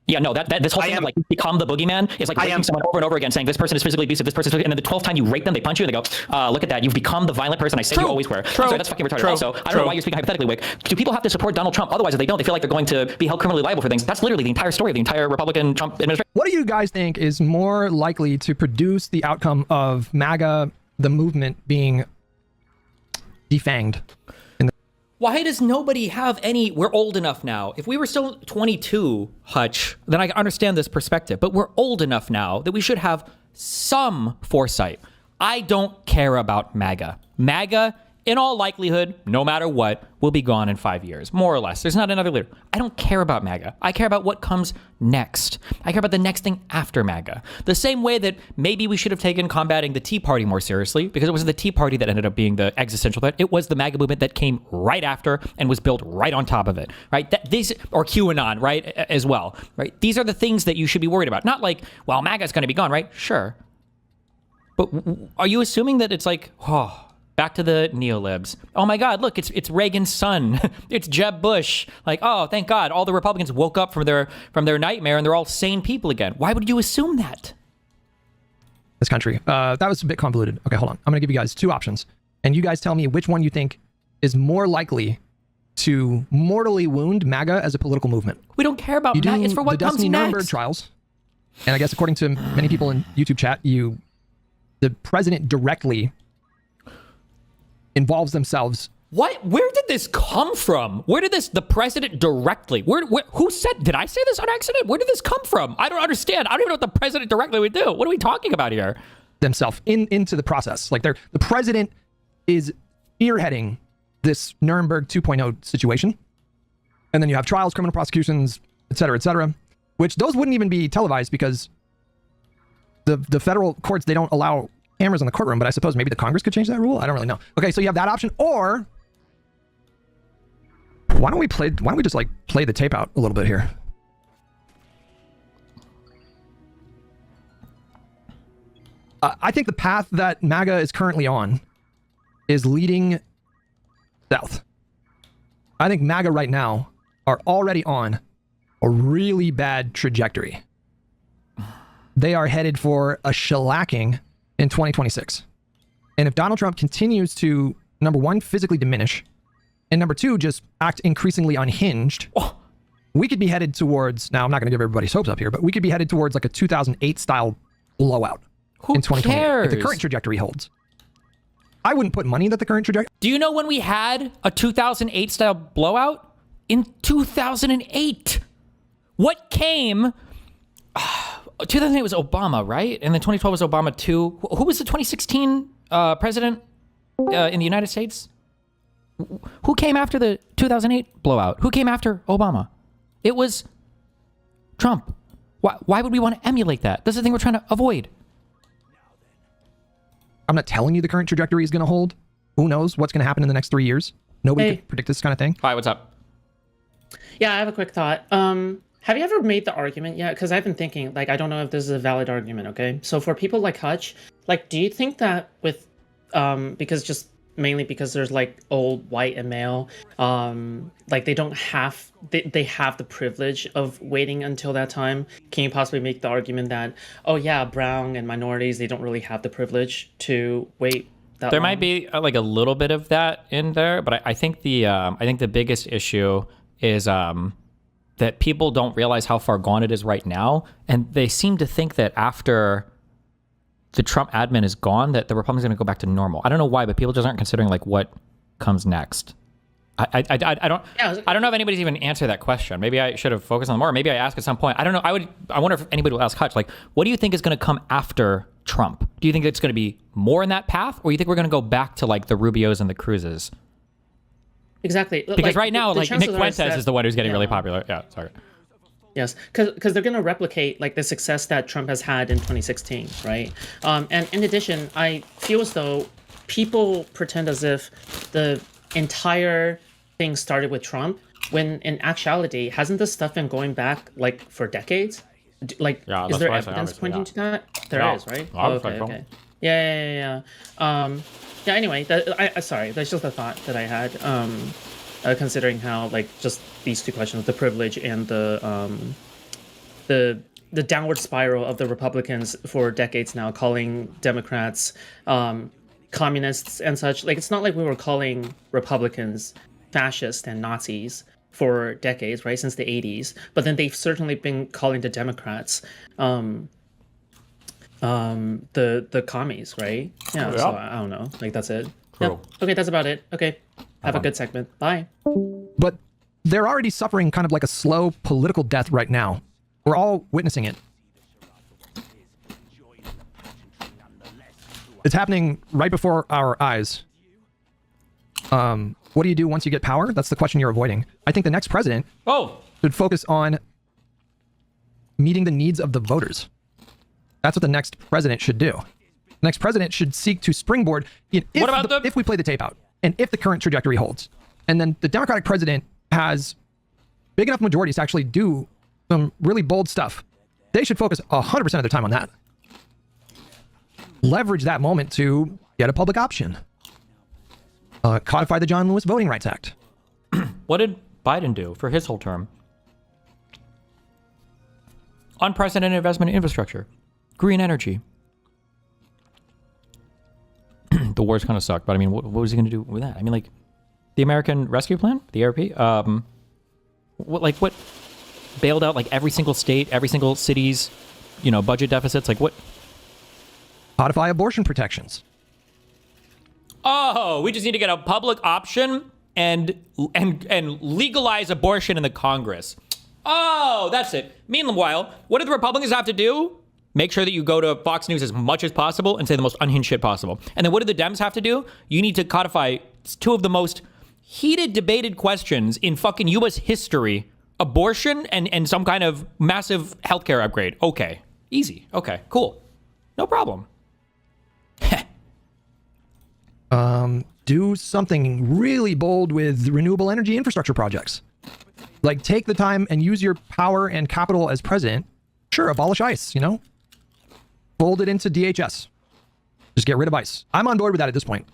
Yeah, no, this whole thing of like become the boogeyman is like raping someone over and over again, saying this person is physically abusive, this person is, and then the 12th time you rape them, they punch you, and they go, look at that, you've become the violent person I said you always were. I'm sorry, that's fucking retarded. Also, I don't know why you're speaking hypothetically, Wick. Do people have to support Donald Trump? Otherwise, if they don't, they feel like they're going to be held criminally liable for things. That's literally the entire story of the entire Republican Trump administration. What do you guys think is more likely to produce the outcome of MAGA, the movement, being defanged? Why does nobody have any? We're old enough now. If we were still 22, Hutch, then I understand this perspective. But we're old enough now that we should have some foresight. I don't care about MAGA. MAGA in all likelihood, no matter what, will be gone in 5 years, more or less. There's not another leader. I don't care about MAGA. I care about what comes next. I care about the next thing after MAGA. The same way that maybe we should have taken combating the Tea Party more seriously, because it wasn't the Tea Party that ended up being the existential threat. It was the MAGA movement that came right after and was built right on top of it, right? Or QAnon, right, as well, right? These are the things that you should be worried about. Not like, well, MAGA is going to be gone, right? Sure. But are you assuming that it's like, oh, back to the neolibs. Oh my God, look, it's Reagan's son. It's Jeb Bush. Like, oh, thank God, all the Republicans woke up from their nightmare and they're all sane people again. Why would you assume that? This country. That was a bit convoluted. Okay, hold on. I'm going to give you guys 2 options. And you guys tell me which one you think is more likely to mortally wound MAGA as a political movement. We don't care about MAGA. It's for what comes next. Nuremberg trials. And I guess according to many people in YouTube chat, the president directly involves themselves. What? Where did this come from? Where did the president directly? Who said? Did I say this on accident? Where did this come from? I don't understand. I don't even know what the president directly would do. What are we talking about here? Themselves into the process. Like the president is spearheading this Nuremberg 2.0 situation, and then you have trials, criminal prosecutions, et cetera, which those wouldn't even be televised because the federal courts, they don't allow cameras in the courtroom, but I suppose maybe the Congress could change that rule. I don't really know. Okay, so you have that option, or why don't we just like play the tape out a little bit here? I think the path that MAGA is currently on is leading south. I think MAGA right now are already on a really bad trajectory. They are headed for a shellacking in 2026. And if Donald Trump continues to, number one, physically diminish, and number two, just act increasingly unhinged, we could be headed towards, now I'm not going to give everybody's hopes up here, but we could be headed towards like a 2008 style blowout in 2020 if the current trajectory holds. I wouldn't put money that the current trajectory. Do you know when we had a 2008 style blowout? In 2008. What came? 2008 was Obama, right? And then 2012 was Obama too. Who was the 2016 president in the United States? Who came after the 2008 blowout? Who came after Obama? It was Trump. Why would we want to emulate that? That's the thing we're trying to avoid. I'm not telling you the current trajectory is going to hold. Who knows what's going to happen in the next 3 years? Nobody can predict this kind of thing. Hi, what's up? Yeah, I have a quick thought. Have you ever made the argument yet? Because I've been thinking, like, I don't know if this is a valid argument, okay? So for people like Hutch, like, do you think that with, mainly because there's, like, old, white, and male, like, they don't have, they have the privilege of waiting until that time? Can you possibly make the argument that, oh, yeah, brown and minorities, they don't really have the privilege to wait that There long? might be, like, a little bit of that in there, but I think the biggest issue is, that people don't realize how far gone it is right now. And they seem to think that after the Trump admin is gone, that the Republicans are going to go back to normal. I don't know why, but people just aren't considering like what comes next. I don't know if anybody's even answered that question. Maybe I should have focused on more. Or maybe I ask at some point. I don't know. I wonder if anybody will ask Hutch, like, what do you think is going to come after Trump? Do you think it's going to be more in that path? Or you think we're going to go back to like the Rubios and the Cruzes? Exactly. Because like, like now, the like Nick chances Fuentes are is the one who's getting really popular. Yeah, sorry. Yes, because they're going to replicate like the success that Trump has had in 2016, right? And in addition, I feel as though people pretend as if the entire thing started with Trump, when in actuality, hasn't this stuff been going back like for decades? Like, is there evidence pointing to that? There is, right? Oh, okay. Yeah. Yeah. Anyway, sorry, that's just a thought that I had. Considering how like just these two questions, the privilege and the downward spiral of the Republicans for decades now, calling Democrats communists and such. Like, it's not like we were calling Republicans fascists and Nazis for decades, right, since the 80s. But then they've certainly been calling the Democrats the commies, right? Yeah. Yeah. So I don't know. Like, that's it. True. Yeah. Okay, that's about it. Okay. Have a good segment. Bye. But they're already suffering kind of like a slow political death right now. We're all witnessing it. It's happening right before our eyes. What do you do once you get power? That's the question you're avoiding. I think the next president should focus on meeting the needs of the voters. That's what the next president should do. The next president should seek to springboard if we play the tape out and if the current trajectory holds. And then the Democratic president has big enough majorities to actually do some really bold stuff. They should focus 100% of their time on that. Leverage that moment to get a public option. Codify the John Lewis Voting Rights Act. What did Biden do for his whole term? Unprecedented investment in infrastructure. Green energy. The wars kind of suck, but I mean, what was he going to do with that? I mean, like, the American Rescue Plan, the ARP, what bailed out like every single state, every single city's, budget deficits? Like what? Codify abortion protections. Oh, we just need to get a public option and legalize abortion in the Congress. Oh, that's it. Meanwhile, what do the Republicans have to do? Make sure that you go to Fox News as much as possible and say the most unhinged shit possible. And then what do the Dems have to do? You need to codify two of the most heated, debated questions in fucking U.S. history. Abortion and some kind of massive healthcare upgrade. Okay. Easy. Okay. Cool. No problem. Do something really bold with renewable energy infrastructure projects. Like, take the time and use your power and capital as president. Sure, abolish ICE, Fold it into DHS. Just get rid of ICE. I'm on board with that at this point.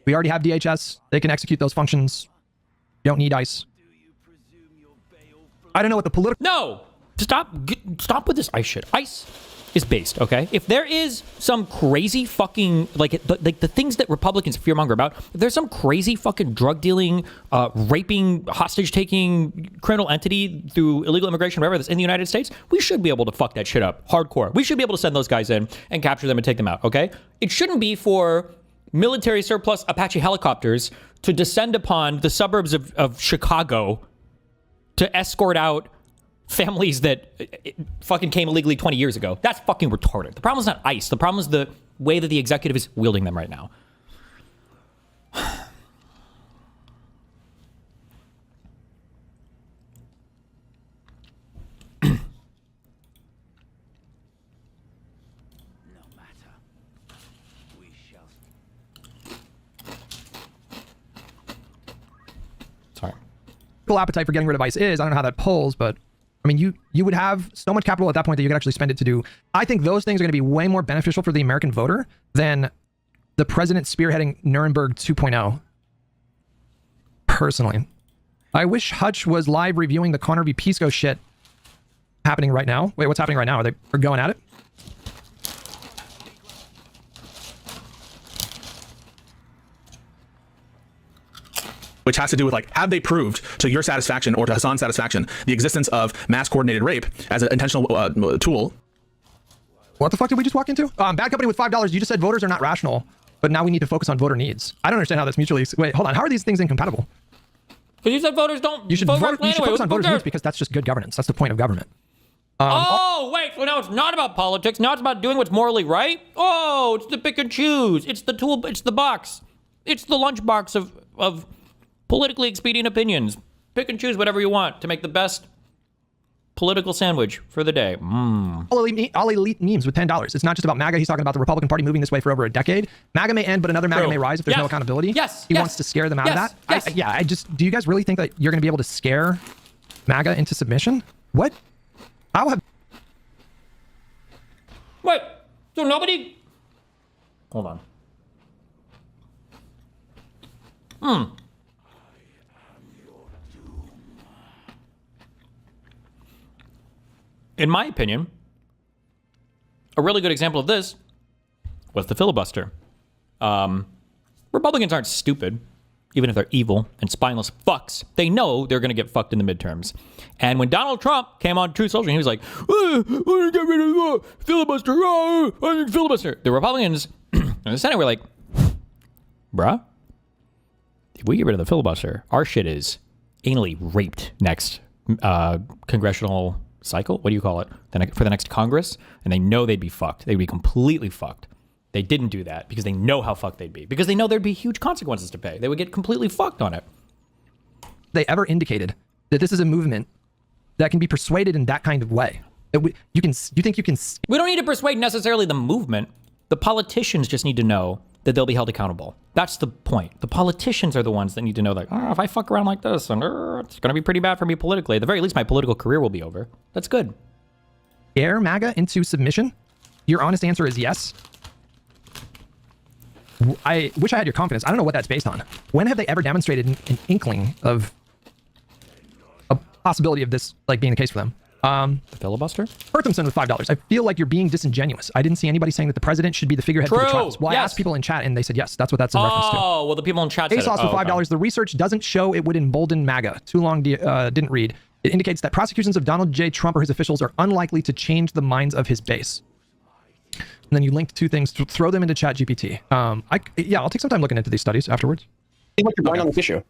We already have DHS. They can execute those functions. You don't need ICE. I don't know what the political... No! Stop with this ICE shit. ICE is based, okay? If there is some crazy fucking... the things that Republicans fearmonger about, if there's some crazy fucking drug dealing, raping, hostage taking criminal entity through illegal immigration, whatever that's in the United States, we should be able to fuck that shit up hardcore. We should be able to send those guys in and capture them and take them out, okay? It shouldn't be for military surplus Apache helicopters to descend upon the suburbs of Chicago to escort out families that fucking came illegally 20 years ago. That's fucking retarded. The problem is not ICE. The problem is the way that the executive is wielding them right now. Sorry. Appetite for getting rid of ICE is, I don't know how that pulls, but I mean, you would have so much capital at that point that you could actually spend it to do. I think those things are going to be way more beneficial for the American voter than the president spearheading Nuremberg 2.0. Personally, I wish Hutch was live reviewing the Connor v. Pisco shit happening right now. Wait, what's happening right now? Are they going at it? Which has to do with, like, have they proved to your satisfaction or to Hassan's satisfaction the existence of mass coordinated rape as an intentional tool? What the fuck did we just walk into? Bad company with $5. You just said voters are not rational, but now we need to focus on voter needs. I don't understand how that's mutually... Wait, hold on. How are these things incompatible? Because you said voters don't... You should focus on voters' needs because that's just good governance. That's the point of government. Wait, so now it's not about politics. Now it's about doing what's morally right? Oh, it's the pick and choose. It's the tool. It's the box. It's the lunchbox of politically expedient opinions. Pick and choose whatever you want to make the best political sandwich for the day. All elite memes with $10. It's not just about MAGA. He's talking about the Republican Party moving this way for over a decade. MAGA may end, but another MAGA may rise if there's no accountability. He wants to scare them out of that. Do you guys really think that you're going to be able to scare MAGA into submission? What? Wait, so nobody... Hold on. In my opinion, a really good example of this was the filibuster. Republicans aren't stupid, even if they're evil and spineless fucks. They know they're going to get fucked in the midterms. And when Donald Trump came on Truth Social, he was like, I want to get rid of the filibuster. I need filibuster. The Republicans in the Senate were like, bruh, if we get rid of the filibuster, our shit is anally raped next congressional cycle. What do you call it? For the next Congress. And they know they'd be fucked. They'd be completely fucked. They didn't do that because they know how fucked they'd be. Because they know there'd be huge consequences to pay. They would get completely fucked on it. They ever indicated that this is a movement that can be persuaded in that kind of way? You think you can? We don't need to persuade necessarily the movement. The politicians just need to know that they'll be held accountable. That's the point. The politicians are the ones that need to know, like, oh, if I fuck around like this, and it's going to be pretty bad for me politically. At the very least, my political career will be over. That's good. Scare MAGA into submission? Your honest answer is yes. I wish I had your confidence. I don't know what that's based on. When have they ever demonstrated an inkling of a possibility of this like being the case for them? The filibuster? Berthamson with $5. I feel like you're being disingenuous. I didn't see anybody saying that the president should be the figurehead for the trials. Well, I asked people in chat and they said yes. That's what that's in reference to. Oh, well, the people in chat said ASOS with $5. Okay. The research doesn't show it would embolden MAGA. Too long, didn't read. It indicates that prosecutions of Donald J. Trump or his officials are unlikely to change the minds of his base. And then you linked two things. Throw them into ChatGPT. I'll take some time looking into these studies afterwards. I think you're going on this issue.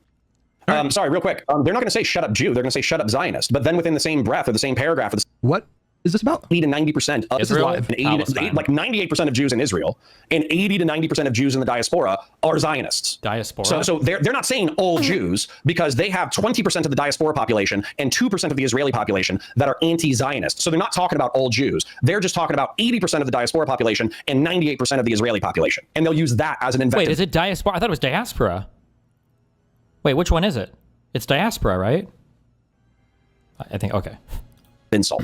Sorry, real quick. They're not going to say shut up Jew. They're going to say shut up Zionist. But then within the same breath or the same paragraph, what is this about? 80 to 90% of Israel, and 98% of Jews in Israel and 80 to 90% of Jews in the diaspora are Zionists. Diaspora. So they're not saying all Jews because they have 20% of the diaspora population and 2% of the Israeli population that are anti-Zionist. So they're not talking about all Jews. They're just talking about 80% of the diaspora population and 98% of the Israeli population. And they'll use that as an invective. Wait, is it diaspora? I thought it was diaspora. Wait, which one is it? It's diaspora, right? I think, okay. Insult.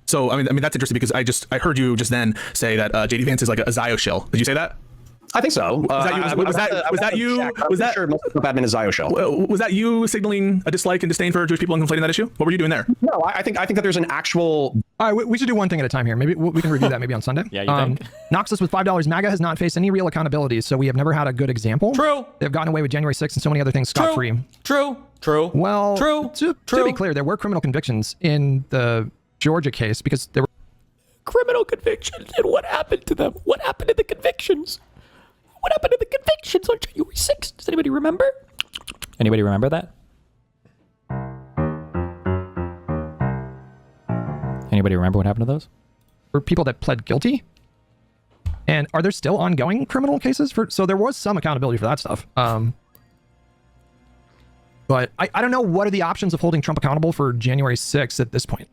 So, I mean, that's interesting because I heard you just then say that JD Vance is like a Zio shill. Did you say that? I think so. Was that you? Was that sure most of the admin is Zio shill? Was that you signaling a dislike and disdain for Jewish people and conflating that issue? What were you doing there? No, I think that there's an actual. All right, we should do one thing at a time here. Maybe we can review that maybe on Sunday. Yeah, you think? Noxus with $5. MAGA has not faced any real accountability, so we have never had a good example. True. They've gotten away with January 6th and so many other things scot-free. True. Well, True. To be clear, there were criminal convictions in the Georgia case because there were criminal convictions. And what happened to them? What happened to the convictions? What happened to the convictions on January 6th? Does anybody remember? Anybody remember that? Anybody remember what happened to those? Were people that pled guilty? And are there still ongoing criminal cases for? So there was some accountability for that stuff. But I don't know what are the options of holding Trump accountable for January 6th at this point.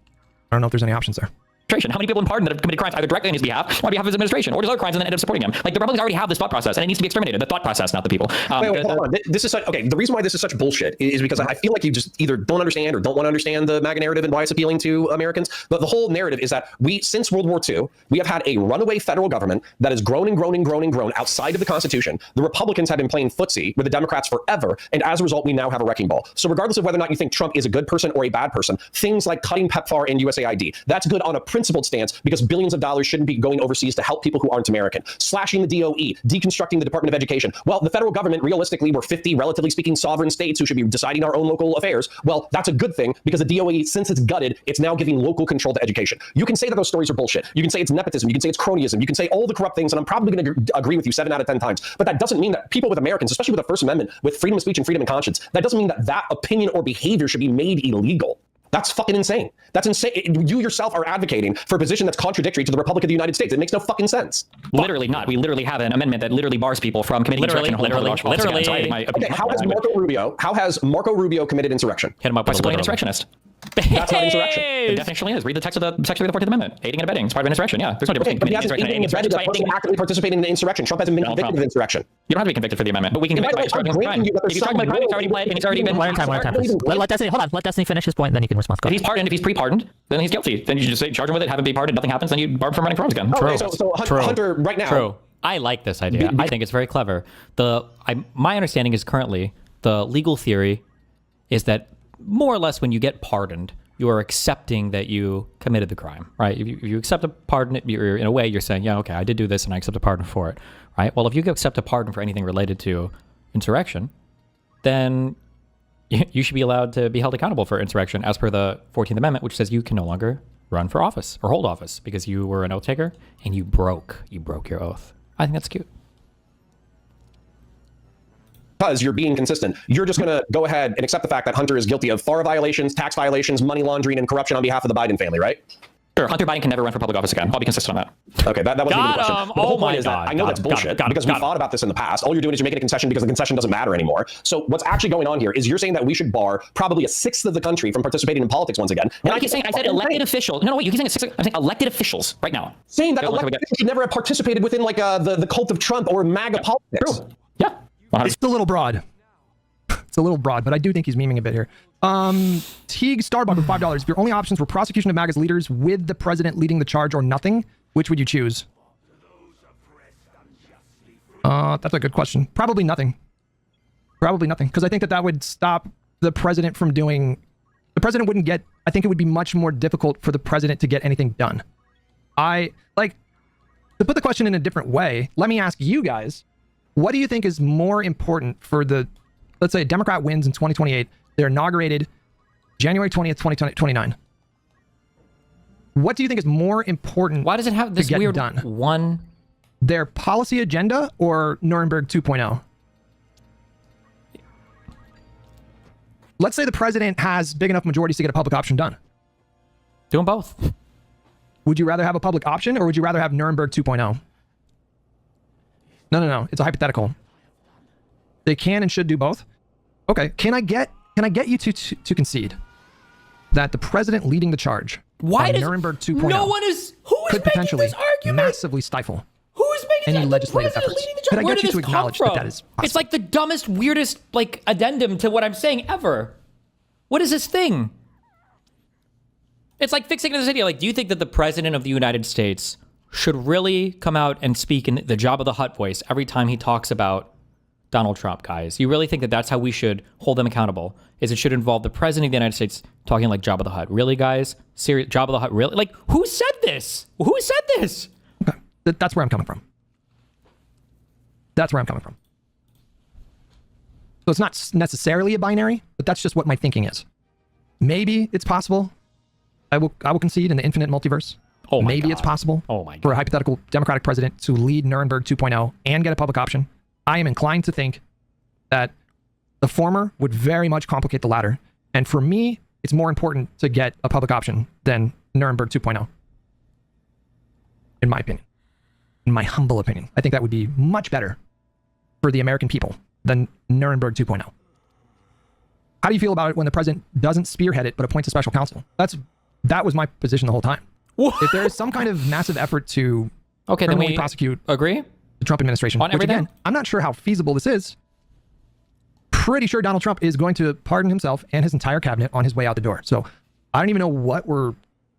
I don't know if there's any options there. How many people in pardon that have committed crimes either directly on his behalf or on behalf of his administration or just other crimes and then end up supporting him? Like the Republicans already have this thought process and it needs to be exterminated. The thought process, not the people. Wait, hold on. This is such, okay. The reason why this is such bullshit is because I feel like you just either don't understand or don't want to understand the MAGA narrative and why it's appealing to Americans. But the whole narrative is that since World War II, we have had a runaway federal government that has grown and grown and grown and grown outside of the Constitution. The Republicans have been playing footsie with the Democrats forever. And as a result, we now have a wrecking ball. So regardless of whether or not you think Trump is a good person or a bad person, things like cutting PEPFAR and USAID, that's good on a principled stance because billions of dollars shouldn't be going overseas to help people who aren't American. Slashing the DOE, deconstructing the Department of Education. Well, the federal government, realistically, we're 50, relatively speaking, sovereign states who should be deciding our own local affairs. Well, that's a good thing because the DOE, since it's gutted, it's now giving local control to education. You can say that those stories are bullshit. You can say it's nepotism. You can say it's cronyism. You can say all the corrupt things, and I'm probably going to agree with you 7 out of 10 times. But that doesn't mean that people with Americans, especially with the First Amendment, with freedom of speech and freedom of conscience, that doesn't mean that that opinion or behavior should be made illegal. That's fucking insane. That's insane. You yourself are advocating for a position that's contradictory to the Republic of the United States. It makes no fucking sense. Literally not. We literally have an amendment that literally bars people from committing insurrection. Literally. Okay, how has Marco Rubio committed insurrection? Hit him up by supplying an insurrectionist. That's not insurrection. It definitely is. Read the text of the Section 3 of the 14th Amendment. Aiding and abetting. It's part of an insurrection. Yeah. There's no difference between committing insurrection and insurrection. That wasn't actively participating in the insurrection. Trump hasn't been convicted of insurrection. You don't have to be convicted for the amendment, but we can convict by describing crime. If you're talking about crime, he's already pled and he's already been. One time. Let Destiny, hold on. Let Destiny finish his point, then you can respond. If he's pardoned, if he's pre-pardoned, then he's guilty. Then you just say charge him with it, have him be pardoned, nothing happens, then you bar him from running for office again. Okay, so Hunter, right now. True. I like this idea. I think it's very clever. My understanding is currently the legal theory is that more or less when you get pardoned, you are accepting that you committed the crime, right? If you accept a pardon, you're, in a way, you're saying, yeah, okay, I did do this and I accept a pardon for it, right? Well, if you accept a pardon for anything related to insurrection, then you should be allowed to be held accountable for insurrection as per the 14th Amendment, which says you can no longer run for office or hold office because you were an oath taker and you broke your oath. I think that's cute. Because you're being consistent. You're just going to go ahead and accept the fact that Hunter is guilty of FARA violations, tax violations, money laundering, and corruption on behalf of the Biden family, right? Sure, Hunter Biden can never run for public office again. I'll be consistent on that. Okay, that wasn't even the question. But the whole point is that I know that's bullshit because we thought about this in the past. All you're doing is you're making a concession because the concession doesn't matter anymore. So what's actually going on here is you're saying that we should bar probably a sixth of the country from participating in politics once again. And I said elected officials. No, wait, you keep saying a sixth. I'm saying elected officials right now. Saying that elected officials should never have participated within like the cult of Trump or MAGA politics. True. Yeah. It's a little broad. It's a little broad, but I do think he's memeing a bit here. Teague Starbuck with $5. If your only options were prosecution of MAGA's leaders with the president leading the charge or nothing, which would you choose? That's a good question. Probably nothing. Probably nothing, because I think that would stop the president from doing... The president wouldn't get... I think it would be much more difficult for the president to get anything done. To put the question in a different way, let me ask you guys, what do you think is more important for the... Let's say a Democrat wins in 2028. They're inaugurated January 20th, 2029. What do you think is more important? Why does it have this weird done? One? Their policy agenda or Nuremberg 2.0? Let's say the president has big enough majorities to get a public option done. Doing both. Would you rather have a public option or would you rather have Nuremberg 2.0? No. It's a hypothetical. They can and should do both. Okay. Can I get you to concede that the president leading the charge on Nuremberg 2.0 no one is could potentially massively stifle any legislative efforts? Could I get you to acknowledge that is possible? It's like the dumbest, weirdest addendum to what I'm saying ever. What is this thing? It's like fixing this idea. Do you think that the president of the United States should really come out and speak in the Jabba the Hutt voice every time he talks about Donald Trump, guys? You really think that that's how we should hold them accountable? Is it should involve the president of the United States talking like Jabba the Hutt? Really, guys? Serious? Jabba the Hutt? Really? Who said this? Who said this? Okay. That's where I'm coming from. That's where I'm coming from. So it's not necessarily a binary, but that's just what my thinking is. Maybe it's possible. I will concede in the infinite multiverse. Maybe it's possible for a hypothetical Democratic president to lead Nuremberg 2.0 and get a public option. I am inclined to think that the former would very much complicate the latter. And for me, it's more important to get a public option than Nuremberg 2.0. In my opinion. In my humble opinion. I think that would be much better for the American people than Nuremberg 2.0. How do you feel about it when the president doesn't spearhead it, but appoints a special counsel? That was my position the whole time. What? If there is some kind of massive effort to criminally prosecute agree the Trump administration, which again, I'm not sure how feasible this is. Pretty sure Donald Trump is going to pardon himself and his entire cabinet on his way out the door. So I don't even know what we're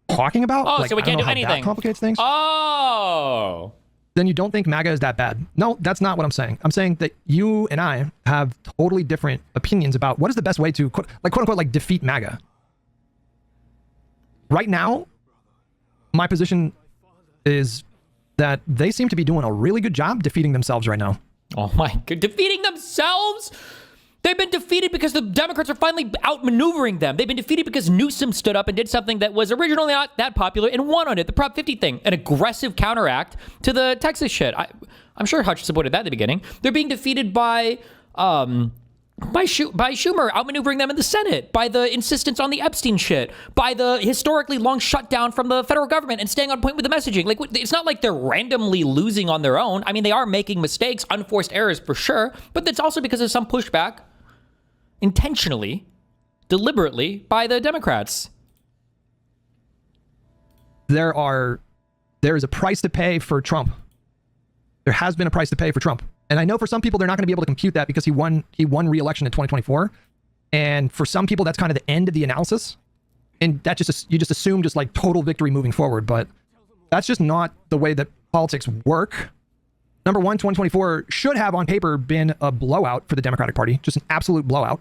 talking about. So we can't do anything. That complicates things. Oh. Then you don't think MAGA is that bad? No, that's not what I'm saying. I'm saying that you and I have totally different opinions about what is the best way to quote unquote defeat MAGA. Right now, my position is that they seem to be doing a really good job defeating themselves right now. Oh my God, defeating themselves? They've been defeated because the Democrats are finally outmaneuvering them. They've been defeated because Newsom stood up and did something that was originally not that popular and won on it, the Prop 50 thing, an aggressive counteract to the Texas shit. I'm sure Hutch supported that at the beginning. They're being defeated by Schumer outmaneuvering them in the Senate, by the insistence on the Epstein shit, by the historically long shutdown from the federal government and staying on point with the messaging. It's not like they're randomly losing on their own. I mean, they are making mistakes, unforced errors for sure, but that's also because of some pushback, intentionally, deliberately, by the Democrats. There is a price to pay for Trump. There has been a price to pay for Trump. And I know for some people, they're not going to be able to compute that because he won re-election in 2024. And for some people, that's kind of the end of the analysis. And that you just assume like total victory moving forward. But that's just not the way that politics work. Number one, 2024 should have on paper been a blowout for the Democratic Party, just an absolute blowout.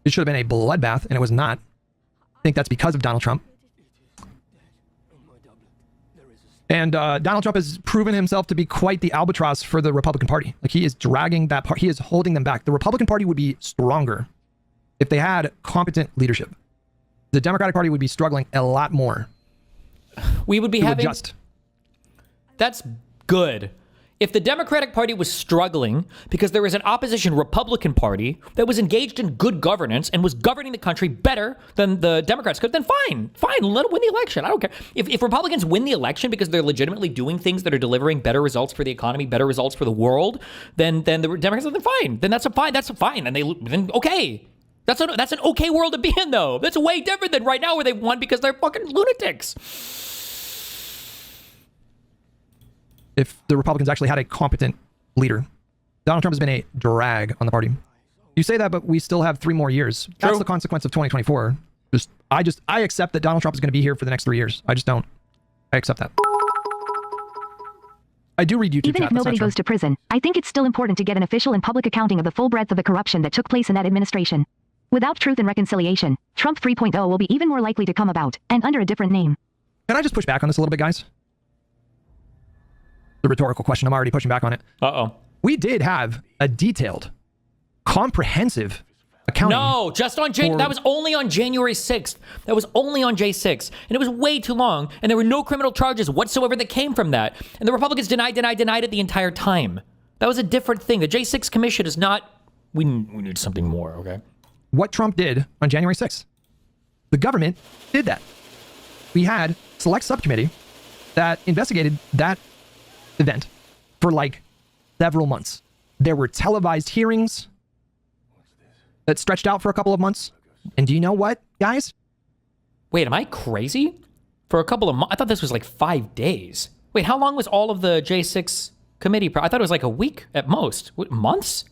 It should have been a bloodbath, and it was not. I think that's because of Donald Trump. And Donald Trump has proven himself to be quite the albatross for the Republican Party. He is dragging that part. He is holding them back. The Republican Party would be stronger if they had competent leadership. The Democratic Party would be struggling a lot more. We would be having... adjust. That's good. If the Democratic Party was struggling because there was an opposition Republican Party that was engaged in good governance and was governing the country better than the Democrats could, then fine, let them win the election. I don't care. If Republicans win the election because they're legitimately doing things that are delivering better results for the economy, better results for the world, then the Democrats are fine. Then that's fine. And then okay. That's an okay world to be in, though. That's way different than right now where they won because they're fucking lunatics. If the Republicans actually had a competent leader, Donald Trump has been a drag on the party. You say that, but we still have 3 more years. That's the consequence of 2024. I accept that Donald Trump is going to be here for the next 3 years. I just don't. I accept that. I do read YouTube Even chat, if nobody goes to prison, I think it's still important to get an official and public accounting of the full breadth of the corruption that took place in that administration. Without truth and reconciliation, Trump 3.0 will be even more likely to come about, and under a different name. Can I just push back on this a little bit, guys? The rhetorical question. I'm already pushing back on it. We did have a detailed, comprehensive accounting. No, just on that was only on January 6th. That was only on J6. And it was way too long. And there were no criminal charges whatsoever that came from that. And the Republicans denied it the entire time. That was a different thing. The J6 commission is not... We need something more, okay? What Trump did on January 6th. The government did that. We had select subcommittee that investigated that event for like several months. There were televised hearings that stretched out for a couple of months. And do you know what, guys? Wait, am I crazy? For a couple of months? I thought this was like 5 days. Wait, how long was all of the J6 committee? I thought it was like a week at most. What, months?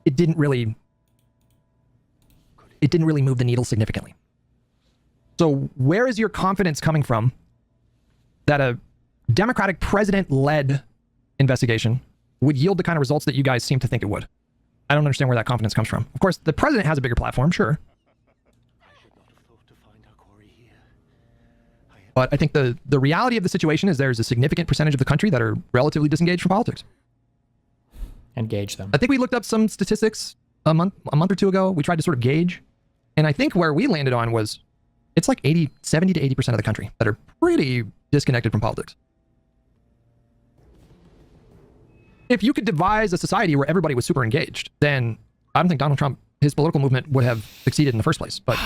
It didn't really move the needle significantly. So where is your confidence coming from that a Democratic president-led investigation would yield the kind of results that you guys seem to think it would? I don't understand where that confidence comes from. Of course, the president has a bigger platform, sure. But I think the reality of the situation is there's a significant percentage of the country that are relatively disengaged from politics. Engage them. I think we looked up some statistics a month or two ago. We tried to sort of gauge. And I think where we landed on was it's like 70 to 80% of the country that are pretty disconnected from politics. If you could devise a society where everybody was super engaged, then I don't think Donald Trump, his political movement would have succeeded in the first place. But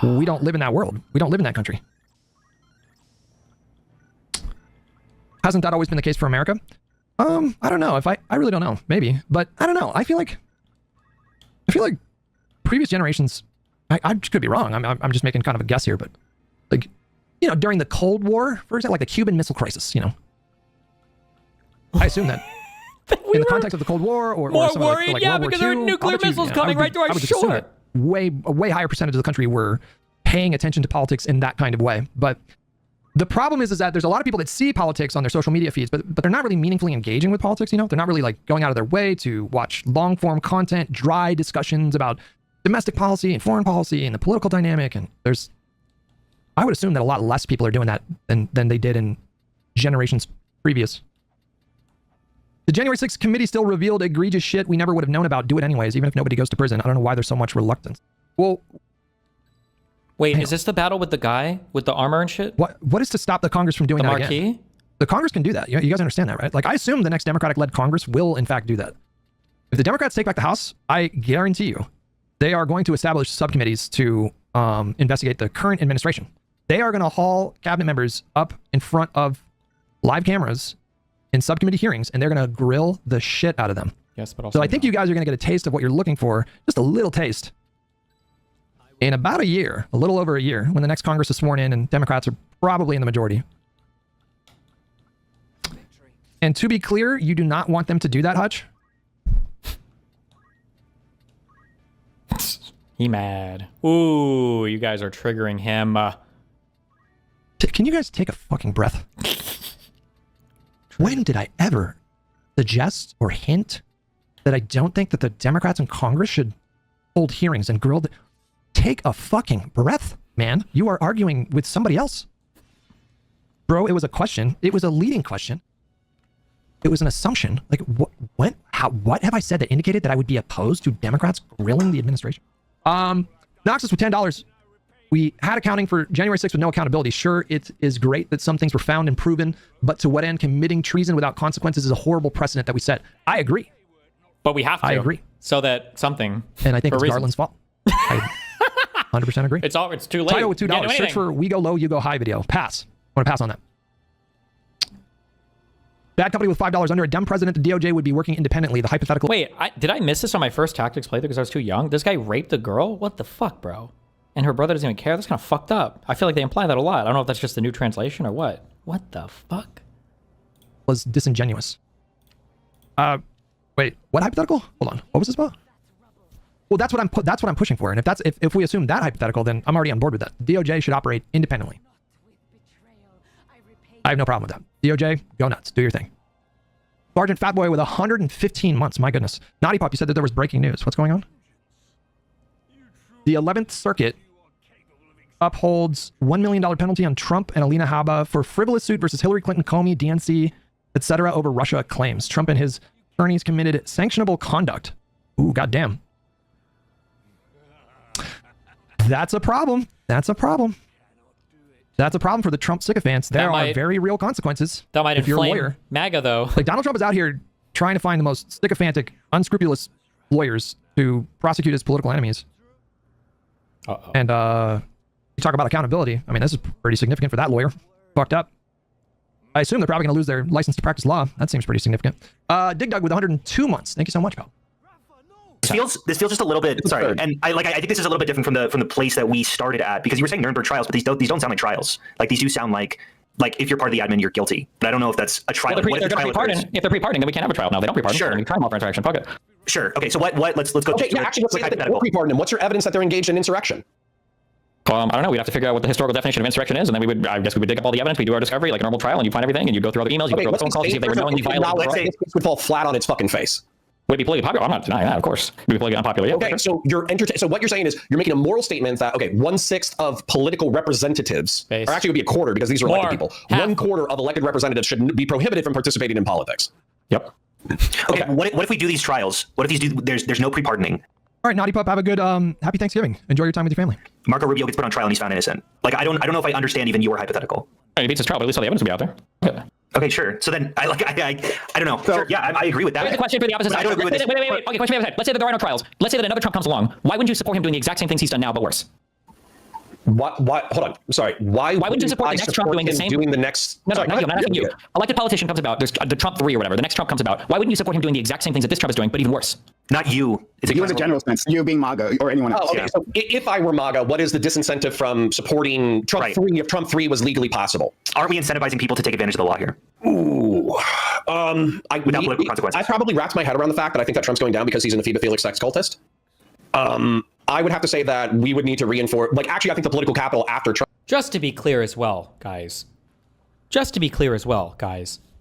we don't live in that world. We don't live in that country. Hasn't that always been the case for America? I don't know. I really don't know. Maybe. But I don't know. I feel like previous generations, I could be wrong. I'm just making kind of a guess here, but like, you know, during the Cold War, for example, like the Cuban Missile Crisis, you know, I assume that in the context of the Cold War or more some worried, like yeah, World War because there II, are nuclear missiles coming right to our shore. That a way higher percentage of the country were paying attention to politics in that kind of way. But the problem is that there's a lot of people that see politics on their social media feeds, but they're not really meaningfully engaging with politics. You know, they're not really like going out of their way to watch long form content, dry discussions about domestic policy and foreign policy and the political dynamic. And I would assume that a lot less people are doing that than they did in generations previous. The January 6th committee still revealed egregious shit we never would have known about. Do it anyways, even if nobody goes to prison. I don't know why there's so much reluctance. Well, wait, is this the battle with the guy with the armor and shit? What is to stop the Congress from doing that Marquis? again? The Congress can do that. You guys understand that, right? Like, I assume the next Democratic-led Congress will, in fact, do that. If the Democrats take back the House, I guarantee you, they are going to establish subcommittees to investigate the current administration. They are going to haul cabinet members up in front of live cameras in subcommittee hearings, and they're going to grill the shit out of them. Yes, but also so I think you guys are going to get a taste of what you're looking for, just a little taste, in about a year, a little over a year, when the next Congress is sworn in and Democrats are probably in the majority. And to be clear, you do not want them to do that, Hutch. He mad. Ooh, you guys are triggering him. Can you guys take a fucking breath? When did I ever suggest or hint that I don't think that the Democrats in Congress should hold hearings and grill? Take a fucking breath, man. You are arguing with somebody else. Bro, it was a question. It was a leading question. It was an assumption. Like, what have I said that indicated that I would be opposed to Democrats grilling the administration? Noxus with $10. we had accounting for January 6th with no accountability. Sure, it is great that some things were found and proven, but to what end? Committing treason without consequences is a horrible precedent that we set. I agree. But we have to. I agree. So that something. And I think it's reasons. Garland's fault. I 100% agree. It's too late. Title with $2. Search for We Go Low, You Go High video. Pass. I want to pass on that. Bad company with $5 under a Dem president, the DOJ would be working independently. The hypothetical. Wait, did I miss this on my first Tactics playthrough because I was too young? This guy raped a girl? What the fuck, bro? And her brother doesn't even care? That's kind of fucked up. I feel like they imply that a lot. I don't know if that's just the new translation or what. What the fuck? Was disingenuous. Wait, what hypothetical? Hold on. What was this about? Well, that's what I'm pushing for. And if we assume that hypothetical, then I'm already on board with that. DOJ should operate independently. I have no problem with that. DOJ, go nuts. Do your thing. Sergeant Fatboy with 115 months. My goodness. Naughty Pop, you said that there was breaking news. What's going on? The 11th Circuit upholds $1 million penalty on Trump and Alina Habba for frivolous suit versus Hillary Clinton, Comey, DNC, etc. over Russia claims. Trump and his attorneys committed sanctionable conduct. Ooh, goddamn. That's a problem. That's a problem. That's a problem for the Trump sycophants. There are very real consequences. That might if you're a inflame lawyer. MAGA, though. Like, Donald Trump is out here trying to find the most sycophantic, unscrupulous lawyers to prosecute his political enemies. And you talk about accountability. I mean, this is pretty significant for that lawyer. Fucked up. I assume they're probably going to lose their license to practice law. That seems pretty significant. Dig Dug with 102 months. Thank you so much, pal. This feels just a little bit sorry, and I think this is a little bit different from the place that we started at, because you were saying Nuremberg trials, but these don't sound like trials. Like, these do sound like if you're part of the admin, you're guilty. But I don't know if that's a trial. Well, if they're pre-pardon, then we can't have a trial. Now they don't pre-pardon. Sure, we try them for interaction. Fuck it. Sure. Okay. So what? Let's go. Okay. Yeah. Actually, let's say that we're pre-pardon them. What's your evidence that they're engaged in insurrection? I don't know. We'd have to figure out what the historical definition of insurrection is, and then I guess we would dig up all the evidence. We do our discovery like a normal trial, and you find everything, and you go through all the emails, you go through all the phone calls, to see if they were knowingly violating the law. This would fall flat on its fucking face. Would it be politically popular? I'm not denying that, of course. Would it be politically unpopular? Yeah, okay, so so what you're saying is you're making a moral statement that 1/6 of political representatives, or actually it would be a quarter because these are elected people. 1/4 of elected representatives should be prohibited from participating in politics. Yep. Okay. What if we do these trials? What if there's no pre-pardoning? All right, Naughty Pup, have a good happy Thanksgiving. Enjoy your time with your family. Marco Rubio gets put on trial and he's found innocent. Like, I don't know if I understand even your hypothetical. He beats his trial, but at least all the evidence will be out there. Yeah. Okay, sure. So then I don't know. So, sure, yeah, I agree with that. Here's the question for the opposite side. I don't agree with this. Wait. Okay, question for the other side. Let's say that there are no trials. Let's say that another Trump comes along. Why wouldn't you support him doing the exact same things he's done now, but worse? What? Hold on. I'm sorry. Why wouldn't you support the next Trump doing the same? Doing the next? No, sorry, not you. I'm not asking you. Elected politician comes about. There's the Trump 3 or whatever. The next Trump comes about. Why wouldn't you support him doing the exact same things that this Trump is doing, but even worse? Not you. It's you in a general sense. You being MAGA or anyone else. Oh, okay. Yeah. So if I were MAGA, what is the disincentive from supporting Trump 3 if Trump 3 was legally possible? Aren't we incentivizing people to take advantage of the law here? Ooh. Without political consequences. I probably wrapped my head around the fact that I think that Trump's going down because he's an ephebophilic sex cultist. I would have to say that we would need to reinforce, actually, I think the political capital after Trump. Just to be clear as well, guys.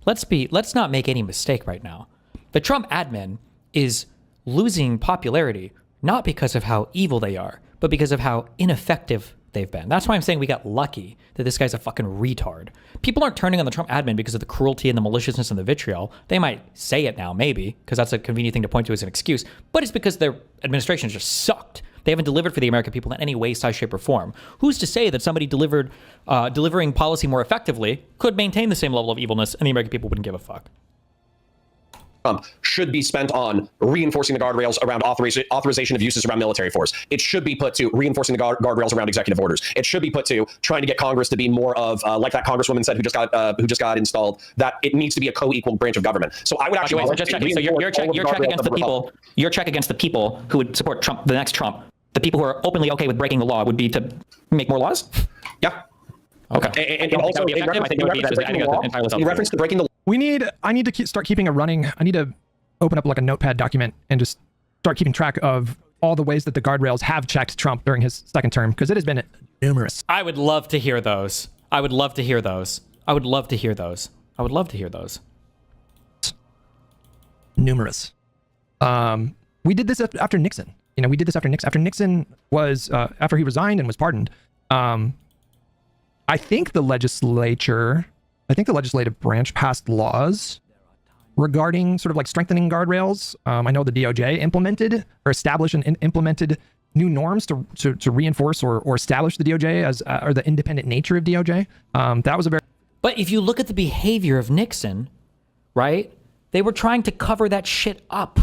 Let's not make any mistake right now. The Trump admin is losing popularity, not because of how evil they are, but because of how ineffective they've been. That's why I'm saying we got lucky that this guy's a fucking retard. People aren't turning on the Trump admin because of the cruelty and the maliciousness and the vitriol. They might say it now, maybe, because that's a convenient thing to point to as an excuse, but it's because their administration just sucked. They haven't delivered for the American people in any way, size, shape, or form. Who's to say that somebody delivering policy more effectively could maintain the same level of evilness and the American people wouldn't give a fuck? Should be spent on reinforcing the guardrails around authorization of uses around military force. It should be put to reinforcing the guardrails around executive orders. It should be put to trying to get Congress to be more of, like that Congresswoman said who just got installed, that it needs to be a co-equal branch of government. So I would actually just checking. So your check against the people. Your check against the people who would support Trump, the next Trump. The people who are openly okay with breaking the law would be to make more laws. Yeah. Okay. And also, in reference to breaking the law. I need to start keeping a running. I need to open up like a notepad document and just start keeping track of all the ways that the guardrails have checked Trump during his second term, because it has been numerous. I would love to hear those. Numerous. We did this after Nixon. We did this after Nixon. After Nixon was, after he resigned and was pardoned, I think the legislative branch passed laws regarding sort of like strengthening guardrails. I know the DOJ implemented or established and implemented new norms to reinforce or establish the DOJ as or the independent nature of DOJ. That was a very. But if you look at the behavior of Nixon, right? They were trying to cover that shit up.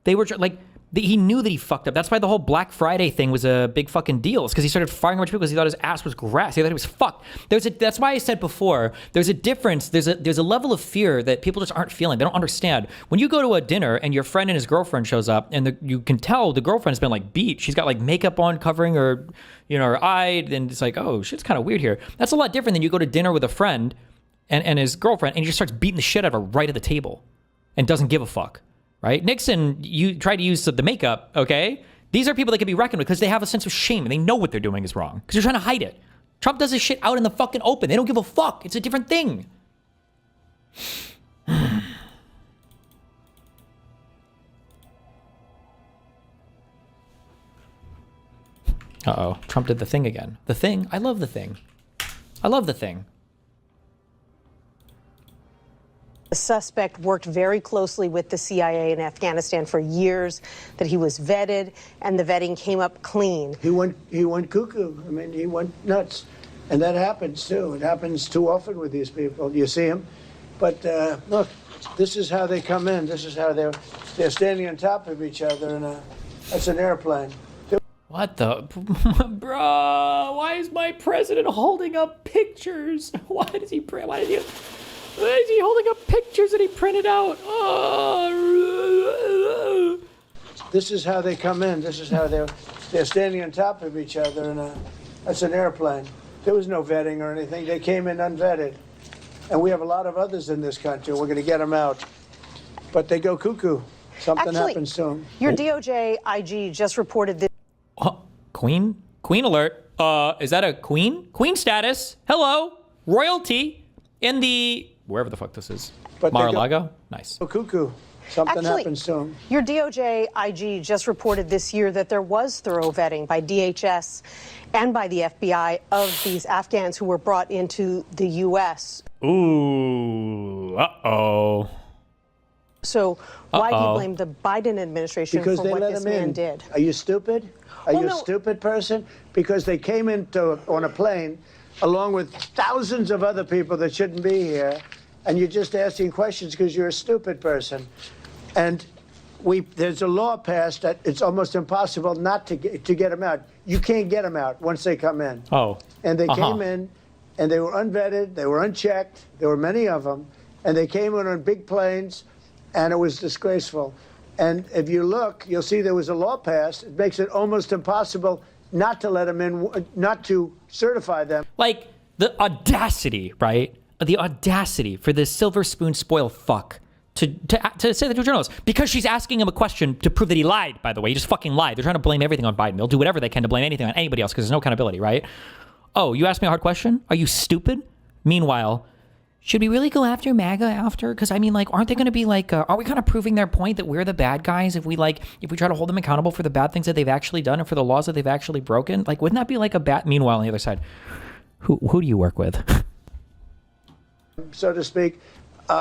They were like, he knew that he fucked up. That's why the whole Black Friday thing was a big fucking deal. It's because he started firing a bunch of people because he thought his ass was grass. He thought he was fucked. That's why I said before, there's a difference. There's a level of fear that people just aren't feeling. They don't understand. When you go to a dinner and your friend and his girlfriend shows up, and you can tell the girlfriend's been like beat. She's got like makeup on covering her, her eye, and it's like, oh, shit's kind of weird here. That's a lot different than you go to dinner with a friend and his girlfriend, and he just starts beating the shit out of her right at the table and doesn't give a fuck. Right? Nixon, you try to use the makeup, okay? These are people that can be reckoned with because they have a sense of shame and they know what they're doing is wrong because you're trying to hide it. Trump does this shit out in the fucking open. They don't give a fuck. It's a different thing. Uh-oh. Trump did the thing again. The thing? I love the thing. I love the thing. The suspect worked very closely with the CIA in Afghanistan for years, that he was vetted, and the vetting came up clean. He went cuckoo. I mean, he went nuts. And that happens, too. It happens too often with these people. You see them. But look, this is how they come in. This is how they're standing on top of each other, and that's an airplane. What the? Bruh, why is my president holding up pictures? Why is he holding up pictures that he printed out? Oh. This is how they come in. This is how they're standing on top of each other, and that's an airplane. There was no vetting or anything. They came in unvetted. And we have a lot of others in this country. We're going to get them out. But they go cuckoo. Something happens to them. Your DOJ IG just reported this. Queen alert. Is that a queen? Queen status. Hello. Royalty in the... wherever the fuck this is. Mar-a-Lago? Nice. Cuckoo. Something happens to him. Your DOJ IG just reported this year that there was thorough vetting by DHS and by the FBI of these Afghans who were brought into the U.S. Ooh. Uh-oh. So why do you blame the Biden administration because for what this man did? Are you stupid? Are you a stupid person? Because they came on a plane along with thousands of other people that shouldn't be here, and you're just asking questions because you're a stupid person. And there's a law passed that it's almost impossible not to get them out. You can't get them out once they come in. Oh. And they came in, and they were unvetted, they were unchecked, there were many of them, and they came in on big planes, and it was disgraceful. And if you look, you'll see there was a law passed. It makes it almost impossible not to let them in, not to certify them. Like, the audacity, right? The audacity for this silver spoon spoiled fuck to say that to a journalist. Because she's asking him a question to prove that he lied, by the way. He just fucking lied. They're trying to blame everything on Biden. They'll do whatever they can to blame anything on anybody else because there's no accountability, right? Oh, you asked me a hard question? Are you stupid? Meanwhile, should we really go after MAGA after? Because I mean, like, aren't they going to be like, are we kind of proving their point that we're the bad guys if we try to hold them accountable for the bad things that they've actually done and for the laws that they've actually broken? Like, wouldn't that be like a bad? Meanwhile, on the other side, who do you work with? So to speak.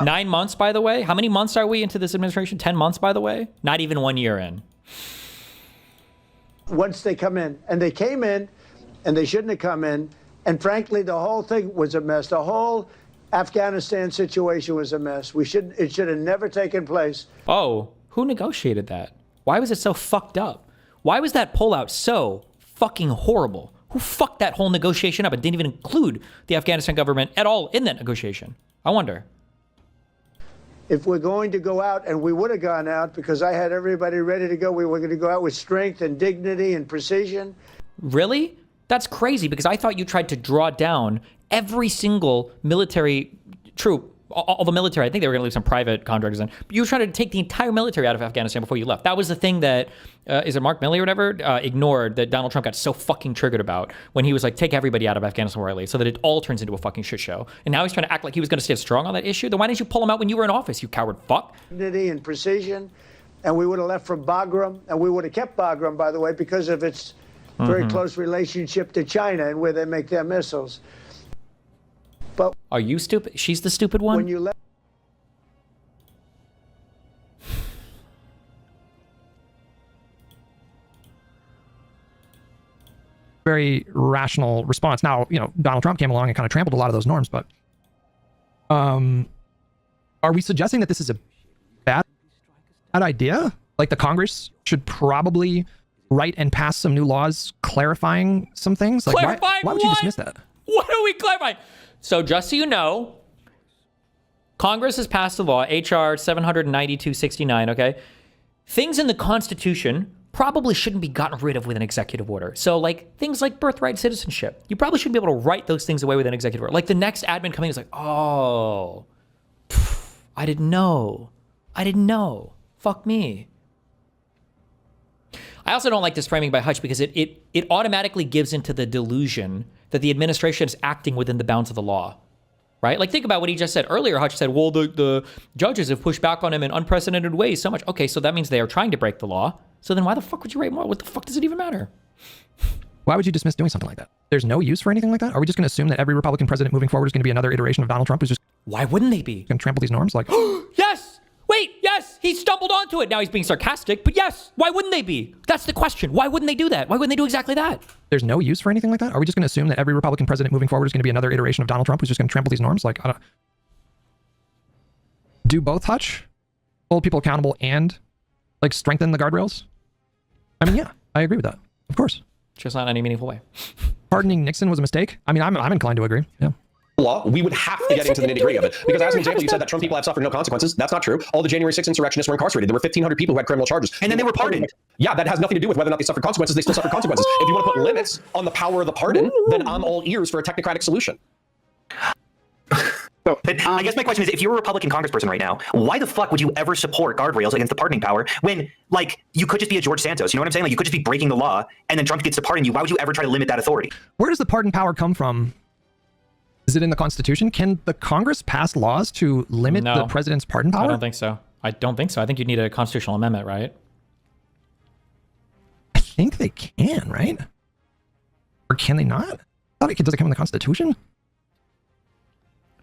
9 months, by the way. How many months are we into this administration? 10 months, by the way. Not even 1 year in. Once they come in, and they came in, and they shouldn't have come in, and frankly, the whole thing was a mess. The whole Afghanistan situation was a mess. It should have never taken place. Oh, who negotiated that? Why was it so fucked up? Why was that pullout so fucking horrible? Who fucked that whole negotiation up and didn't even include the Afghanistan government at all in that negotiation? I wonder. If we're going to go out, and we would have gone out because I had everybody ready to go, we were going to go out with strength and dignity and precision. Really? That's crazy because I thought you tried to draw down every single military troop, all the military. I think they were going to leave some private contractors in. But you were trying to take the entire military out of Afghanistan before you left. That was the thing that, is it Mark Milley or whatever, ignored that Donald Trump got so fucking triggered about when he was like, take everybody out of Afghanistan before I leave, so that it all turns into a fucking shit show. And now he's trying to act like he was going to stand strong on that issue. Then why didn't you pull him out when you were in office, you coward fuck? Dignity and precision. And we would have left from Bagram, and we would have kept Bagram, by the way, because of its very close relationship to China and where they make their missiles. But are you stupid? She's the stupid one? When you let very rational response. Now, you know, Donald Trump came along and kind of trampled a lot of those norms, but are we suggesting that this is a bad idea? Like the Congress should probably write and pass some new laws clarifying some things? Like Clarifying why would you what? dismiss that? What are we clarifying? So just so you know, Congress has passed a law, H.R. 792/69, okay? Things in the Constitution probably shouldn't be gotten rid of with an executive order. So like things like birthright citizenship, you probably shouldn't be able to write those things away with an executive order. Like the next admin coming is like, oh, I didn't know. Fuck me. I also don't like this framing by Hutch because it automatically gives into the delusion that the administration is acting within the bounds of the law, right? Like think about what he just said earlier. Hutch said, well, the judges have pushed back on him in unprecedented ways so much. Okay, so that means they are trying to break the law. So then why the fuck would you write more? What the fuck does it even matter? Why would you dismiss doing something like that? There's no use for anything like that? Are we just going to assume that every Republican president moving forward is going to be another iteration of Donald Trump who's just... Why wouldn't they be? Going to trample these norms? Like, yes! Wait, yes! He stumbled onto it. Now he's being sarcastic, but yes! Why wouldn't they be? That's the question. Why wouldn't they do that? Why wouldn't they do exactly that? There's no use for anything like that? Are we just going to assume that every Republican president moving forward is going to be another iteration of Donald Trump who's just going to trample these norms? Like, I don't... Do both, Hutch? Hold people accountable and, like, strengthen the guardrails? I mean, yeah, I agree with that. Of course. Just not in any meaningful way. Pardoning Nixon was a mistake? I mean, I'm inclined to agree. Yeah. Law, we would have to get into the nitty-gritty of it. Because as an example, you said that Trump people have suffered no consequences. That's not true. All the January 6th insurrectionists were incarcerated. There were 1,500 people who had criminal charges. And then they were pardoned. Yeah, that has nothing to do with whether or not they suffered consequences. They still suffered consequences. If you want to put limits on the power of the pardon, then I'm all ears for a technocratic solution. But I guess my question is, if you're a Republican congressperson right now, why the fuck would you ever support guardrails against the pardoning power when, like, you could just be a George Santos? You know what I'm saying? Like, you could just be breaking the law, and then Trump gets to pardon you. Why would you ever try to limit that authority? Where does the pardon power come from? Is it in the Constitution? Can the Congress pass laws to limit the president's pardon power? I don't think so. I think you need a constitutional amendment, right? I think they can, right? Or can they not? I thought does it come in the Constitution?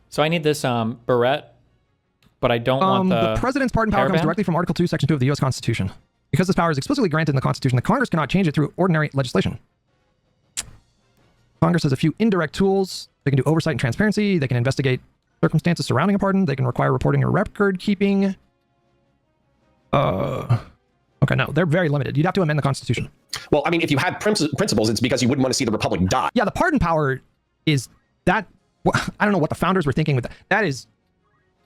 So I need this barrette, but I don't want the president's pardon power comes directly from Article 2, Section 2 of the U.S. Constitution. Because this power is explicitly granted in the Constitution, the Congress cannot change it through ordinary legislation. Congress has a few indirect tools. They can do oversight and transparency. They can investigate circumstances surrounding a pardon. They can require reporting or record keeping. Okay, no, they're very limited. You'd have to amend the Constitution. Well, I mean, if you had principles, it's because you wouldn't want to see the republic die. Yeah, the pardon power is that... I don't know what the founders were thinking with that. That is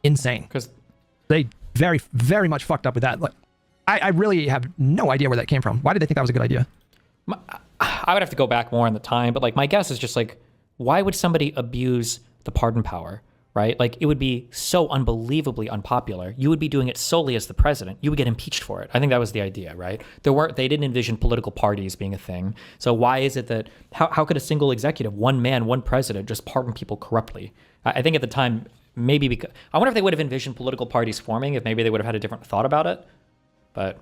insane. Because they very, very much fucked up with that. Like, I really have no idea where that came from. Why did they think that was a good idea? I would have to go back more in the time, but like my guess is just like, why would somebody abuse the pardon power, right? Like it would be so unbelievably unpopular. You would be doing it solely as the president. You would get impeached for it. I think that was the idea, right? They didn't envision political parties being a thing. So why is it that, how could a single executive, one man, one president just pardon people corruptly? I think at the time, maybe because, I wonder if they would have envisioned political parties forming, if maybe they would have had a different thought about it. But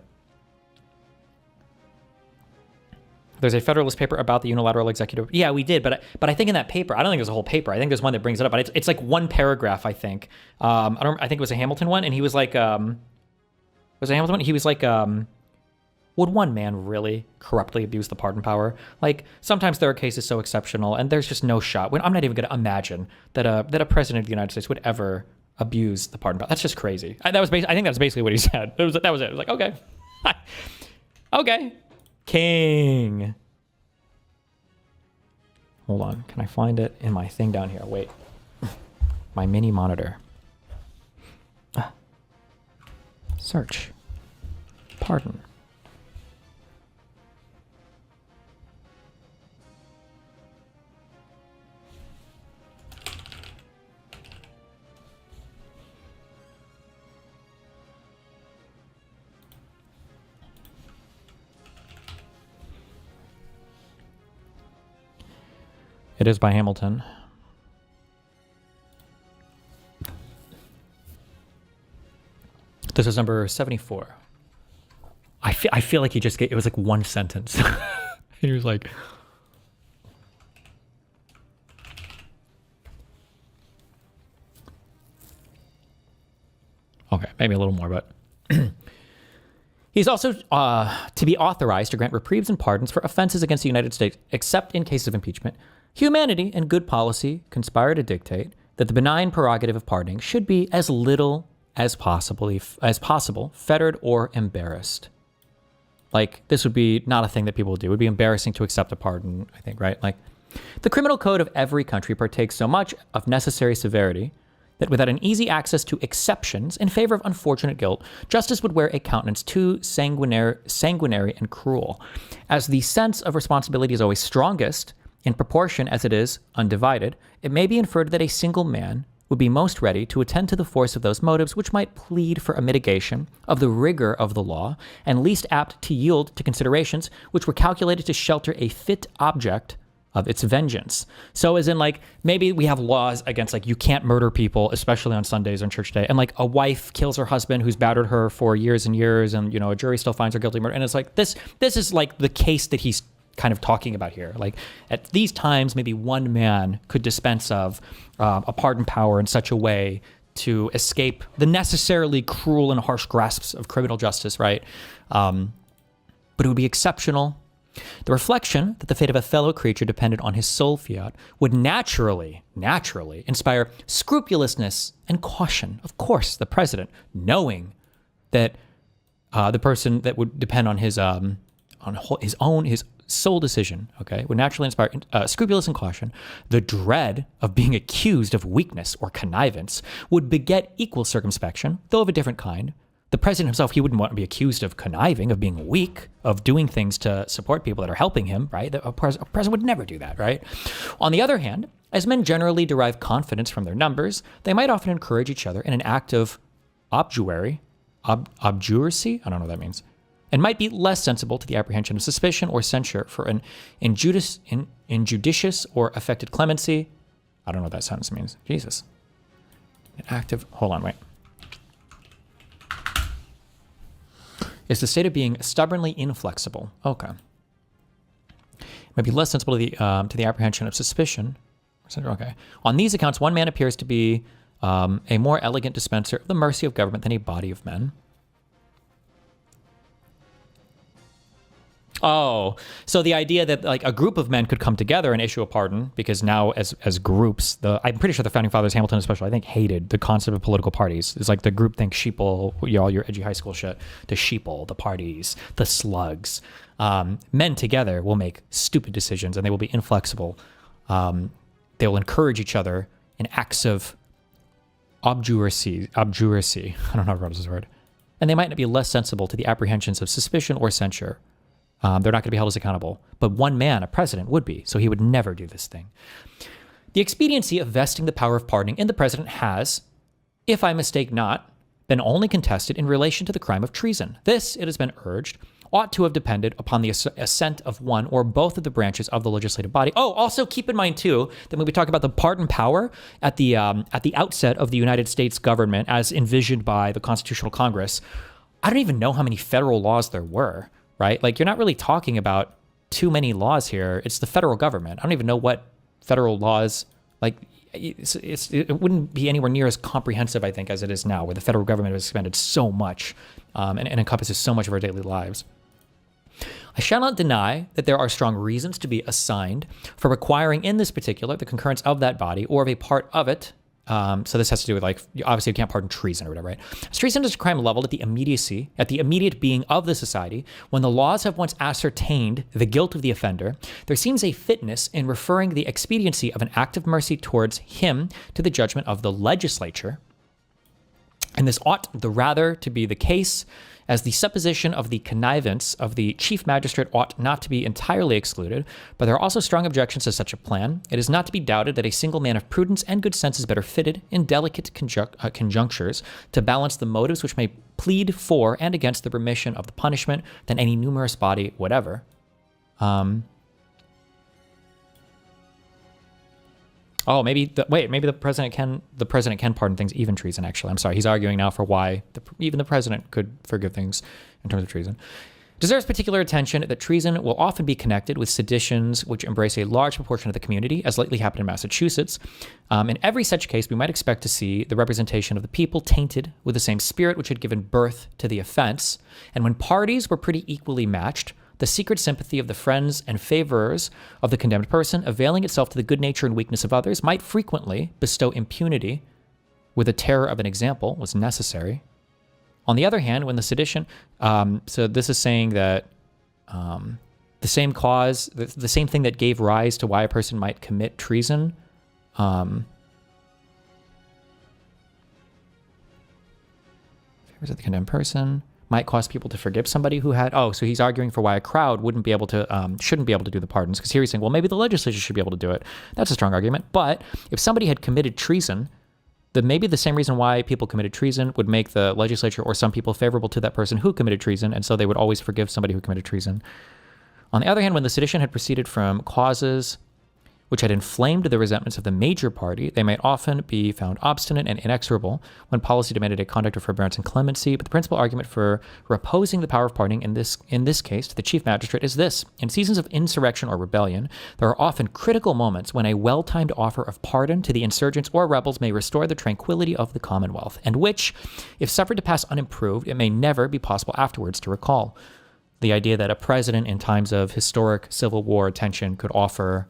there's a Federalist paper about the unilateral executive. Yeah, we did, but I think in that paper, I don't think there's a whole paper. I think there's one that brings it up, but it's like one paragraph. I think. I think it was a Hamilton one, and he was like, was it Hamilton one? He was like, would one man really corruptly abuse the pardon power? Like sometimes there are cases so exceptional, and there's just no shot. I'm not even going to imagine that a president of the United States would ever abuse the pardon power. That's just crazy. I think that's basically what he said. That was it. It was like, okay, okay. King. Hold on. Can I find it in my thing down here? Wait. My mini monitor. Search. Pardon. It is by Hamilton. This is number 74. I feel like he just gave, it was like one sentence. He was like, okay, maybe a little more, but He's also to be authorized to grant reprieves and pardons for offenses against the United States, except in case of impeachment. Humanity and good policy conspire to dictate that the benign prerogative of pardoning should be as little as possible, fettered or embarrassed. Like, this would be not a thing that people would do. It would be embarrassing to accept a pardon, I think, right? Like, the criminal code of every country partakes so much of necessary severity that without an easy access to exceptions in favor of unfortunate guilt, justice would wear a countenance too sanguinary and cruel. As the sense of responsibility is always strongest in proportion as it is undivided, it may be inferred that a single man would be most ready to attend to the force of those motives which might plead for a mitigation of the rigor of the law, and least apt to yield to considerations which were calculated to shelter a fit object of its vengeance. So as in, like, maybe we have laws against, like, you can't murder people, especially on Sundays on church day. And like a wife kills her husband who's battered her for years and years, and, you know, a jury still finds her guilty of murder. And it's like, this is like the case that he's kind of talking about here. Like, at these times, maybe one man could dispense of a pardon power in such a way to escape the necessarily cruel and harsh grasps of criminal justice, right? But it would be exceptional. The reflection that the fate of a fellow creature depended on his soul fiat would naturally inspire scrupulousness and caution. Of course, the president, knowing that the person that would depend on his sole decision, okay, would naturally inspire scrupulous and caution. The dread of being accused of weakness or connivance would beget equal circumspection, though of a different kind. The president himself, he wouldn't want to be accused of conniving, of being weak, of doing things to support people that are helping him, right? A president would never do that, right? On the other hand, as men generally derive confidence from their numbers, they might often encourage each other in an act of obduracy, I don't know what that means, and might be less sensible to the apprehension of suspicion or censure for an injudicious or affected clemency. I don't know what that sentence means. Jesus. An act of, hold on, wait. Is the state of being stubbornly inflexible. Okay. Might be less sensible to the apprehension of suspicion. Okay. On these accounts, one man appears to be a more elegant dispenser of the mercy of government than a body of men. Oh, so the idea that like a group of men could come together and issue a pardon, because now as groups, I'm pretty sure the founding fathers, Hamilton especially, I think, hated the concept of political parties. It's like the groupthink sheeple, all your edgy high school shit, the sheeple, the parties, the slugs. Men together will make stupid decisions and they will be inflexible. They will encourage each other in acts of obduracy. I don't know how to pronounce this word. And they might not be less sensible to the apprehensions of suspicion or censure. They're not going to be held as accountable. But one man, a president, would be, so he would never do this thing. The expediency of vesting the power of pardoning in the president has, if I mistake not, been only contested in relation to the crime of treason. This, it has been urged, ought to have depended upon the assent of one or both of the branches of the legislative body. Oh, also keep in mind, too, that when we talk about the pardon power at the outset of the United States government, as envisioned by the Constitutional Congress, I don't even know how many federal laws there were. Right? Like, you're not really talking about too many laws here. It's the federal government. I don't even know what federal laws, like, it wouldn't be anywhere near as comprehensive, I think, as it is now, where the federal government has expanded so much and encompasses so much of our daily lives. I shall not deny that there are strong reasons to be assigned for requiring in this particular the concurrence of that body or of a part of it. So this has to do with, like, obviously you can't pardon treason or whatever, right? As treason is a crime leveled at the immediate being of the society, when the laws have once ascertained the guilt of the offender, there seems a fitness in referring the expediency of an act of mercy towards him to the judgment of the legislature. And this ought the rather to be the case, as the supposition of the connivance of the chief magistrate ought not to be entirely excluded, but there are also strong objections to such a plan. It is not to be doubted that a single man of prudence and good sense is better fitted, in delicate conjunctures, to balance the motives which may plead for and against the remission of the punishment than any numerous body whatever. Oh, maybe the president can pardon things, even treason. Actually, I'm sorry. He's arguing now for why even the president could forgive things in terms of treason. deserves particular attention that treason will often be connected with seditions which embrace a large proportion of the community, as lately happened in Massachusetts. In every such case, we might expect to see the representation of the people tainted with the same spirit which had given birth to the offense. And when parties were pretty equally matched, the secret sympathy of the friends and favorers of the condemned person, availing itself to the good nature and weakness of others, might frequently bestow impunity where the terror of an example was necessary. On the other hand, when the sedition, so this is saying that the same cause, the same thing that gave rise to why a person might commit treason, favors of the condemned person, might cause people to forgive somebody who had, so he's arguing for why a crowd shouldn't be able to do the pardons, because here he's saying, well, maybe the legislature should be able to do it. That's a strong argument. But if somebody had committed treason, then maybe the same reason why people committed treason would make the legislature or some people favorable to that person who committed treason, and so they would always forgive somebody who committed treason. On the other hand, when the sedition had proceeded from causes which had inflamed the resentments of the major party, they might often be found obstinate and inexorable when policy demanded a conduct of forbearance and clemency. But the principal argument for opposing the power of pardoning in this case to the chief magistrate is this: in seasons of insurrection or rebellion, there are often critical moments when a well-timed offer of pardon to the insurgents or rebels may restore the tranquility of the Commonwealth, and which, if suffered to pass unimproved, it may never be possible afterwards to recall. The idea that a president in times of historic civil war tension could offer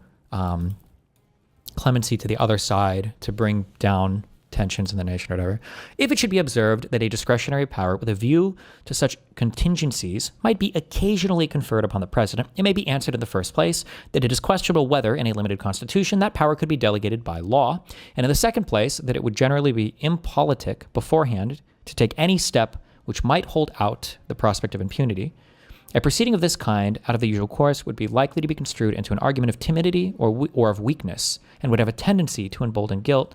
clemency to the other side to bring down tensions in the nation or whatever. If it should be observed that a discretionary power with a view to such contingencies might be occasionally conferred upon the president, it may be answered in the first place that it is questionable whether, in a limited constitution, that power could be delegated by law, and in the second place, that it would generally be impolitic beforehand to take any step which might hold out the prospect of impunity. A proceeding of this kind, out of the usual course, would be likely to be construed into an argument of timidity or of weakness, and would have a tendency to embolden guilt.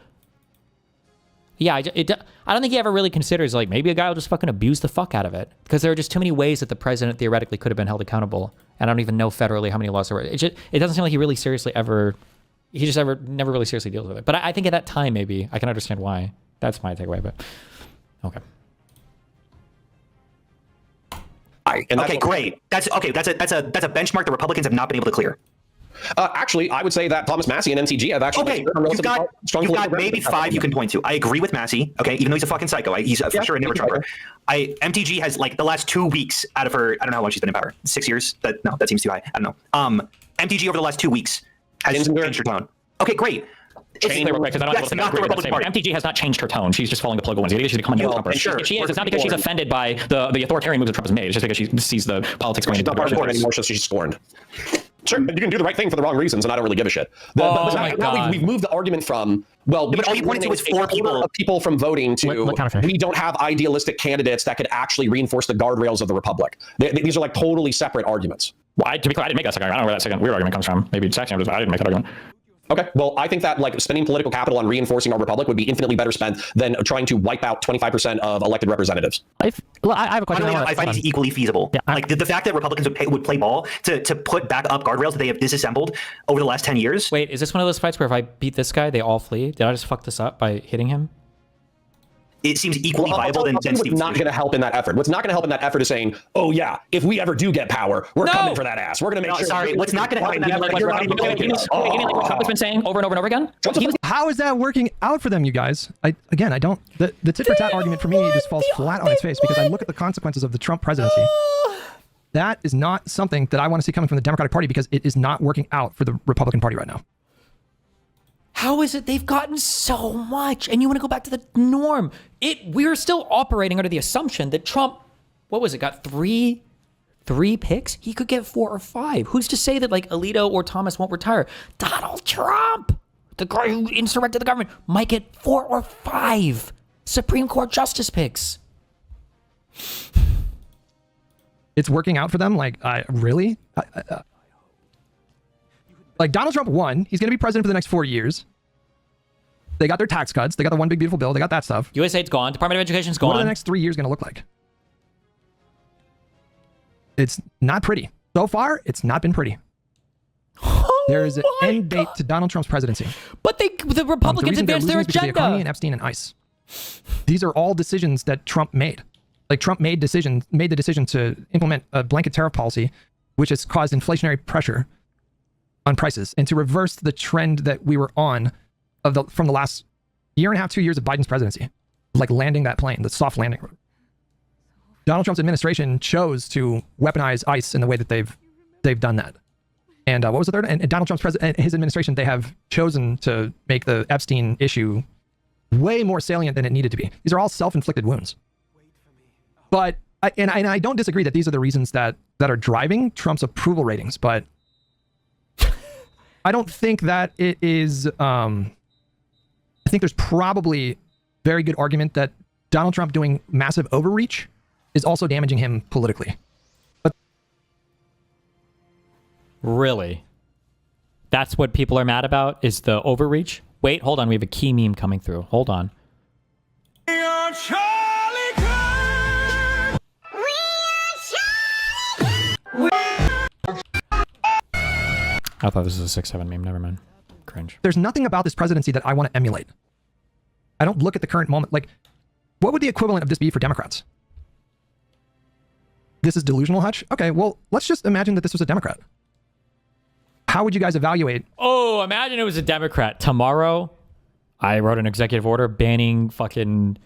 Yeah, I don't think he ever really considers, like, maybe a guy will just fucking abuse the fuck out of it, because there are just too many ways that the president theoretically could have been held accountable, and I don't even know federally how many laws there were. It doesn't seem like he really seriously never really seriously deals with it. But I think at that time, maybe, I can understand why. That's my takeaway, but okay. Okay, great. That's a benchmark the Republicans have not been able to clear. Actually, I would say that Thomas Massie and NTG have actually you've got maybe 5 you can point to. I agree with Massie, okay, even though he's a fucking psycho. He's for sure a never Trumper. MTG has, like, the last 2 weeks out of her, I don't know how long she's been in power, 6 years? That seems too high. I don't know. MTG over the last 2 weeks has changed her tone. Okay, great. MTG has not changed her tone. She's just following the political ones. She's become a Trumper. Sure. If she is, it's not because she's offended by the authoritarian moves that Trump has made. It's just because she sees the politics going into the direction anymore, so she's scorned. Sure, you can do the right thing for the wrong reasons, and I don't really give a shit. Now we've moved the argument from, well, but all you pointed to was 4 people from voting to we don't have idealistic candidates that could actually reinforce the guardrails of the republic. These are like totally separate arguments. Well, to be clear, I didn't make that second. I don't know where that second weird argument comes from. Maybe Saxon, but I didn't make that argument. Okay, well, I think that, like, spending political capital on reinforcing our republic would be infinitely better spent than trying to wipe out 25% of elected representatives. I have a question. I find it equally feasible. Yeah, like the fact that Republicans would play ball to put back up guardrails that they have disassembled over the last 10 years. Wait, is this one of those fights where if I beat this guy, they all flee? Did I just fuck this up by hitting him? It seems equally viable than what's not going to help in that effort. What's not going to help in that effort is saying, oh yeah, if we ever do get power, we're coming for that ass. We're going to make sure. Sorry, what's not going to help in that effort? What Trump has been saying over and over and over again? How is that working out for them, you guys? The tit for tat argument for me just falls flat on its face, because I look at the consequences of the Trump presidency. That is not something that I want to see coming from the Democratic Party, because it is not working out for the Republican Party right now. How is it they've gotten so much and you want to go back to the norm? We're still operating under the assumption that Trump, got three picks? He could get 4 or 5. Who's to say that, like, Alito or Thomas won't retire? Donald Trump, the guy who insurrected the government, might get 4 or 5 Supreme Court justice picks. It's working out for them? Like, really? Like, Donald Trump won. He's going to be president for the next 4 years. They got their tax cuts. They got the one big beautiful bill. They got that stuff. USAID's gone. Department of Education's gone. What are the next 3 years going to look like? It's not pretty. So far, it's not been pretty. There is an end date to Donald Trump's presidency. But the Republicans advanced their agenda. The economy and Epstein and ICE. These are all decisions that Trump made. Like Trump made the decision to implement a blanket tariff policy, which has caused inflationary pressure on prices, and to reverse the trend that we were on from the last year and a half, 2 years of Biden's presidency, like landing that plane, the soft landing. Donald Trump's administration chose to weaponize ICE in the way that they've done that. And what was the third? And Donald Trump's his administration, they have chosen to make the Epstein issue way more salient than it needed to be. These are all self-inflicted wounds. But I don't disagree that these are the reasons that are driving Trump's approval ratings, but I don't think that it is. I think there's probably very good argument that Donald Trump doing massive overreach is also damaging him politically. But really, that's what people are mad about, is the overreach. Wait, hold on. We have a key meme coming through. Hold on. I thought this was a 6-7 meme. Never mind. Cringe. There's nothing about this presidency that I want to emulate. I don't look at the current moment. Like, what would the equivalent of this be for Democrats? This is delusional, Hutch? Okay, well, let's just imagine that this was a Democrat. How would you guys evaluate? Oh, imagine it was a Democrat. Tomorrow, I wrote an executive order banning fucking,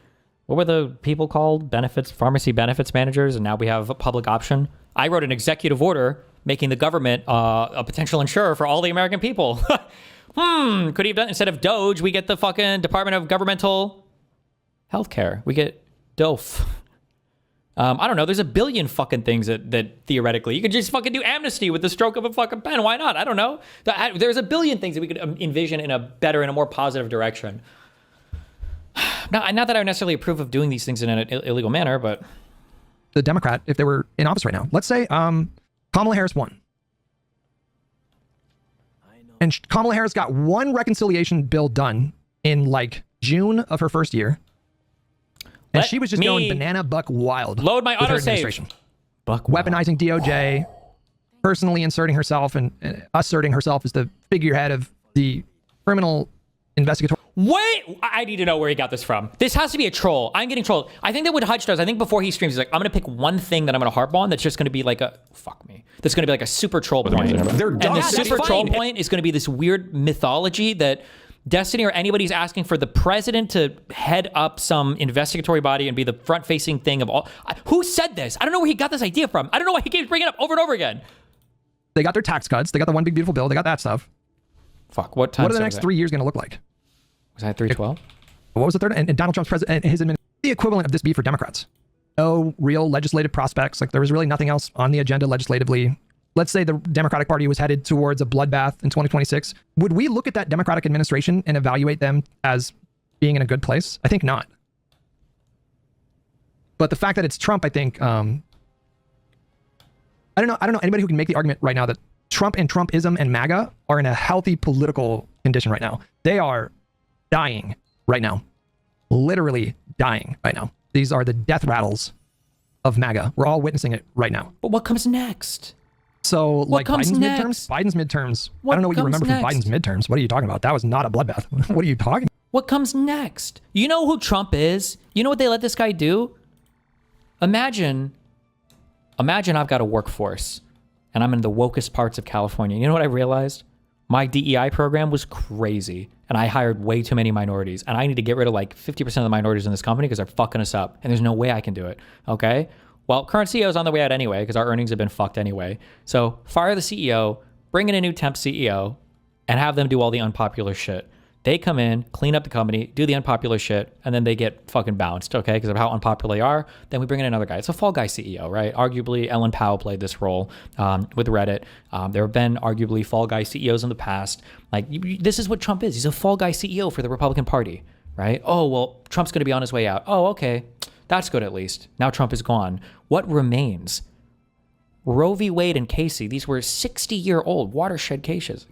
what were the people called? Pharmacy benefits managers, and now we have a public option. I wrote an executive order making the government a potential insurer for all the American people. Could he have done, instead of Doge, we get the fucking Department of Governmental Healthcare. We get DOF. I don't know. There's a billion fucking things that theoretically you could just fucking do amnesty with the stroke of a fucking pen. Why not? I don't know. There's a billion things that we could envision in a better, in a more positive direction. Not that I would necessarily approve of doing these things in an illegal manner, but the Democrat, if they were in office right now, let's say Kamala Harris won. And Kamala Harris got one reconciliation bill done in like June of her first year. And she was just going banana buck wild. Load my autosave. Buck wild. Weaponizing DOJ, personally inserting herself and asserting herself as the figurehead of the criminal investigatory. Wait, I need to know where he got this from. This has to be a troll. I'm getting trolled. I think that what Hutch does, I think before he streams, he's like, I'm going to pick one thing that I'm going to harp on that's just going to be like a, fuck me. That's going to be like a super troll point. And the super troll point is going to be this weird mythology that Destiny or anybody's asking for the president to head up some investigatory body and be the front-facing thing of all. Who said this? I don't know where he got this idea from. I don't know why he keeps bringing it up over and over again. They got their tax cuts. They got the one big beautiful bill. They got that stuff. Fuck, what time? What are the next 3 years going to look like? Was that 312? What was the third? And Donald Trump's president, his administration, the equivalent of this be for Democrats? No real legislative prospects. Like there was really nothing else on the agenda legislatively. Let's say the Democratic Party was headed towards a bloodbath in 2026. Would we look at that Democratic administration and evaluate them as being in a good place? I think not. But the fact that it's Trump, I think, I don't know anybody who can make the argument right now that Trump and Trumpism and MAGA are in a healthy political condition right now. They are dying right now. Literally dying right now. These are the death rattles of MAGA. We're all witnessing it right now. But what comes next? So, like Biden's midterms? I don't know what you remember from Biden's midterms. What are you talking about? That was not a bloodbath. What are you talking about? What comes next? You know who Trump is? You know what they let this guy do? Imagine I've got a workforce and I'm in the wokest parts of California. You know what I realized? My DEI program was crazy and I hired way too many minorities and I need to get rid of like 50% of the minorities in this company because they're fucking us up and there's no way I can do it. Okay? Well, current CEO is on the way out anyway because our earnings have been fucked anyway. So fire the CEO, bring in a new temp CEO, and have them do all the unpopular shit. They come in, clean up the company, do the unpopular shit, and then they get fucking bounced, okay, because of how unpopular they are. Then we bring in another guy. It's a fall guy CEO, right? Arguably, Ellen Powell played this role with Reddit. There have been arguably fall guy CEOs in the past. Like, this is what Trump is. He's a fall guy CEO for the Republican Party, right? Oh, well, Trump's going to be on his way out. Oh, okay. That's good at least. Now Trump is gone. What remains? Roe v. Wade and Casey. These were 60-year-old watershed cases.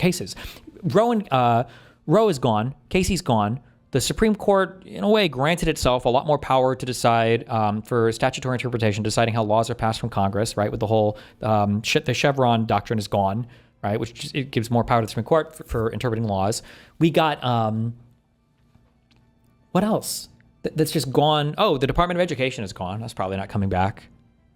Roe is gone. Casey's gone. The Supreme Court, in a way, granted itself a lot more power to decide for statutory interpretation, deciding how laws are passed from Congress, right? With the whole the Chevron doctrine is gone, right? Which it gives more power to the Supreme Court for interpreting laws. We got what else? that's just gone. Oh, the Department of Education is gone. That's probably not coming back.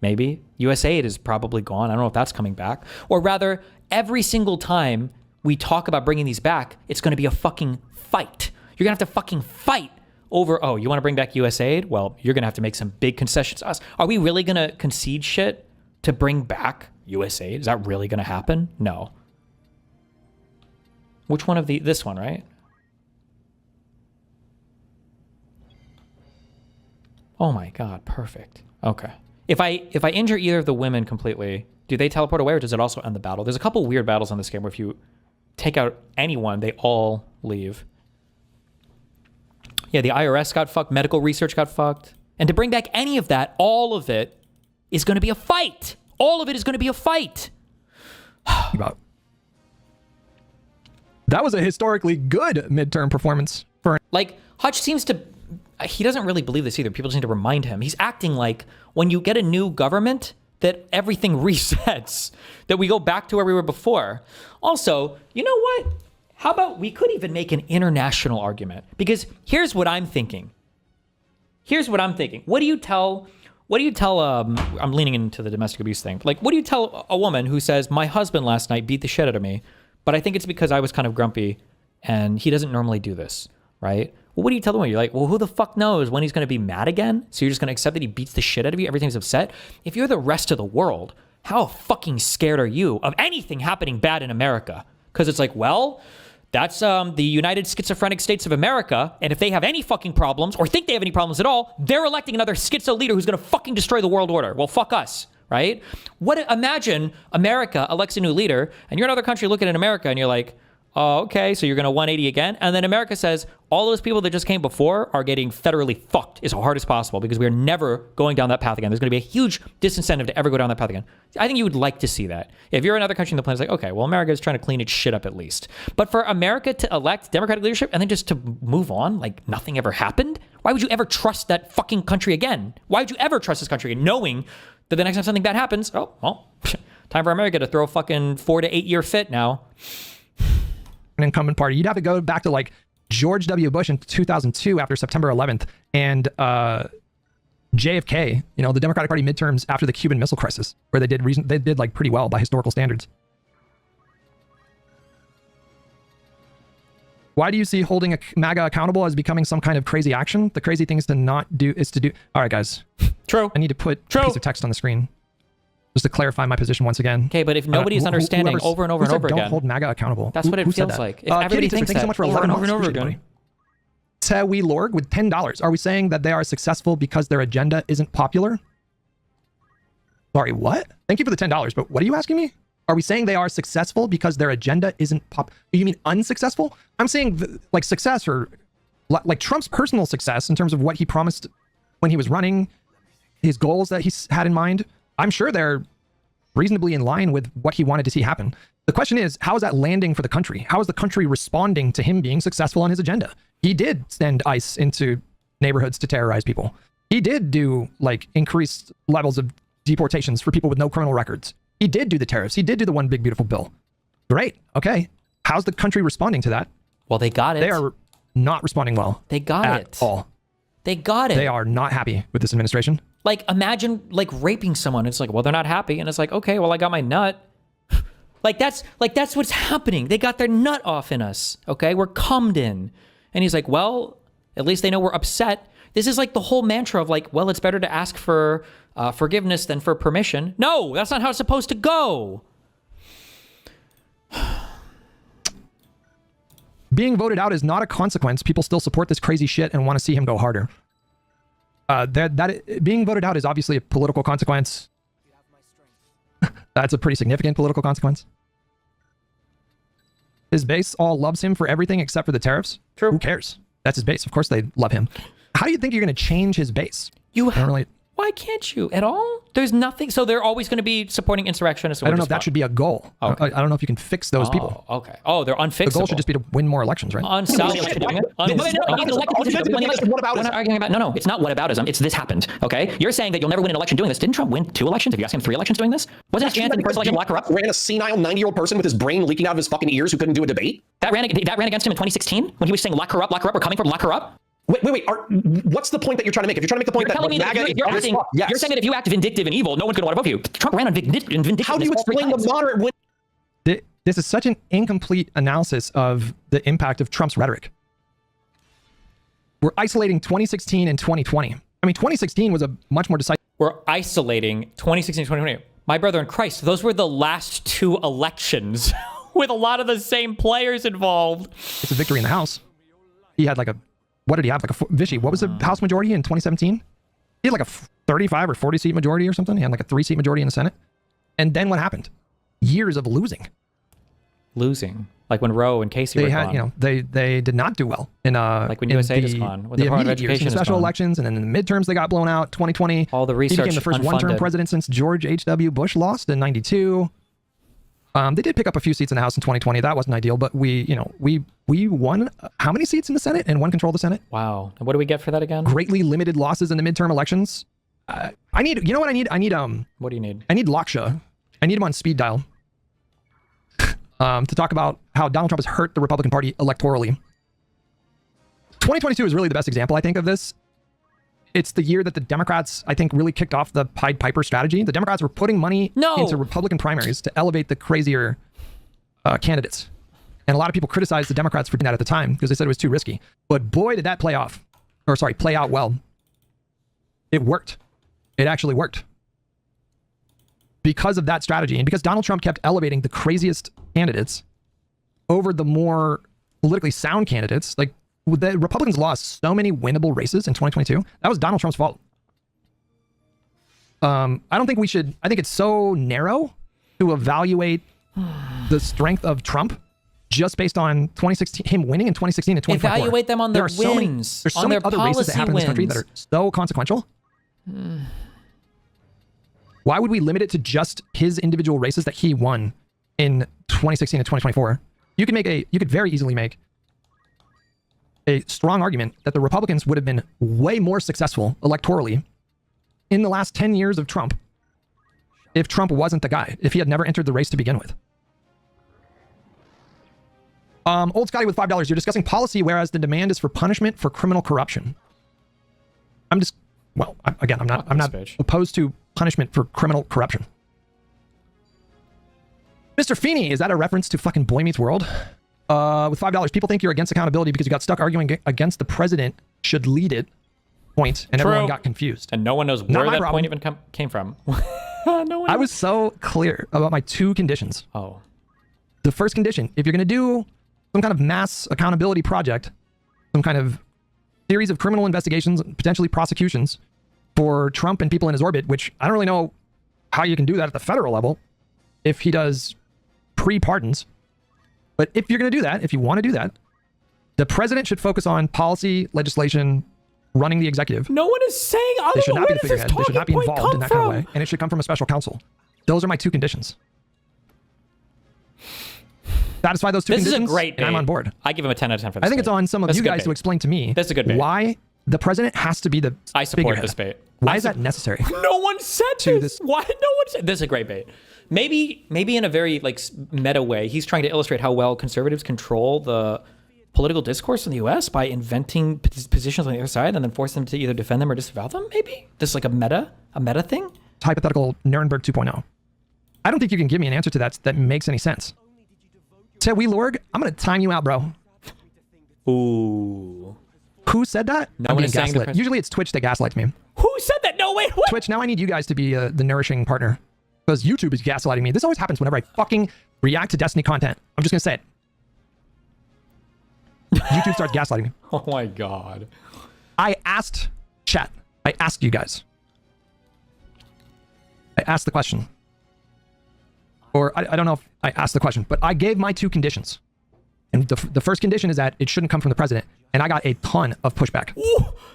Maybe. USAID is probably gone. I don't know if that's coming back. Or rather, every single time we talk about bringing these back, it's going to be a fucking fight. You're going to have to fucking fight over, oh, you want to bring back USAID? Well, you're going to have to make some big concessions to us. Are we really going to concede shit to bring back USAID? Is that really going to happen? No. Which one of this one, right? Oh my God, perfect. Okay. If I injure either of the women completely, do they teleport away or does it also end the battle? There's a couple weird battles on this game where if you take out anyone, they all leave. Yeah, the IRS got fucked, medical research got fucked. And to bring back any of that, all of it is going to be a fight. All of it is going to be a fight. That was a historically good midterm performance for... Like, Hutch seems to... He doesn't really believe this either. People just need to remind him. He's acting like when you get a new government, that everything resets, that we go back to where we were before. Also, you know what? How about we could even make an international argument? Because here's what I'm thinking. What do you tell, I'm leaning into the domestic abuse thing. Like, what do you tell a woman who says, my husband last night beat the shit out of me, but I think it's because I was kind of grumpy and he doesn't normally do this, right? Well, what do you tell the woman? You're like, well, who the fuck knows when he's going to be mad again? So you're just going to accept that he beats the shit out of you? Everything's upset? If you're the rest of the world, how fucking scared are you of anything happening bad in America? Because it's like, well, that's the United Schizophrenic States of America, and if they have any fucking problems, or think they have any problems at all, they're electing another schizo leader who's going to fucking destroy the world order. Well, fuck us, right? Imagine America elects a new leader, and you're another country looking at America, and you're like, oh, okay, so you're going to 180 again? And then America says, all those people that just came before are getting federally fucked as hard as possible because we're never going down that path again. There's going to be a huge disincentive to ever go down that path again. I think you would like to see that. If you're another country in the planet, it's like, okay, well, America is trying to clean its shit up at least. But for America to elect Democratic leadership and then just to move on like nothing ever happened, why would you ever trust that fucking country again? Why would you ever trust this country again, knowing that the next time something bad happens, oh, well, time for America to throw a fucking 4 to 8 year fit now. An incumbent party. You'd have to go back to like George W. Bush in 2002 after September 11th and JFK, you know, the Democratic Party midterms after the Cuban Missile Crisis, where they did like pretty well by historical standards. Why do you see holding a MAGA accountable as becoming some kind of crazy action? The crazy thing is to not do is to do. All right, guys. True. I need to put a piece of text on the screen just to clarify my position once again. Okay, but if nobody's understanding over and over and over again, don't hold MAGA accountable. That's what it feels like. If everybody thinks that so much for over and 11 over and over again. Tewi Lorg with $10. Are we saying that they are successful because their agenda isn't popular? Sorry, what? Thank you for the $10, but what are you asking me? Are we saying they are successful because their agenda isn't You mean unsuccessful? I'm saying like success or like Trump's personal success in terms of what he promised when he was running, his goals that he had in mind. I'm sure they're reasonably in line with what he wanted to see happen. The question is, how is that landing for the country? How is the country responding to him being successful on his agenda? He did send ICE into neighborhoods to terrorize people. He did do like increased levels of deportations for people with no criminal records. He did do the tariffs. He did do the one big beautiful bill. Great. Okay. How's the country responding to that? Well, they got it. They are not responding well. They got at all. They got it. They are not happy with this administration. Like, imagine like raping someone. It's like, well, they're not happy. And it's like, okay, well, I got my nut. that's what's happening. They got their nut off in us. Okay. We're cummed in. And he's like, well, at least they know we're upset. This is like the whole mantra of like, well, it's better to ask for forgiveness than for permission. No, that's not how it's supposed to go. Being voted out is not a consequence. People still support this crazy shit and want to see him go harder. Being voted out is obviously a political consequence. That's a pretty significant political consequence. His base all loves him for everything except for the tariffs. True. Who cares? That's his base. Of course they love him. How do you think you're going to change his base? Why can't you at all? There's nothing. So they're always going to be supporting insurrectionists. I don't know if that should be a goal. Okay. I don't know if you can fix those people. Okay. Oh, they're unfixable. The goal should just be to win more elections, right? No, it's not whataboutism. It's this happened. Okay, you're saying that you'll never win an election doing this. Didn't Trump win 2 elections? Have you asked him 3 elections doing this? Wasn't his chance in the first election lock her up? Ran a senile 90-year-old person with his brain leaking out of his fucking ears who couldn't do a debate. That ran against him in 2016 when he was saying lock her up, we're coming for lock her up. Wait. What's the point that you're trying to make? If you're trying to make the point You're telling me that you're saying that if you act vindictive and evil, no one's going to want to vote for you. Trump ran on vindictive. How do you explain the moderate win? This is such an incomplete analysis of the impact of Trump's rhetoric. We're isolating 2016 and 2020. I mean, 2016 was a much more decisive. We're isolating 2016 and 2020. My brother in Christ, those were the last two elections with a lot of the same players involved. It's a victory in the House. He had like a, what did he have? Like a, Vishy, what was the House majority in 2017? He had like a 35 or 40 seat majority or something. He had like a 3 seat majority in the Senate. And then what happened? Years of losing. Like when Roe and Casey were gone. You know, they did not do well in like when USA was gone, when the Department of Education years, in special elections, and then in the midterms they got blown out. 2020, all the research. He became the first one-term president since George H.W. Bush lost in '92. They did pick up a few seats in the House in 2020. That wasn't ideal, but we won how many seats in the Senate and one control the Senate? Wow. And what do we get for that again? Greatly limited losses in the midterm elections. I need, you know what I need? I need What do you need? I need Laksha. I need him on speed dial. To talk about how Donald Trump has hurt the Republican Party electorally. 2022 is really the best example, I think, of this. It's the year that the Democrats, I think, really kicked off the Pied Piper strategy. The Democrats were putting money into Republican primaries to elevate the crazier candidates. And a lot of people criticized the Democrats for doing that at the time because they said it was too risky. But boy, did that play out well. It worked. It actually worked. Because of that strategy, and because Donald Trump kept elevating the craziest candidates over the more politically sound candidates, like the Republicans lost so many winnable races in 2022. That was Donald Trump's fault. I don't think we should. I think it's so narrow to evaluate the strength of Trump just based on 2016, him winning in 2016 and 2024. Evaluate them on their wins. There's so many other races that happen in this country that are so consequential. Why would we limit it to just his individual races that he won in 2016 and 2024? You could very easily make a strong argument that the Republicans would have been way more successful electorally in the last 10 years of Trump if Trump wasn't the guy, if he had never entered the race to begin with. Old Scotty with $5. You're discussing policy, whereas the demand is for punishment for criminal corruption. I'm not opposed to punishment for criminal corruption. Mr. Feeney, is that a reference to fucking Boy Meets World? With $5, people think you're against accountability because you got stuck arguing against the president should lead it point, and everyone got confused. And no one knows where that point even came from. I was so clear about my 2 conditions. Oh. The first condition, if you're going to do some kind of mass accountability project, some kind of series of criminal investigations, potentially prosecutions for Trump and people in his orbit, which I don't really know how you can do that at the federal level if he does pre-pardons. But if you're going to do that, if you want to do that, the president should focus on policy, legislation, running the executive. No one is saying otherwise. They should not be the figurehead. They should not be involved in that kind of way. And it should come from a special counsel. Those are my 2 conditions. Satisfy those 2 conditions, This is a great bait. And I'm on board. I give him a 10 out of 10 for this I think it's on some of you guys to explain to me why the president has to be the I support this bait. Why is that necessary? No one said this. Why no one said this? Is a great bait. Maybe in a very meta way, he's trying to illustrate how well conservatives control the political discourse in the U.S. by inventing positions on the other side and then force them to either defend them or disavow them. Maybe this is like a meta thing. Hypothetical Nuremberg 2.0. I don't think you can give me an answer to that makes any sense. Ted Lorg, I'm gonna time you out, bro. Ooh. Who said that? No one is saying gaslit. Usually it's Twitch that gaslights me. Who said that? No, wait, what? Twitch, now I need you guys to be the nourishing partner. Because YouTube is gaslighting me. This always happens whenever I fucking react to Destiny content. I'm just gonna say it. YouTube starts gaslighting me. Oh my God. I asked chat. I asked you guys. I asked the question. Or I don't know if I asked the question, but I gave my 2 conditions. And the first condition is that it shouldn't come from the president. And I got a ton of pushback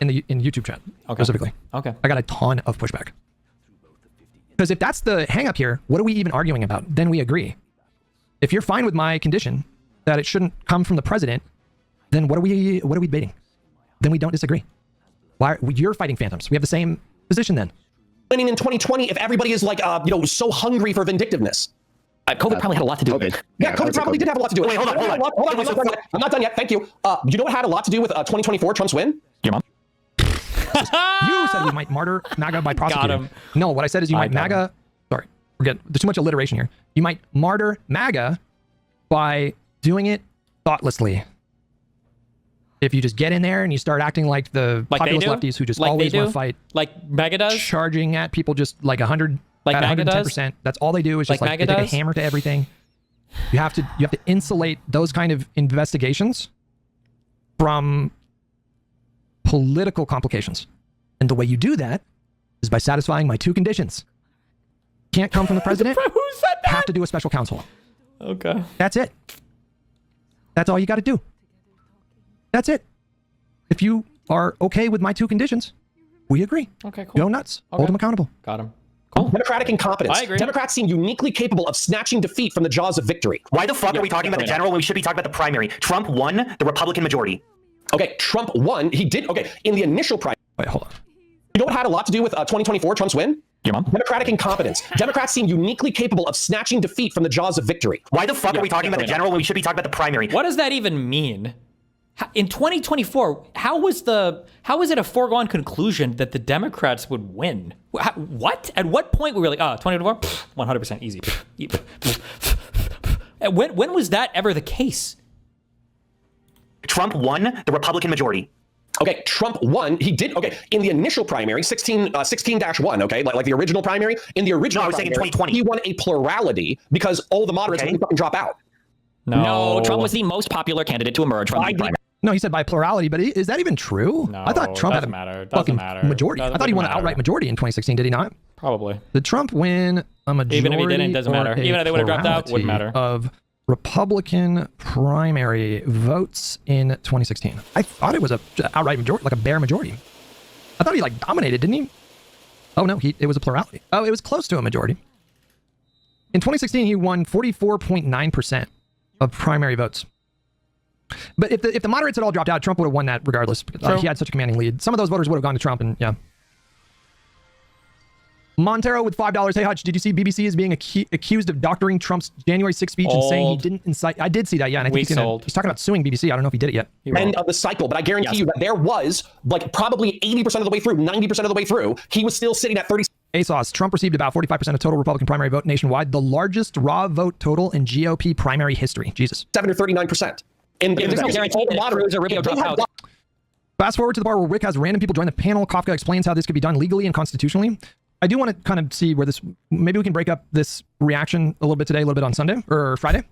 in YouTube chat specifically. Okay. I got a ton of pushback. Because if that's the hang up here, what are we even arguing about? Then we agree. If you're fine with my condition that it shouldn't come from the president, then what are we debating? Then we don't disagree. Why you're fighting phantoms? We have the same position then. Winning in 2020 if everybody is so hungry for vindictiveness. COVID probably had a lot to do with it. Yeah, COVID probably did have a lot to do with it. Wait, hold on. I'm not done yet. Thank you. You know what had a lot to do with 2024, Trump's win? Your mom? You said we might martyr MAGA by prosecuting. him. No, what I said is you might got MAGA. Sorry, forget. There's too much alliteration here. You might martyr MAGA by doing it thoughtlessly. If you just get in there and you start acting like the populist lefties who just always want to fight, like MAGA does, charging at people just like 100, like at MAGA 110%. That's all they do is just like they take a hammer to everything. You have to insulate those kind of investigations from political complications. And the way you do that is by satisfying my two conditions. Can't come from the president. Who said that? Have to do a special counsel. Okay. That's it. That's all you got to do. That's it. If you are okay with my two conditions, we agree. Okay, cool. Go nuts. Hold them accountable. Got him. Cool. Democratic incompetence. I agree. Democrats seem uniquely capable of snatching defeat from the jaws of victory. Why the fuck are we talking about the general when we should be talking about the primary? Trump won the Republican majority. Okay, Trump won. He did. Okay, in the initial primary. Wait, hold on. You know what had a lot to do with 2024, Trump's win? Your mom? Democratic incompetence. Democrats seem uniquely capable of snatching defeat from the jaws of victory. Why the fuck are we talking about the general when we should be talking about the primary? What does that even mean? In 2024, how is it a foregone conclusion that the Democrats would win? What? At what point were we like, 2024? 100% easy. When was that ever the case? Trump won the Republican majority. Okay, Trump won. He did. Okay, in the initial primary, 16-1. Okay, like the original primary. In the original, I was saying in primary, 2020. he won a plurality because all the moderates would fucking drop out. No, Trump was the most popular candidate to emerge from the primary. No, he said by plurality, but is that even true? No, I thought Trump had a fucking majority. I thought he won an outright majority in 2016. Did he not? Probably. Did Trump win a majority? Even if he didn't, it doesn't matter. Even if they would have dropped out, wouldn't matter. Of Republican primary votes in 2016. I thought it was a outright majority, like a bare majority. I thought he like dominated, didn't he? Oh no, it was a plurality. Oh, it was close to a majority. In 2016, he won 44.9% of primary votes. But if the moderates had all dropped out, Trump would have won that regardless. He had such a commanding lead. Some of those voters would have gone to Trump, and yeah. Montero with $5. Hey, Hutch, did you see BBC is being accused of doctoring Trump's January 6th speech and saying he didn't incite? I did see that, yeah. And I think he's talking about suing BBC. I don't know if he did it yet. End of the cycle, but I guarantee you that there was, like, probably 80% of the way through, 90% of the way through, he was still sitting at 30. ASOS, Trump received about 45% of total Republican primary vote nationwide, the largest raw vote total in GOP primary history. Jesus. 7 or 39%. And there's no guarantee that Cruz or Rubio drop out. Fast forward to the part where Rick has random people join the panel. Kafka explains how this could be done legally and constitutionally. I do want to kind of see where this, maybe we can break up this reaction a little bit today, a little bit on Sunday or Friday.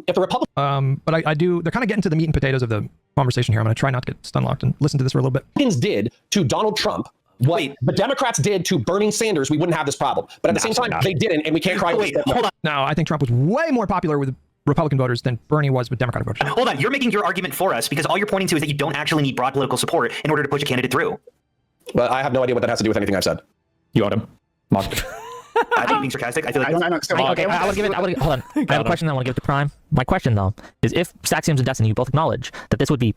If the Republicans, but I do, they're kind of getting to the meat and potatoes of the conversation here. I'm going to try not to get stun locked and listen to this for a little bit. Did to Donald Trump what the Democrats did to Bernie Sanders, we wouldn't have this problem. But at the same time, they didn't, and we can't cry. Wait, hold on. No, I think Trump was way more popular with Republican voters than Bernie was with Democratic voters. Hold on, you're making your argument for us because all you're pointing to is that you don't actually need broad political support in order to push a candidate through. But I have no idea what that has to do with anything I've said. You ought him. I think you're being sarcastic. I feel like Okay, I want to give it. Hold on. I have a question I want to give to Prime. My question though is, if Saxiums and Destiny, you both acknowledge that this would be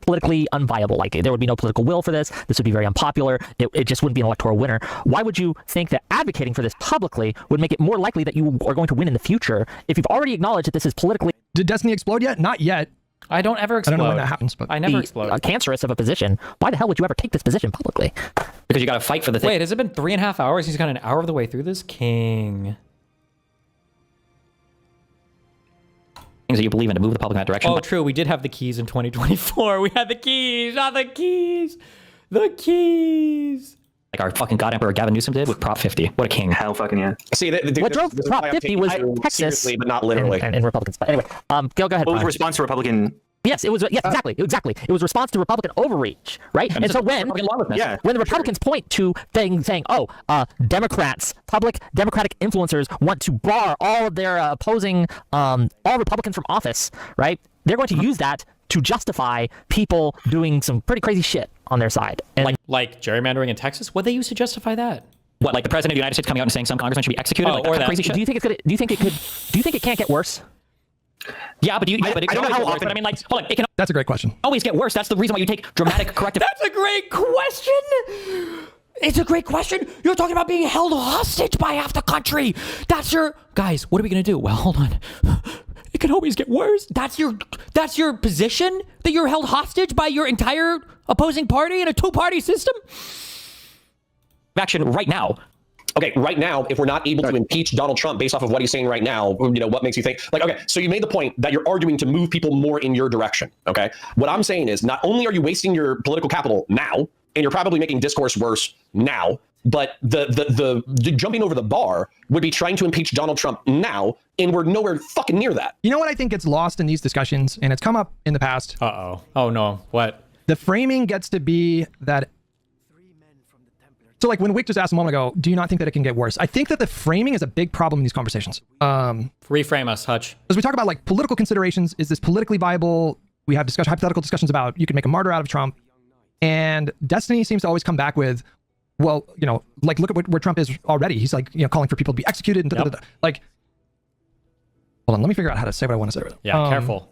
politically unviable, like there would be no political will for this. This would be very unpopular. It just wouldn't be an electoral winner. Why would you think that advocating for this publicly would make it more likely that you are going to win in the future if you've already acknowledged that this is politically? Did Destiny explode yet? Not yet. I don't ever explode. I don't know when that happens, but I never explode. Cancerous of a position. Why the hell would you ever take this position publicly? Because you got to fight for the thing. Wait, has it been 3.5 hours? He's got an hour of the way through this? King. Things that you believe in to move the public in that direction. Oh, true. We did have the keys in 2024. We had the keys. Not the keys. The keys. Like our fucking God Emperor Gavin Newsom did with Prop 50. What a king. Hell fucking yeah. See, what drove Prop 50 was Texas. Seriously, but not literally. And Republicans. But anyway, go ahead. What was the response to Republican? Yes, it was. Yes, exactly. It was a response to Republican overreach, right? And so when the Republicans point to saying, Democrats, public Democratic influencers want to bar all of their opposing all Republicans from office, right? They're going to use that to justify people doing some pretty crazy shit on their side. And like gerrymandering in Texas? What they use to justify that? What, like the president of the United States coming out and saying some congressman should be executed? Or that crazy shit? Do you think it's gonna? Do you think it can't get worse? Yeah, but it I don't know how often. But I mean, like, hold on, it can That's a great question. always get worse. That's the reason why you take dramatic corrective. That's a great question. It's a great question. You're talking about being held hostage by half the country. That's your guys. What are we gonna do? Well, hold on. It can always get worse. That's your position, that you're held hostage by your entire opposing party in a two-party system? Action right now. Okay, right now, if we're not able to impeach Donald Trump based off of what he's saying right now, what makes you think? Like, okay, so you made the point that you're arguing to move people more in your direction, okay? What I'm saying is not only are you wasting your political capital now, and you're probably making discourse worse now, but the jumping over the bar would be trying to impeach Donald Trump now, and we're nowhere fucking near that. You know what I think gets lost in these discussions, and it's come up in the past? Uh-oh. Oh, no. What? The framing gets to be that... So like when Wick just asked a moment ago, do you not think that it can get worse? I think that the framing is a big problem in these conversations. Reframe us, Hutch. As we talk about like political considerations, is this politically viable? We have hypothetical discussions about you can make a martyr out of Trump. And Destiny seems to always come back with, well, like look at where Trump is already. He's like, calling for people to be executed. And like, hold on, let me figure out how to say what I want to say. Yeah, careful.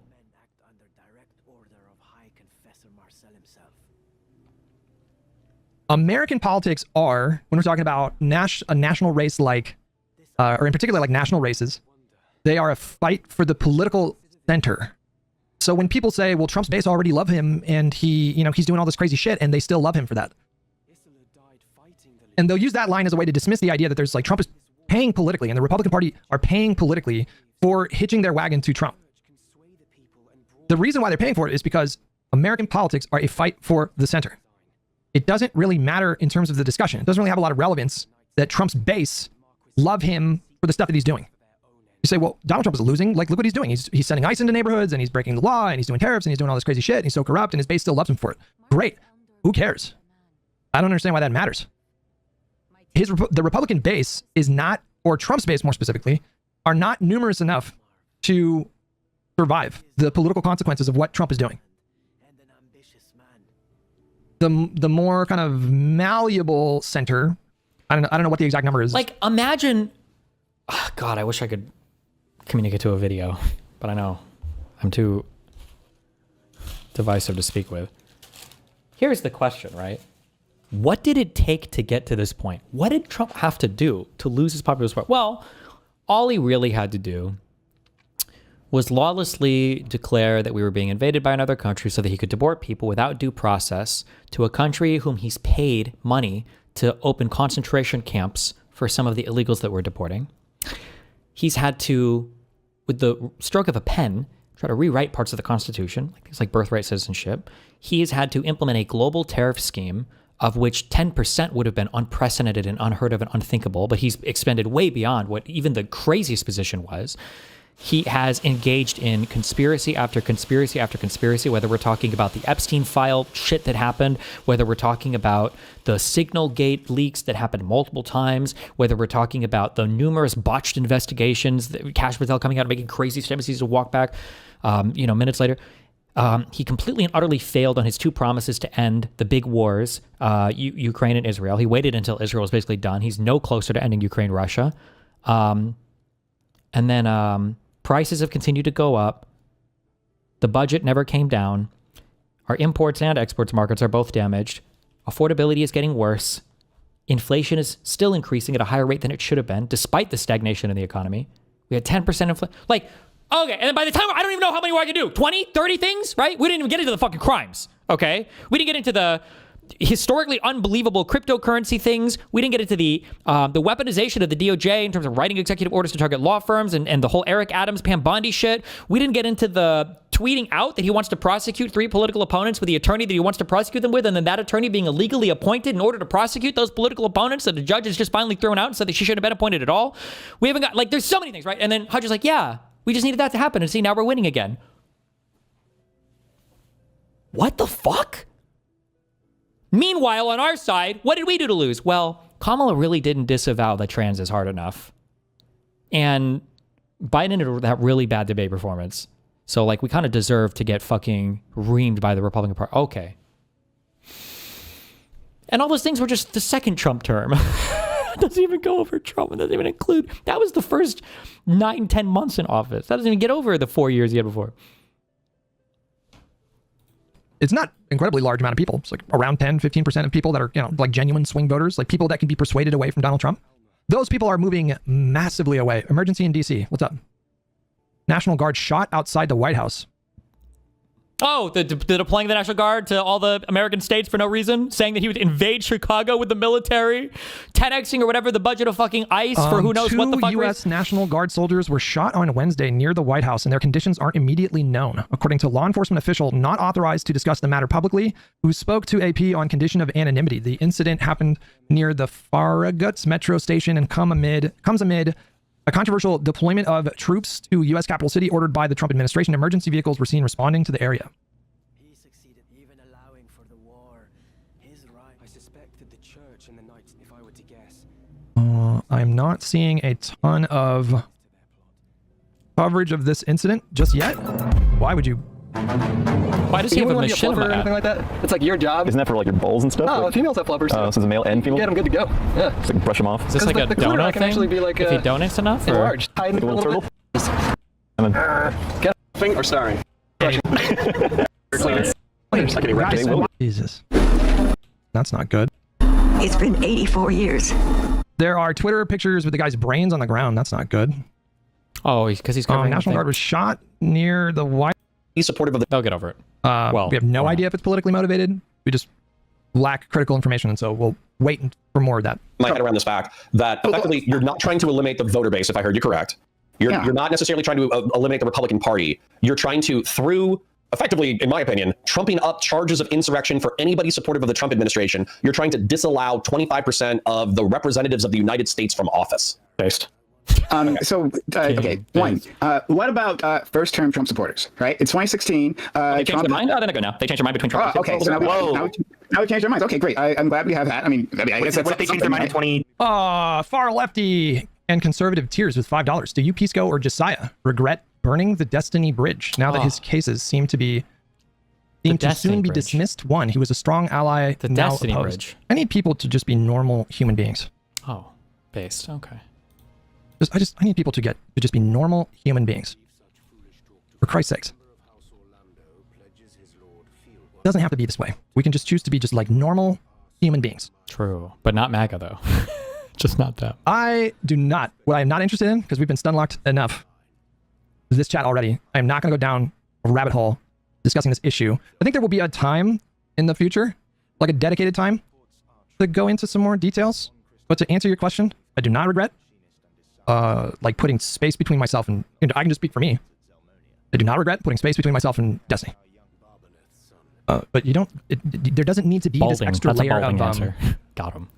American politics are, when we're talking about a national race like, or in particular like national races, they are a fight for the political center. So when people say, well, Trump's base already love him and he's doing all this crazy shit and they still love him for that. And they'll use that line as a way to dismiss the idea that there's like Trump is paying politically and the Republican Party are paying politically for hitching their wagon to Trump. The reason why they're paying for it is because American politics are a fight for the center. It doesn't really matter in terms of the discussion. It doesn't really have a lot of relevance that Trump's base love him for the stuff that he's doing. You say, well, Donald Trump is losing. Like, look what he's doing. He's sending ICE into neighborhoods and he's breaking the law and he's doing tariffs and he's doing all this crazy shit and he's so corrupt and his base still loves him for it. Great. Who cares? I don't understand why that matters. The Republican base is not, or Trump's base more specifically, are not numerous enough to survive the political consequences of what Trump is doing. The more kind of malleable center, I don't know what the exact number is. Like, imagine, oh God, I wish I could communicate to a video, but I know I'm too divisive to speak with. Here's the question, right? What did it take to get to this point? What did Trump have to do to lose his popular support? Well, all he really had to do was lawlessly declare that we were being invaded by another country so that he could deport people without due process to a country whom he's paid money to open concentration camps for some of the illegals that we're deporting. He's had to, with the stroke of a pen, try to rewrite parts of the Constitution, like things like birthright citizenship. He has had to implement a global tariff scheme of which 10% would have been unprecedented and unheard of and unthinkable, but he's expended way beyond what even the craziest position was. He has engaged in conspiracy after conspiracy after conspiracy, whether we're talking about the Epstein file shit that happened, whether we're talking about the Signalgate leaks that happened multiple times, whether we're talking about the numerous botched investigations, Kash Patel coming out and making crazy statements, he's to walk back, minutes later. He completely and utterly failed on his two promises to end the big wars, Ukraine and Israel. He waited until Israel was basically done. He's no closer to ending Ukraine-Russia. And then prices have continued to go up. The budget never came down. Our imports and exports markets are both damaged. Affordability is getting worse. Inflation is still increasing at a higher rate than it should have been, despite the stagnation in the economy. We had 10% inflation. Like, okay, and then by the time, I don't even know how many more I can do. 20, 30 things, right? We didn't even get into the fucking crimes, okay? We didn't get into the historically unbelievable cryptocurrency things. We didn't get into the weaponization of the DOJ in terms of writing executive orders to target law firms and the whole Eric Adams, Pam Bondi shit. We didn't get into the tweeting out that he wants to prosecute 3 political opponents with the attorney that he wants to prosecute them with, and then that attorney being illegally appointed in order to prosecute those political opponents that the judge has just finally thrown out and said that she shouldn't have been appointed at all. We haven't got, like, there's so many things, right? And then Hutch is like, yeah, we just needed that to happen, and see, now we're winning again. What the fuck? Meanwhile, on our side, what did we do to lose? Well, Kamala really didn't disavow that trans is hard enough. And Biden had that really bad debate performance. So, like, we kind of deserve to get fucking reamed by the Republican Party. Okay. And all those things were just the second Trump term. It doesn't even go over Trump. It doesn't even include... That was the first 9-10 months in office. That doesn't even get over the 4 years he had before. It's not incredibly large amount of people. It's like around 10, 15% of people that are, like genuine swing voters, like people that can be persuaded away from Donald Trump. Those people are moving massively away. Emergency in DC. What's up? National Guard shot outside the White House. Oh, the deploying the National Guard to all the American states for no reason, saying that he would invade Chicago with the military, 10xing or whatever the budget of fucking ICE for who knows what the fuck. 2 U.S. National Guard soldiers were shot on Wednesday near the White House, and their conditions aren't immediately known, according to law enforcement official not authorized to discuss the matter publicly, who spoke to AP on condition of anonymity. The incident happened near the Farragut metro station and comes amid a controversial deployment of troops to U.S. Capital City ordered by the Trump administration. Emergency vehicles were seen responding to the area. He succeeded even allowing for the war. His right. I suspected the church in the night, if I were to guess. I'm not seeing a ton of coverage of this incident just yet. Why would you? Why does he have a machinima or anything like that? It's like your job. Isn't that for like your bowls and stuff? No, like, females have flubbers. Oh, so it's a male and female? Get them good to go. Yeah. Just like brush them off. Is this like a donut can thing? Actually be like if he donates enough? Or? Large. Hide like a little turtle? Get a thing or sorry. Jesus. That's not good. It's been 84 years. There are Twitter pictures with the guy's brains on the ground. That's not good. Oh, because he's covering National Guard was shot near the White. He's supportive of the. They'll get over it. We have no idea if it's politically motivated. We just lack critical information, and so we'll wait for more of that. My head around this fact that effectively you're not trying to eliminate the voter base, if I heard you correct. You're not necessarily trying to eliminate the Republican Party. You're trying to, through effectively, in my opinion, trumping up charges of insurrection for anybody supportive of the Trump administration. You're trying to disallow 25% of the representatives of the United States from office. Based. Okay, one. What about first-term Trump supporters? Right, it's 2016. They changed their mind. Oh, then I go now. They changed their mind between Trump. Oh, okay, so now we changed their minds. Okay, great. I'm glad we have that. I guess that's what they changed their mind in 20. Far lefty and conservative tiers with $5. Do you, Pisco or Josiah, regret burning the Destiny Bridge now that his cases seem to soon be dismissed? One, he was a strong ally. The now Destiny opposed. Bridge. I need people to just be normal human beings. Oh, based. Okay. I need people to just be normal human beings. For Christ's sakes. It doesn't have to be this way. We can just choose to be just like normal human beings. True, but not MAGA though. Just not them. I do not. What I am not interested in, because we've been stun locked enough, is this chat already. I am not going to go down a rabbit hole discussing this issue. I think there will be a time in the future, like a dedicated time, to go into some more details. But to answer your question, I do not regret like putting space between myself and, I can just speak for me. I do not regret putting space between myself and Destiny. But you don't, there doesn't need to be this extra layer of answer. Got him.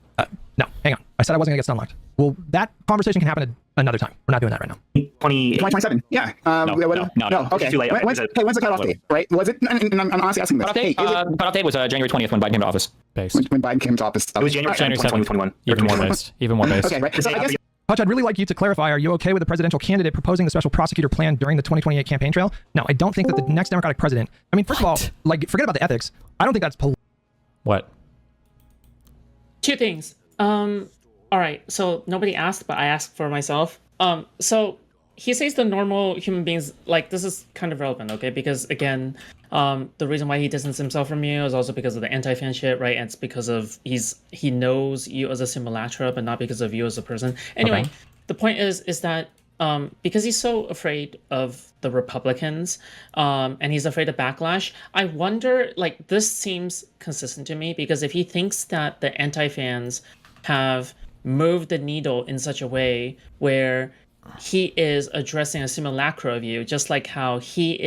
No, hang on. I said I wasn't gonna get stun locked. Well, that conversation can happen another time. We're not doing that right now. 2027. Yeah. No. Okay. Too late. When's the cutoff date? Right? Was it? And I'm honestly asking this. Cutoff date was January 20th when Biden came to office. Based. When Biden came to office. It was January 7th, 2021. Even more based. Even more based. Okay. Right. So I guess. Hutch, I'd really like you to clarify, are you okay with the presidential candidate proposing the special prosecutor plan during the 2028 campaign trail? No, I don't think that the next Democratic president, I mean, first of all, like, forget about the ethics. I don't think that's What? Two things. All right, so nobody asked, but I asked for myself. So he says the normal human beings, like, this is kind of relevant, okay? Because again, the reason why he distanced himself from you is also because of the anti-fan shit, right? And it's because of he knows you as a simulacra, but not because of you as a person. Anyway, the point is that because he's so afraid of the Republicans, and he's afraid of backlash, I wonder, like, this seems consistent to me, because if he thinks that the anti-fans have moved the needle in such a way where he is addressing a simulacra of you, just like how he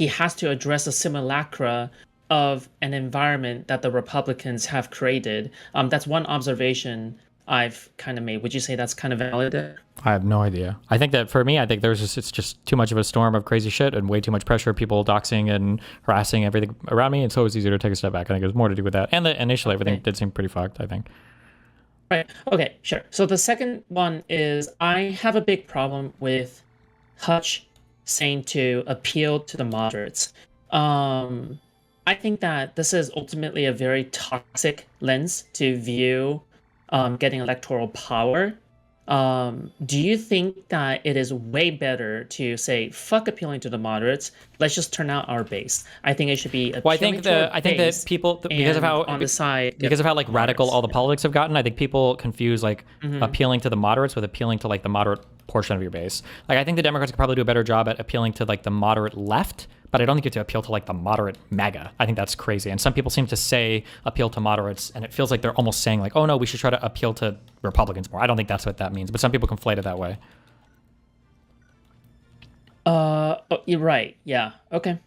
has to address a simulacra of an environment that the Republicans have created. That's one observation I've kind of made. Would you say that's kind of valid? I have no idea. I think that for me, I think it's just too much of a storm of crazy shit and way too much pressure, people doxing and harassing everything around me. And so it's easier to take a step back. I think there's more to do with that. And initially everything did seem pretty fucked, I think. Right. Okay, sure. So the second one is I have a big problem with Hutch saying to appeal to the moderates. I think that this is ultimately a very toxic lens to view getting electoral power. Do you think that it is way better to say, fuck appealing to the moderates, let's just turn out our base? I think it should be I think that people, because of how on the side, because of how like radical all the politics have gotten, I think people confuse like appealing to the moderates with appealing to like the moderate portion of your base. Like I think the Democrats could probably do a better job at appealing to like the moderate left But I don't think you have to appeal to like the moderate MAGA. I think that's crazy. And some people seem to say appeal to moderates, and it feels like they're almost saying like, oh no, we should try to appeal to Republicans more. I don't think that's what that means, but some people conflate it that way. Oh, you're right. Yeah. Okay.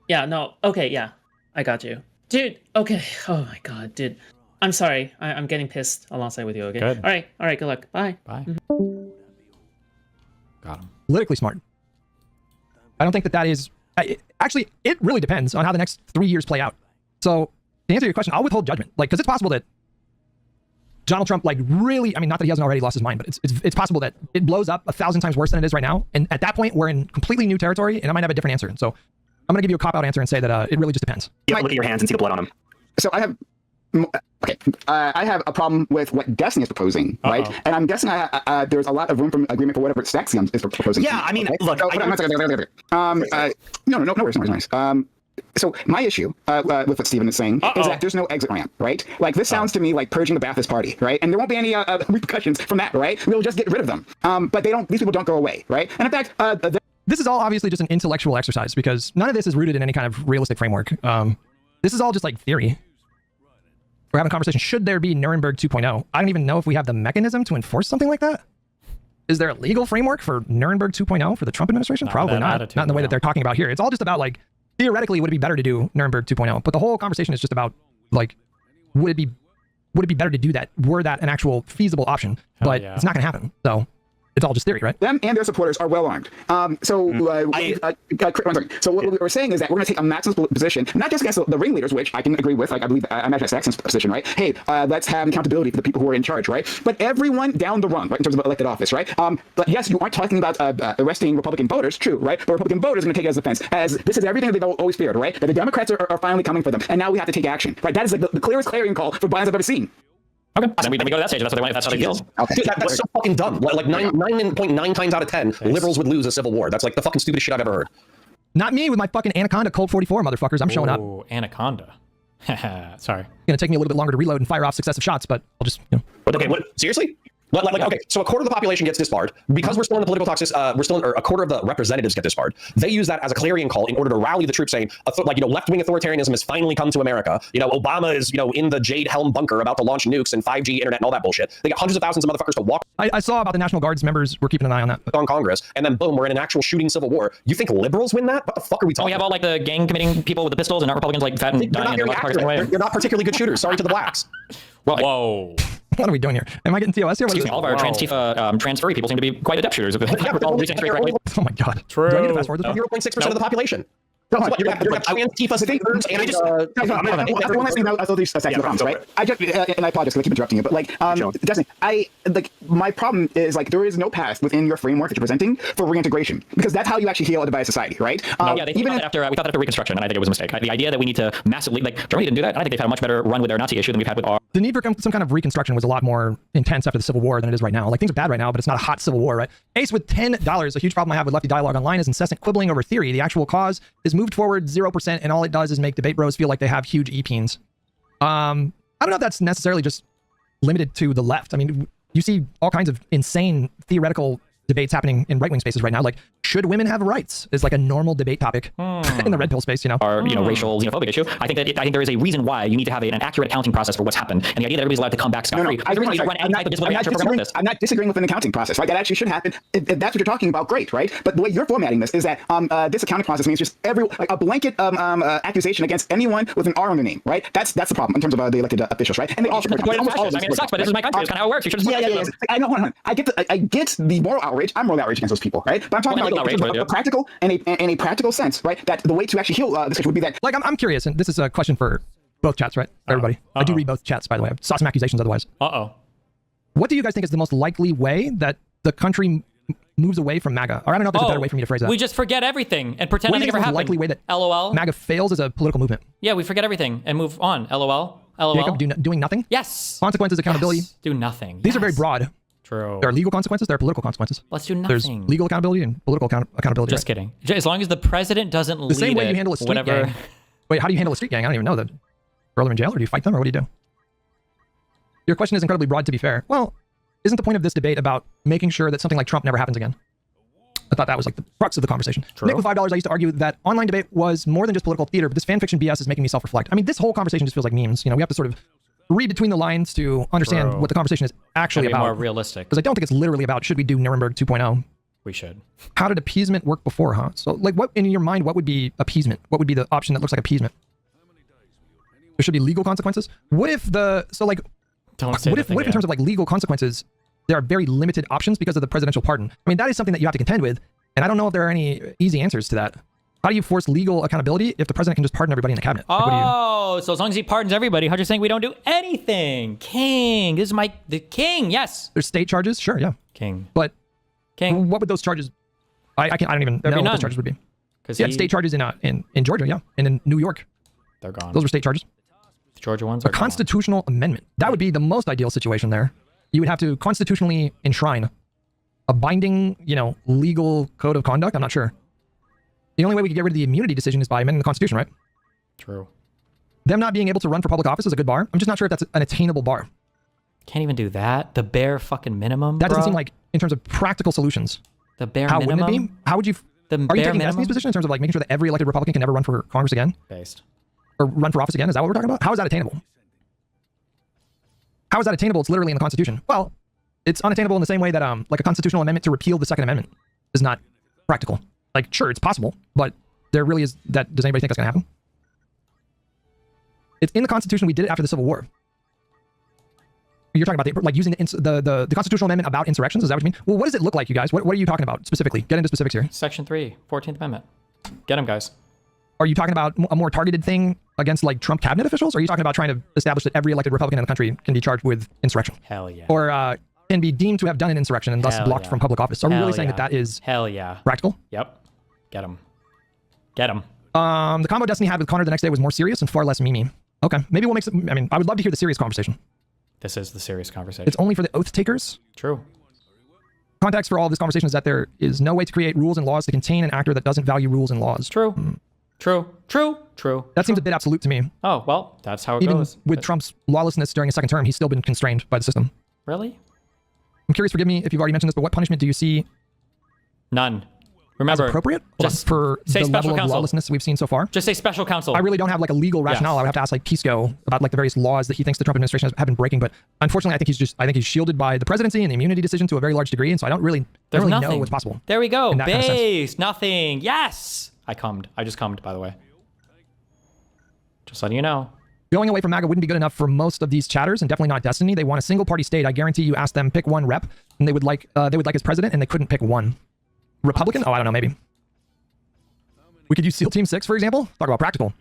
Yeah. No. Okay. Yeah. I got you, dude. Okay. Oh my God, dude. I'm sorry. I'm getting pissed alongside with you. Okay. Good. All right. All right. Good luck. Bye. Bye. Got him. Politically smart. I don't think that is... Actually, it really depends on how the next 3 years play out. So, to answer your question, I'll withhold judgment. Like, because it's possible that Donald Trump, like, really... I mean, not that he hasn't already lost his mind, but it's possible that it blows up 1,000 times worse than it is right now. And at that point, we're in completely new territory, and I might have a different answer. So, I'm going to give you a cop-out answer and say that it really just depends. You have to look at your hands and see the blood on them. So I have... Okay, I have a problem with what Destiny is proposing, right? And I'm guessing there's a lot of room for agreement for whatever Staxium is proposing. Yeah, I mean, look. No worries. So my issue with what Steven is saying is that there's no exit ramp, right? Like this sounds to me like purging the Ba'athist Party, right? And there won't be any repercussions from that, right? We'll just get rid of them. But these people don't go away, right? And in fact, this is all obviously just an intellectual exercise because none of this is rooted in any kind of realistic framework. This is all just like theory. We're having a conversation. Should there be Nuremberg 2.0? I don't even know if we have the mechanism to enforce something like that. Is there a legal framework for Nuremberg 2.0 for the Trump administration? Probably not. Not in the way that they're talking about here. It's all just about like, theoretically, would it be better to do Nuremberg 2.0? But the whole conversation is just about like, would it be better to do that? Were that an actual feasible option? But it's not going to happen. So it's all just theory, right? Them and their supporters are well armed. So what we were saying is that we're going to take a maximalist position, not just against the ringleaders, which I can agree with. Like I believe I imagine Saxon's position, right? Hey, let's have accountability for the people who are in charge, right? But everyone down the rung, right, in terms of elected office, right? But yes, you aren't talking about arresting Republican voters, true, right? But Republican voters are going to take it as offense, as this is everything that they've always feared, right? That the Democrats are finally coming for them, and now we have to take action, right? That is like the clearest clarion call for violence I've ever seen. Okay, then we go to that stage. If that's what they want. If that's how they feel. Okay. Dude, that's so fucking dumb. Like 9.9 times out of 10, liberals would lose a civil war. That's like the fucking stupidest shit I've ever heard. Not me with my fucking Anaconda Colt 44, motherfuckers. I'm showing up. Anaconda. Sorry. Gonna take me a little bit longer to reload and fire off successive shots, but I'll just, you know. Okay, what? Seriously? Okay, so a quarter of the population gets disbarred because we're still in the political or a quarter of the representatives get disbarred. They use that as a clarion call in order to rally the troops, saying, left-wing authoritarianism has finally come to America. Obama is, in the Jade Helm bunker about to launch nukes and 5G internet and all that bullshit. They got hundreds of thousands of motherfuckers to walk. I saw about the National Guard's members were keeping an eye on that. On Congress, and then boom, we're in an actual shooting civil war. You think liberals win that? What the fuck are we talking? We have all like the gang committing people with the pistols and not Republicans like fat and dying in their cars anyway. You're not particularly good shooters. Sorry to the blacks. Well, whoa. What are we doing here? Am I getting TOS here? Excuse me, all of our trans furry people seem to be quite adept shooters. Oh my God. True. Do I need to fast forward this? 0.6% of the population. You're trans Tifa stickers, and I just... one last thing I thought these second problems, right? I just, and I apologize because I keep interrupting you, but like, Destiny, my problem is like, there is no path within your framework that you're presenting for reintegration, because that's how you actually heal a divided society, right? They thought that after Reconstruction, and I think it was a mistake. The idea that we need to massively, Germany didn't do that. I think they've had a much better run with their Nazi issue than we've had with our... The need for some kind of reconstruction was a lot more intense after the Civil War than it is right now. Like, things are bad right now, but it's not a hot Civil War, right? Ace with $10. A huge problem I have with lefty dialogue online is incessant quibbling over theory. The actual cause is moved forward 0%, and all it does is make debate bros feel like they have huge e-peens. I don't know if that's necessarily just limited to the left. I mean, you see all kinds of insane theoretical debates happening in right-wing spaces right now. Like, should women have rights is like a normal debate topic in the red pill space, Or, racial xenophobic issue. I think there is a reason why you need to have an accurate accounting process for what's happened. And the idea that everybody's allowed to come back scot-free. I'm not disagreeing with an accounting process, right? That actually should happen. If that's what you're talking about, great, right? But the way you're formatting this is that this accounting process means just a blanket accusation against anyone with an R on their name, right? That's the problem in terms of the elected officials, right? And they also it sucks, but this is my country. It's kind of how it works. You should just I know. I get the moral outrage. I'm moral outrage against those people, right? But I'm talking about a practical and a practical sense, right? That the way to actually heal this would be that. Like, I'm curious, and this is a question for both chats, right? Everybody. I do read both chats, by the way. I saw some accusations otherwise. What do you guys think is the most likely way that the country moves away from MAGA? Or I don't know if there's a better way for me to phrase that. We just forget everything and pretend nothing ever happened. Likely way that LOL. MAGA fails as a political movement. Yeah, we forget everything and move on. LOL. Jacob, doing nothing? Yes. Consequences, accountability. Yes. Do nothing. These are very broad. True. There are legal consequences, there are political consequences. Let's do nothing. There's legal accountability and political accountability. Just kidding. As long as the president doesn't lead the same way you handle a street gang. Wait, how do you handle a street gang? I don't even know. Throw them in jail, or do you fight them, or what do you do? Your question is incredibly broad, to be fair. Well, isn't the point of this debate about making sure that something like Trump never happens again? I thought that was like the crux of the conversation. True. Nick with $5, I used to argue that online debate was more than just political theater, but this fan fiction BS is making me self-reflect. I mean, this whole conversation just feels like memes. You know, we have to sort of read between the lines to understand True. what the conversation is actually Gotta be about. more realistic. Because I don't think it's literally about, should we do Nuremberg 2.0? We should. How did appeasement work before, huh? So, like, what in your mind, what would be appeasement? What would be the option that looks like appeasement? There should be legal consequences. What if the, so like, Don't say what if in terms of like legal consequences, there are very limited options because of the presidential pardon? I mean, that is something that you have to contend with. And I don't know if there are any easy answers to that. How do you force legal accountability if the president can just pardon everybody in the cabinet? Oh, so as long as he pardons everybody, Hutch is saying we don't do anything. King, this is the king, yes. There's state charges, sure, yeah. King. But King. What would those charges, I don't even know what those charges would be. Yeah, state charges in Georgia, yeah, and in New York. They're gone. Those were state charges. The Georgia ones are a constitutional amendment. That would be the most ideal situation there. You would have to constitutionally enshrine a binding, you know, legal code of conduct. I'm not sure. The only way we could get rid of the immunity decision is by amending the Constitution, right? True. Them not being able to run for public office is a good bar. I'm just not sure if that's an attainable bar. Can't even do that. The bare fucking minimum. That doesn't seem like, in terms of practical solutions. The bare How minimum. wouldn't it be? How would you? Are you taking Destiny's position in terms of like making sure that every elected Republican can never run for Congress again? Based. Or run for office again? Is that what we're talking about? How is that attainable? How is that attainable? It's literally in the Constitution. Well, it's unattainable in the same way that like a constitutional amendment to repeal the Second Amendment is not practical. Like, sure, it's possible, but there really is that. Does anybody think that's going to happen? It's in the Constitution. We did it after the Civil War. You're talking about like using the constitutional amendment about insurrections. Is that what you mean? Well, what does it look like, you guys? What are you talking about specifically? Get into specifics here. Section 3, 14th Amendment. Get them, guys. Are you talking about a more targeted thing against like Trump cabinet officials? Or are you talking about trying to establish that every elected Republican in the country can be charged with insurrection? Hell yeah. Or can be deemed to have done an insurrection and thus blocked from public office? Are we really saying that is hell yeah practical? Yep. Get them. Get them. The combo Destiny had with Connor the next day was more serious and far less memey. Okay, maybe we'll make some. I mean, I would love to hear the serious conversation. This is the serious conversation. It's only for the oath takers. True. Context for all of this conversation is that there is no way to create rules and laws to contain an actor that doesn't value rules and laws. True. True. That seems a bit absolute to me. Oh, well, that's how it Even goes. with Trump's lawlessness during his second term, he's still been constrained by the system. Really? I'm curious, forgive me if you've already mentioned this, but what punishment do you see? None. Remember, as appropriate just for say the special level counsel. of lawlessness we've seen so far? Just say special counsel. I really don't have like a legal rationale. Yes. I would have to ask like Kisco about like the various laws that he thinks the Trump administration have been breaking. But unfortunately, I think he's shielded by the presidency and the immunity decision to a very large degree. And so I don't really know what's possible. There we go. in that kind of sense. Base. Nothing. Yes. I just cummed, by the way. Just letting you know. Going away from MAGA wouldn't be good enough for most of these chatters, and definitely not Destiny. They want a single party state. I guarantee you ask them pick one rep, and they would like his president, and they couldn't pick one. Republican? Oh, I don't know, maybe. We could use SEAL Team 6, for example. Talk about practical.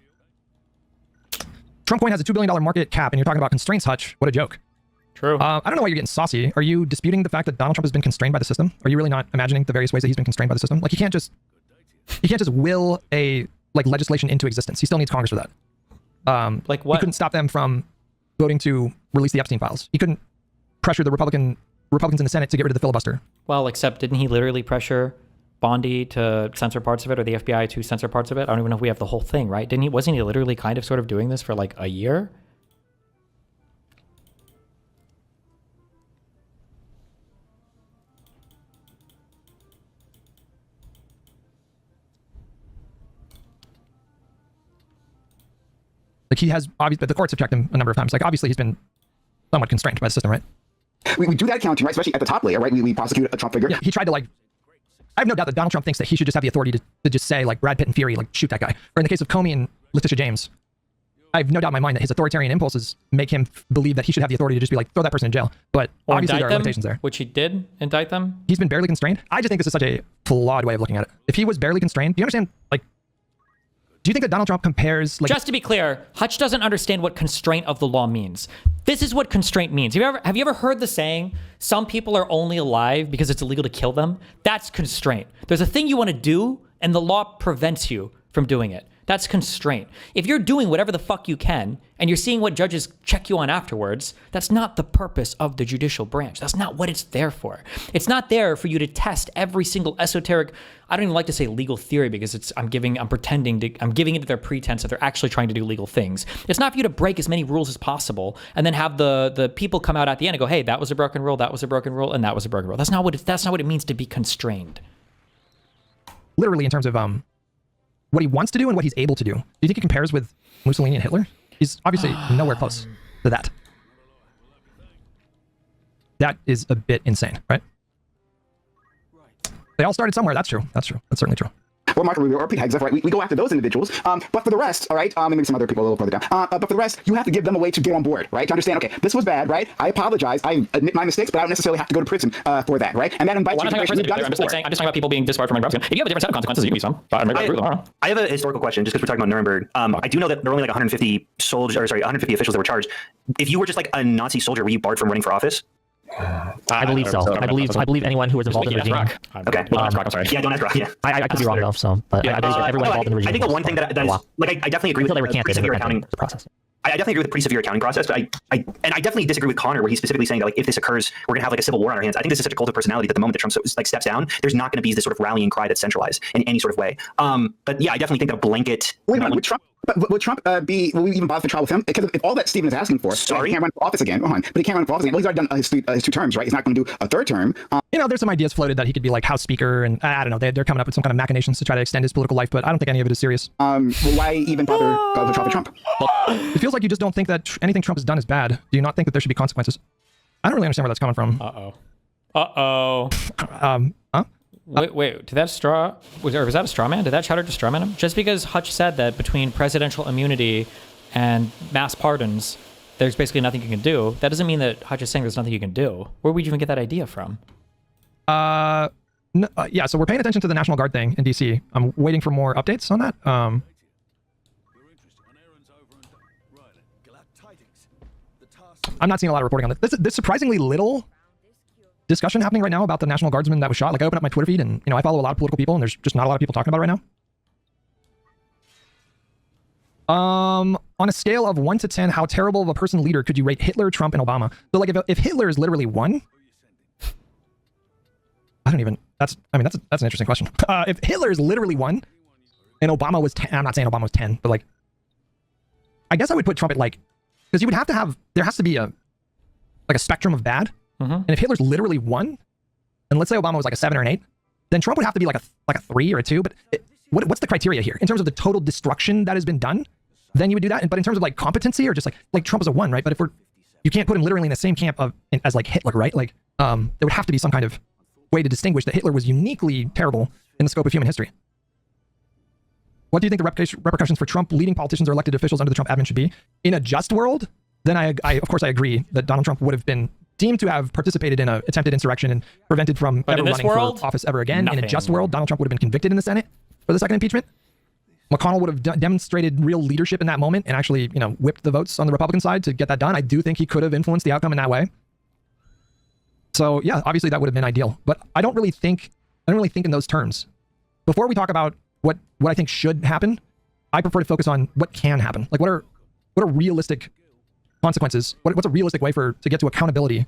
Trump coin has a $2 billion market cap, and you're talking about constraints, Hutch. What a joke. True. I don't know why you're getting saucy. Are you disputing the fact that Donald Trump has been constrained by the system? Are you really not imagining the various ways that he's been constrained by the system? Like, he can't just will a legislation into existence. He still needs Congress for that. Like what? He couldn't stop them from voting to release the Epstein files. He couldn't pressure the Republicans in the Senate to get rid of the filibuster. Well, except didn't he literally pressure Bondi to censor parts of it, or the FBI to censor parts of it? I don't even know if we have the whole thing, right? Wasn't he literally kind of sort of doing this for like a year? Like, he has obviously, but the courts have checked him a number of times. Like, obviously he's been somewhat constrained by the system, right? We do that counting, right? Especially at the top layer, right? We prosecute a Trump figure. Yeah, he tried to I have no doubt that Donald Trump thinks that he should just have the authority to just say like Brad Pitt and Fury, like shoot that guy. Or in the case of Comey and Letitia James, I have no doubt in my mind that his authoritarian impulses make him believe that he should have the authority to just be like, throw that person in jail. But or obviously there are them, limitations there. Which he did indict them. He's been barely constrained. I just think this is such a flawed way of looking at it. If he was barely constrained, do you understand? Like, do you think that Donald Trump compares Just to be clear, Hutch doesn't understand what constraint of the law means. This is what constraint means. Have you ever heard the saying, some people are only alive because it's illegal to kill them? That's constraint. There's a thing you want to do, and the law prevents you from doing it. That's constraint. If you're doing whatever the fuck you can, and you're seeing what judges check you on afterwards, that's not the purpose of the judicial branch. That's not what it's there for. It's not there for you to test every single esoteric, I don't even like to say legal theory because I'm giving it their pretense that they're actually trying to do legal things. It's not for you to break as many rules as possible and then have the people come out at the end and go, hey, that was a broken rule, that was a broken rule, and that was a broken rule. That's not what it means to be constrained. literally in terms of what he wants to do and what he's able to do. Do you think he compares with Mussolini and Hitler? He's obviously nowhere close to that. That is a bit insane, right? They all started somewhere. That's true. That's true. That's certainly true. Well, Marco Rubio or Pete Hegseth, right? We go after those individuals. But for the rest, all right, and maybe some other people a little further down. But for the rest, you have to give them a way to get on board, right? To understand, okay, this was bad, right? I apologize. I admit my mistakes, but I don't necessarily have to go to prison for that, right? And that invites you to I'm just talking about people being disbarred from running for office. If you have a different set of consequences, you can be some. I have a historical question, just because we're talking about Nuremberg. I do know that there were only like 150 officials that were charged. If you were just like a Nazi soldier, were you barred from running for office? I believe so. I believe anyone who was involved in the regime. Okay. I'm sorry. Yeah, don't ask Rock. Yeah. I could be wrong though. So, but I believe everyone involved in the regime. I think the one thing that is like I definitely agree with the severe accounting process. I definitely agree with the pretty severe accounting process, but I definitely disagree with Connor, where he's specifically saying that like if this occurs, we're gonna have like a civil war on our hands. I think this is such a cult of personality that the moment that Trump like steps down, there's not gonna be this sort of rallying cry that's centralized in any sort of way. But yeah, I definitely think that a blanket. Wait a minute, would Trump be? Will we even bother to trial with him? Because if all that Stephen is asking for, he can't run for office again. But he can't run for office again. Well, he's already done his 2 terms, right? He's not going to do a 3rd term. You know, there's some ideas floated that he could be like House Speaker, and I don't know. They're coming up with some kind of machinations to try to extend his political life, but I don't think any of it is serious. Well, why even bother to trial with Trump? It feels like you just don't think that anything Trump has done is bad. Do you not think that there should be consequences? I don't really understand where that's coming from. Huh? Wait, did that was that a straw man? Did that chatter just straw man him? Just because Hutch said that between presidential immunity and mass pardons, there's basically nothing you can do, that doesn't mean that Hutch is saying there's nothing you can do. Where would you even get that idea from? Yeah, so we're paying attention to the National Guard thing in DC. I'm waiting for more updates on that. I'm not seeing a lot of reporting on this. There's surprisingly little discussion happening right now about the National Guardsman that was shot. Like, I open up my Twitter feed and, I follow a lot of political people, and there's just not a lot of people talking about it right now. On a scale of 1 to 10, how terrible of a person leader could you rate Hitler, Trump, and Obama? So, like, if Hitler is literally 1, that's an interesting question. If Hitler is literally 1, and Obama was 10, I'm not saying Obama was 10, but, like, I guess I would put Trump at, like, because you would have to have, there has to be a spectrum of bad. And if Hitler's literally 1, and let's say Obama was like a 7 or an 8, then Trump would have to be like a 3 or a 2. But what's the criteria here in terms of the total destruction that has been done? Then you would do that. But in terms of like competency, or just like Trump is a 1, right? But if you can't put him literally in the same camp as like Hitler, right? Like there would have to be some kind of way to distinguish that Hitler was uniquely terrible in the scope of human history. What do you think the repercussions for Trump leading politicians or elected officials under the Trump admin should be? In a just world, then I of course I agree that Donald Trump would have been deemed to have participated in an attempted insurrection and prevented from ever running for office ever again. In a just world, Donald Trump would have been convicted in the Senate for the second impeachment. McConnell would have demonstrated real leadership in that moment and actually, whipped the votes on the Republican side to get that done. I do think he could have influenced the outcome in that way. So yeah, obviously that would have been ideal, but I don't really think in those terms. Before we talk about what I think should happen, I prefer to focus on what can happen. Like what are realistic consequences? What's a realistic way to get to accountability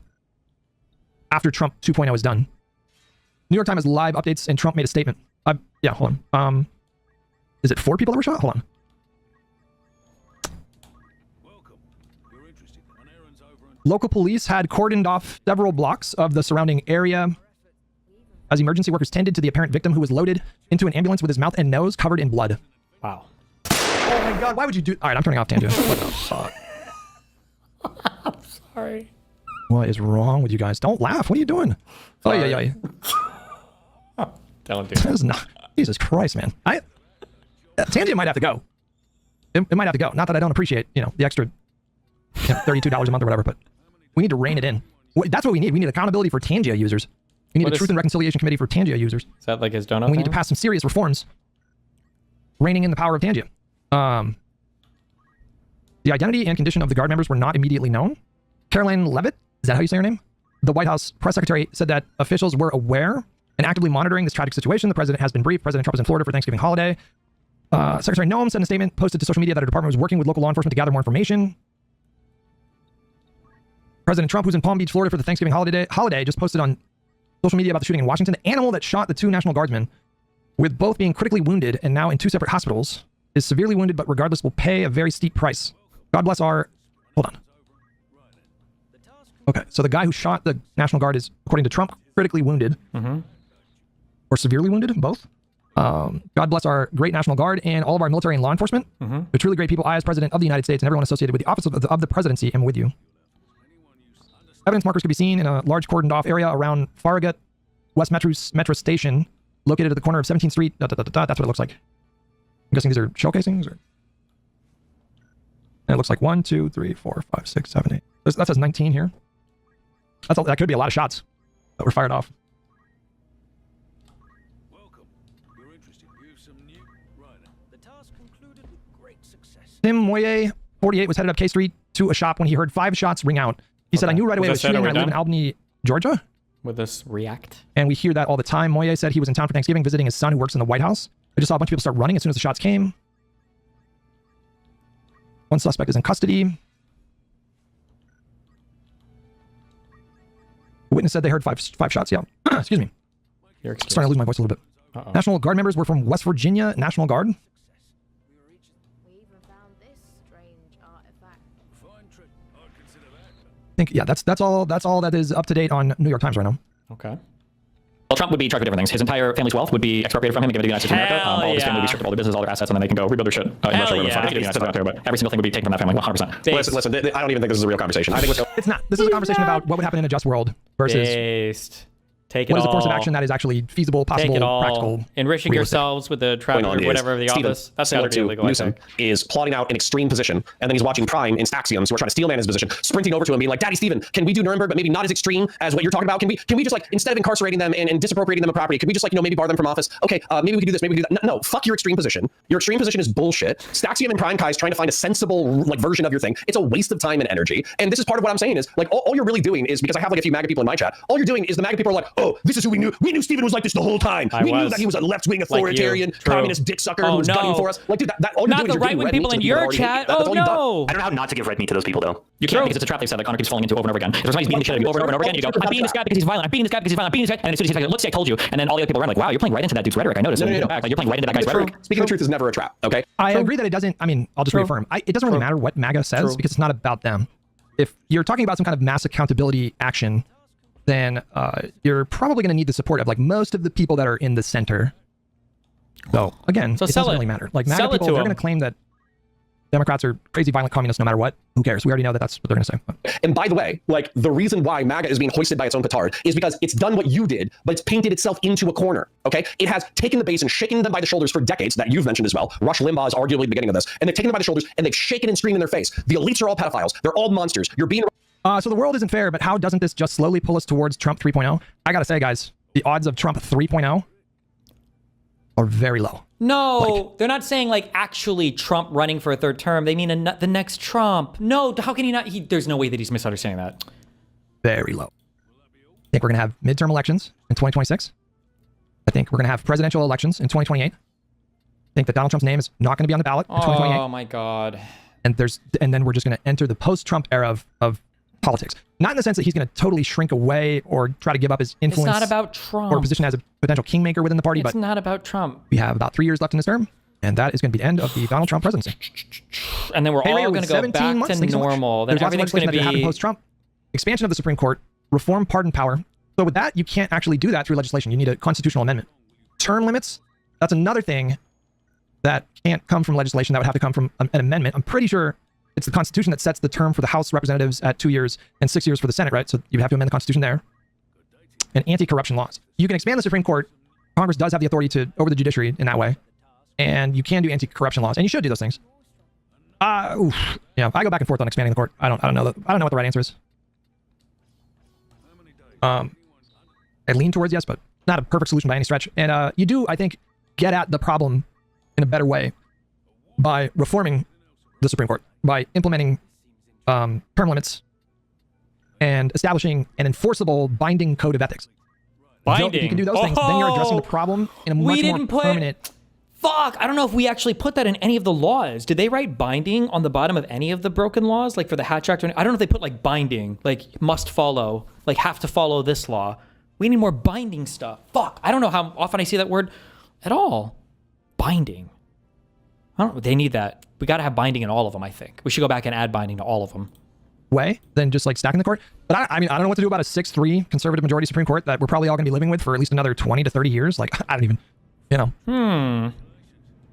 after Trump 2.0 is done? New York Times has live updates, and Trump made a statement. Yeah, hold on. Is it 4 people that were shot? Hold on. Local police had cordoned off several blocks of the surrounding area as emergency workers tended to the apparent victim, who was loaded into an ambulance with his mouth and nose covered in blood. Wow. Oh my God, why would you do... All right, I'm turning off Tangent. What the fuck? I'm sorry. What is wrong with you guys? Don't laugh. What are you doing? Sorry. Oh, yeah. Don't do that. Is not, Jesus Christ, man. Tangent might have to go. It might have to go. Not that I don't appreciate, the extra $32 a month or whatever, but we need to rein it in. That's what we need. We need accountability for Tangia users. We need a Truth and Reconciliation Committee for Tangia users. Is that like his donut And we thing? need to pass some serious reforms, reining in the power of Tangia. The identity and condition of the Guard members were not immediately known. Caroline Levitt, is that how you say her name? The White House press secretary said that officials were aware and actively monitoring this tragic situation. The president has been briefed. President Trump was in Florida for Thanksgiving holiday. Secretary Noem sent a statement posted to social media that her department was working with local law enforcement to gather more information. President Trump, who's in Palm Beach, Florida for the Thanksgiving holiday, just posted on social media about the shooting in Washington. The animal that shot the 2 National Guardsmen, with both being critically wounded and now in 2 separate hospitals, is severely wounded, but regardless will pay a very steep price. God bless our... Hold on. Okay, so the guy who shot the National Guard is, according to Trump, critically wounded. Or severely wounded, both. God bless our great National Guard and all of our military and law enforcement. They're truly great people. I, as President of the United States and everyone associated with the office of the presidency, am with you. Evidence markers could be seen in a large cordoned off area around Farragut West Metro Station, located at the corner of 17th Street. That's what it looks like. I'm guessing these are shell casings. And it looks like 1, 2, 3, 4, 5, 6, 7, 8. That says 19 here. That could be a lot of shots that were fired off. Tim Moyer, 48, was headed up K Street to a shop when he heard 5 shots ring out. He said, I knew right away it was shooting. I live in Albany, Georgia. Would this react? And we hear that all the time. Moyer said he was in town for Thanksgiving visiting his son who works in the White House. I just saw a bunch of people start running as soon as the shots came. One suspect is in custody. The witness said they heard five shots. Yeah. Excuse me. Starting to lose my voice a little bit. National Guard members were from West Virginia National Guard. I think, yeah, that's all that is up to date on New York Times right now. Okay. Well, Trump would be charged with different things. His entire family's wealth would be expropriated from him and given to the United States of America. All of his family would be stripped of all their business, all their assets, and then they can go rebuild their shit in Russia, wherever the fuck. United States out there, but every single thing would be taken from that family, 100%. Listen, I don't even think this is a real conversation. I think it's not. This is a conversation about what would happen in a just world versus Take it what is all. the course of action that is actually feasible, possible, Take it all. practical. Enriching yourselves with the traffic or whatever of the office. That's similar gotta be to illegal, I Newsom think. is plotting out an extreme position, and then he's watching Prime in Staxiums who are trying to steel man his position, sprinting over to him, being like, Daddy Stephen, can we do Nuremberg, but maybe not as extreme as what you're talking about? Can we just like, instead of incarcerating them and disappropriating them of property, could we just like, maybe bar them from office? Okay, maybe we could do this, maybe we could do that. No, fuck your extreme position. Your extreme position is bullshit. Staxium and Prime Kai is trying to find a sensible like version of your thing. It's a waste of time and energy. And this is part of what I'm saying is like, all you're really doing is, because I have like a few MAGA people in my chat, all you're doing is the MAGA people are like, oh, this is who we knew. We knew Stephen was like this the whole time. We knew that he was a left-wing authoritarian, communist dick sucker who was gunning for us. Like, dude, that all you're Not doing the is you're right-wing giving people red in meat to your people that already hate chat. you. That's all you've done. No. I don't know how not to give red meat to those people, though. You can't, because it's a trap they've said that Connor keeps falling into over and over again. If somebody's beating the shit out of you over and over again, you go, I'm beating this guy because he's violent. I'm beating this guy because he's violent. I'm beating this guy. And as soon as he's like, look, see, I told you. And then all the other people around like, wow, you're playing right into that dude's rhetoric. I noticed. No. Back. Like, you're playing right into that guy's rhetoric. Speaking the truth is never a trap, okay? I agree that it doesn't, I mean, I'll just reaffirm. It doesn't really matter what MAGA says because it's not about them. If you're talking about some kind of mass accountability action, then you're probably going to need the support of like most of the people that are in the center. So again, it doesn't really matter. Like MAGA people, they're going to claim that Democrats are crazy, violent communists no matter what. Who cares? We already know that that's what they're going to say. And by the way, like the reason why MAGA is being hoisted by its own petard is because it's done what you did, but it's painted itself into a corner. Okay, it has taken the base and shaken them by the shoulders for decades. That you've mentioned as well. Rush Limbaugh is arguably the beginning of this, and they've taken them by the shoulders and they've shaken and screamed in their face. The elites are all pedophiles. They're all monsters. You're being. So the world isn't fair, but how doesn't this just slowly pull us towards Trump 3.0? I gotta say, guys, the odds of Trump 3.0 are very low. No, they're not saying like actually Trump running for a third term. They mean the next Trump. No, how can he not? There's no way that he's misunderstanding that. Very low. I think we're gonna have midterm elections in 2026. I think we're gonna have presidential elections in 2028. I think that Donald Trump's name is not gonna be on the ballot in 2028. Oh my God. And then we're just gonna enter the post-Trump era of politics. Not in the sense that he's going to totally shrink away or try to give up his influence. It's not about Trump. Or position as a potential kingmaker within the party. It's but not about Trump. We have about 3 years left in this term, and that is going to be the end of the Donald Trump presidency. And then we're all going to go back to normal. Then everything's going to be post-Trump. Expansion of the Supreme Court, reform pardon power. So with that, you can't actually do that through legislation. You need a constitutional amendment. Term limits, that's another thing that can't come from legislation. That would have to come from an amendment. I'm pretty sure it's the Constitution that sets the term for the House Representatives at 2 years and 6 years for the Senate, right? So you have to amend the Constitution there. And anti-corruption laws. You can expand the Supreme Court. Congress does have the authority to over the judiciary in that way. And you can do anti-corruption laws. And you should do those things. Yeah, I go back and forth on expanding the court. I don't know what the right answer is. I lean towards yes, but not a perfect solution by any stretch. And you do, I think, get at the problem in a better way by reforming the Supreme Court, by implementing term limits and establishing an enforceable binding code of ethics. Binding. If you can do those things, then you're addressing the problem in a much more permanent. Fuck, I don't know if we actually put that in any of the laws. Did they write binding on the bottom of any of the broken laws? Like for the Hatch Act? I don't know if they put like binding, like must follow, like have to follow this law. We need more binding stuff. Fuck, I don't know how often I see that word at all. Binding. I don't know. They need that. We got to have binding in all of them, I think. We should go back and add binding to all of them. Way than just like stacking the court. But I mean, I don't know what to do about a 6-3 conservative majority Supreme Court that we're probably all going to be living with for at least another 20 to 30 years. Like, I don't even You know.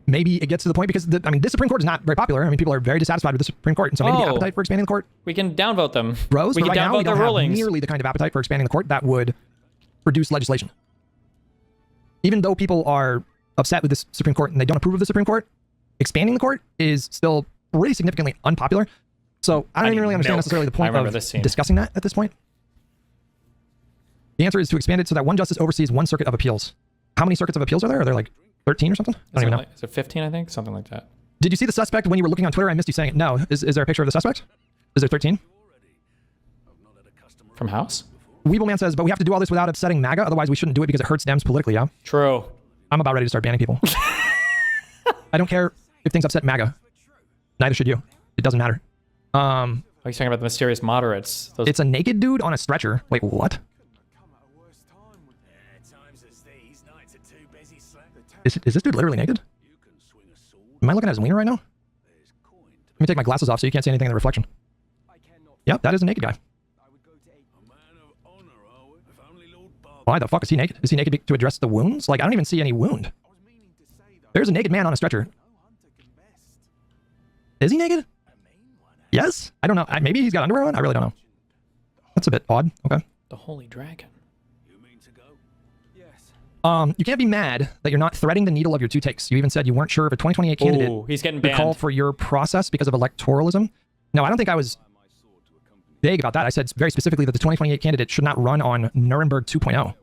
Maybe it gets to the point because this Supreme Court is not very popular. I mean, people are very dissatisfied with the Supreme Court, and so maybe the appetite for expanding the court We can downvote them. grows. We But can right now, we downvote their don't have rulings. nearly the kind of appetite for expanding the court that would produce legislation. Even though people are upset with this Supreme Court and they don't approve of the Supreme Court, expanding the court is still pretty significantly unpopular. So I don't even really understand necessarily the point of discussing that at this point. The answer is to expand it so that one justice oversees one circuit of appeals. How many circuits of appeals are there? Are there like 13 or something? I don't even know. Is it 15, I think? Something like that. Did you see the suspect when you were looking on Twitter? I missed you saying it. No. Is there a picture of the suspect? Is there 13? From House? Weebleman says, but we have to do all this without upsetting MAGA. Otherwise, we shouldn't do it because it hurts Dems politically, yeah? True. I'm about ready to start banning people. I don't care if things upset MAGA. Neither should you. It doesn't matter. Are you talking about the mysterious moderates? It's a naked dude on a stretcher. Wait, what? Is this dude literally naked? Am I looking at his wiener right now? Let me take my glasses off so you can't see anything in the reflection. Yep, that is a naked guy. Why the fuck is he naked? Is he naked to address the wounds? Like, I don't even see any wound. There's a naked man on a stretcher. Is he naked? Yes? I don't know. Maybe he's got underwear on? I really don't know. That's a bit odd. Okay. The Holy Dragon. You can't be mad that you're not threading the needle of your two takes. You even said you weren't sure if a 2028 candidate he's getting would call banned. for your process because of electoralism. No, I don't think I was vague about that. I said very specifically that the 2028 candidate should not run on Nuremberg 2.0.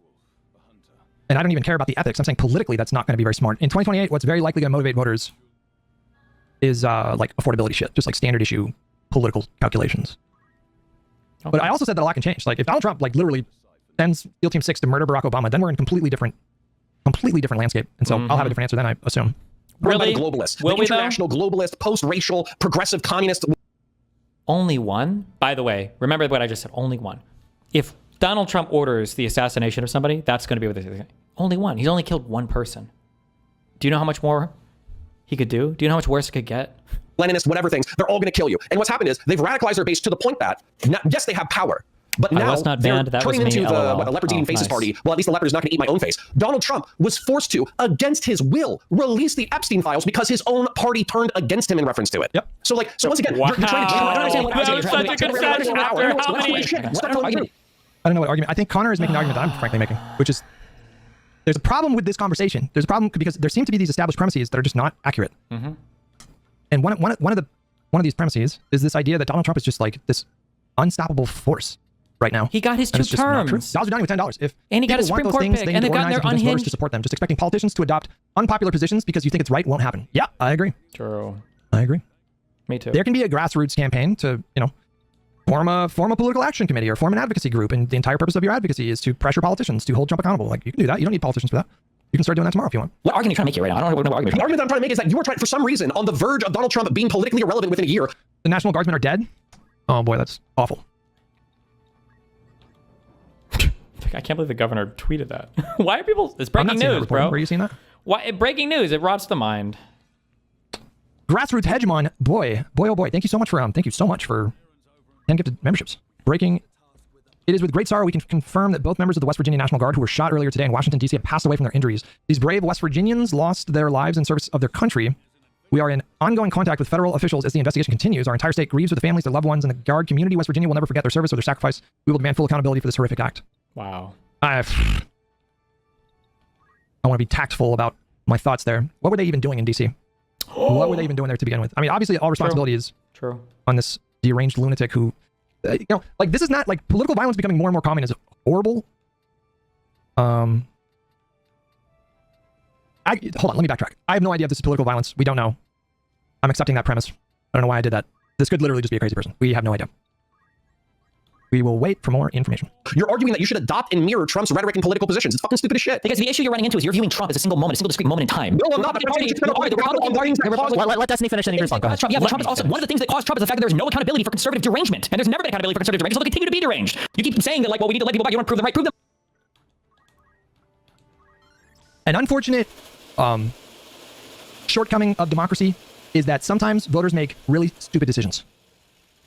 And I don't even care about the ethics. I'm saying politically that's not going to be very smart. In 2028, what's very likely going to motivate voters is like affordability shit, just like standard issue political calculations. Okay. But I also said that a lot can change. Like if Donald Trump like literally sends SEAL Team 6 to murder Barack Obama, then we're in a completely different landscape. And so I'll have a different answer then, I assume. Really? Globalist. The international globalist, post-racial, progressive communist. Only one? By the way, remember what I just said. Only one. If Donald Trump orders the assassination of somebody, that's going to be what they're saying. Only one. He's only killed one person. Do you know how much more he could do? Do you know how much worse it could get? Leninist, whatever things, they're all going to kill you. And what's happened is they've radicalized their base to the point that, yes, they have power. But now they're turning into the leopards eating faces party. Well, at least the leopard is not going to eat my own face. Donald Trump was forced to, against his will, release the Epstein files because his own party turned against him in reference to it. Yep. So once again, you're trying to. I don't understand what I don't know what argument. I think Connor is making an argument that I'm frankly making, which is there's a problem with this conversation. There's a problem because there seem to be these established premises that are just not accurate. And one of these premises is this idea that Donald Trump is just like this unstoppable force right now. He got his 2 terms. Dollars are dying with $10. If and he got a Supreme Court pick, and they've gotten their unhinged to support them. Just expecting politicians to adopt unpopular positions because you think it's right won't happen. Yeah, I agree. True. I agree. Me too. There can be a grassroots campaign to, form a political action committee or form an advocacy group, and the entire purpose of your advocacy is to pressure politicians to hold Trump accountable. Like, you can do that. You don't need politicians for that. You can start doing that tomorrow if you want. What argument are you trying to make here right now? I don't know what argument. The argument that I'm trying to make is that you are trying, for some reason, on the verge of Donald Trump being politically irrelevant within a year. The National Guardsmen are dead? Oh boy, that's awful. I can't believe the governor tweeted that. Why are people... It's breaking news, bro. Were you seeing that? Why? Breaking news. It rots the mind. Grassroots Hegemon. Boy, oh boy. Thank you so much for 10 gifted memberships. Breaking... It is with great sorrow we can confirm that both members of the West Virginia National Guard who were shot earlier today in Washington, D.C. have passed away from their injuries. These brave West Virginians lost their lives in service of their country. We are in ongoing contact with federal officials as the investigation continues. Our entire state grieves with the families, their loved ones, and the Guard community. West Virginia will never forget their service or their sacrifice. We will demand full accountability for this horrific act. Wow. I want to be tactful about my thoughts there. What were they even doing in D.C.? What were they even doing there to begin with? I mean, obviously, all responsibility is on this deranged lunatic who... like this is not like political violence becoming more and more common is horrible. Hold on, let me backtrack. I have no idea if this is political violence. We don't know. I'm accepting that premise. I don't know why I did that. This could literally just be a crazy person. We have no idea. We will wait for more information. You're arguing that you should adopt and mirror Trump's rhetoric and political positions. It's fucking stupid as shit. Because the issue you're running into is you're viewing Trump as a single moment, a single discrete moment in time. No, I'm not. Let Destiny finish, and you respond. Trump. Yeah, but Trump is also one of the things that caused Trump is the fact that there's no accountability for conservative derangement, and there's never been accountability for conservative derangement, so they'll continue to be deranged. You keep saying that, like, well, we need to let people back. You don't prove them right. Prove them. An unfortunate shortcoming of democracy is that sometimes voters make really stupid decisions.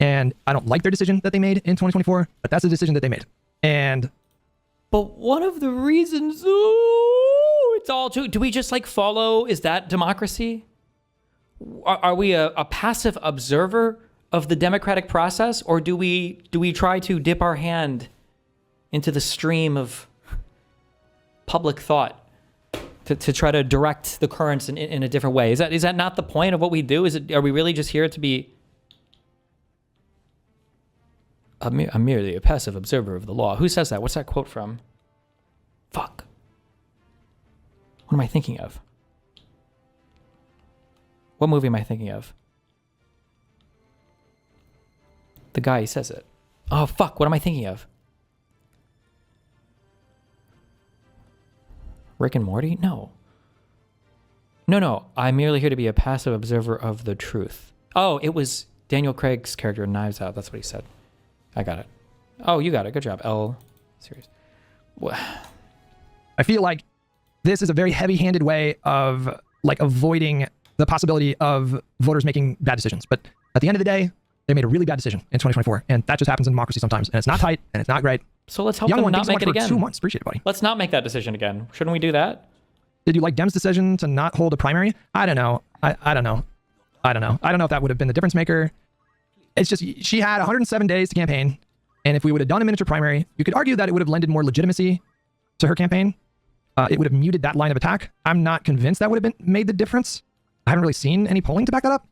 And I don't like their decision that they made in 2024, but that's the decision that they made. And but one of the reasons it's all too. Do we just like follow? Is that democracy? Are we a passive observer of the democratic process, or do we try to dip our hand into the stream of public thought to try to direct the currents in a different way? Is that not the point of what we do? Are we really just here to be I'm merely a passive observer of the law? Who says that? What's that quote from? Fuck. What am I thinking of? What movie am I thinking of? The guy, he says it. Oh, fuck. What am I thinking of? Rick and Morty? No. No. I'm merely here to be a passive observer of the truth. Oh, it was Daniel Craig's character in Knives Out. That's what he said. I got it. Oh, you got it. Good job, L series. I feel like this is a very heavy-handed way of like avoiding the possibility of voters making bad decisions. But at the end of the day, they made a really bad decision in 2024, and that just happens in democracy sometimes, and it's not tight and it's not great. So let's help them not make it again. 2 months. Appreciate it, buddy. Let's not make that decision again. Shouldn't we do that? Did you like Dem's decision to not hold a primary? I don't know. I don't know. I don't know if that would have been the difference maker. It's just, she had 107 days to campaign, and if we would have done a miniature primary, you could argue that it would have lended more legitimacy to her campaign. It would have muted that line of attack. I'm not convinced that would have made the difference. I haven't really seen any polling to back that up.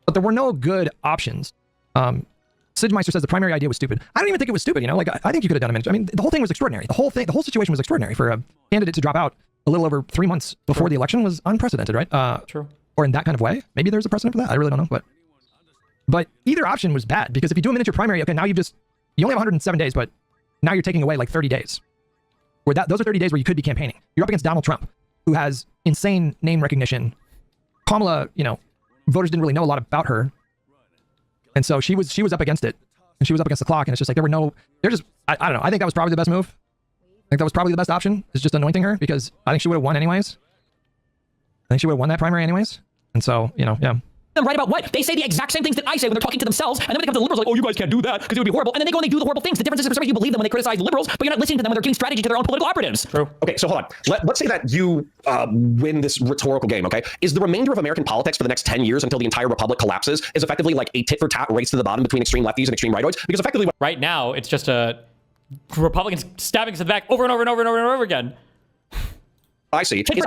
But there were no good options. Sidmeister says the primary idea was stupid. I don't even think it was stupid, you know? Like, I think you could have done a miniature. I mean, the whole thing was extraordinary. The whole situation was extraordinary. For a candidate to drop out a little over 3 months before the election was unprecedented, right? True. Or in that kind of way. Maybe there's a precedent for that. I really don't know. But either option was bad, because if you do a miniature primary, okay, now you only have 107 days, but now you're taking away like 30 days. Those are 30 days where you could be campaigning. You're up against Donald Trump, who has insane name recognition. Kamala, voters didn't really know a lot about her. And so she was up against it, and she was up against the clock, and it's just like I don't know. I think that was probably the best move. I think that was probably the best option, is just anointing her, because I think she would have won anyways. I think she would have won that primary anyways. And so, yeah. Them right about what? They say the exact same things that I say when they're talking to themselves, and then when they come to the liberals, like, oh, you guys can't do that because it would be horrible. And then they go and they do the horrible things. The difference is, for some reason, you believe them when they criticize the liberals, but you're not listening to them when they're giving strategy to their own political operatives. True. Okay, so hold on. Let's say that you win this rhetorical game, okay? Is the remainder of American politics for the next 10 years until the entire republic collapses is effectively like a tit-for-tat race to the bottom between extreme lefties and extreme rightoids? Because effectively... Right now, it's just a Republicans stabbing us in the back over and over and over and over and over again. I see. Let him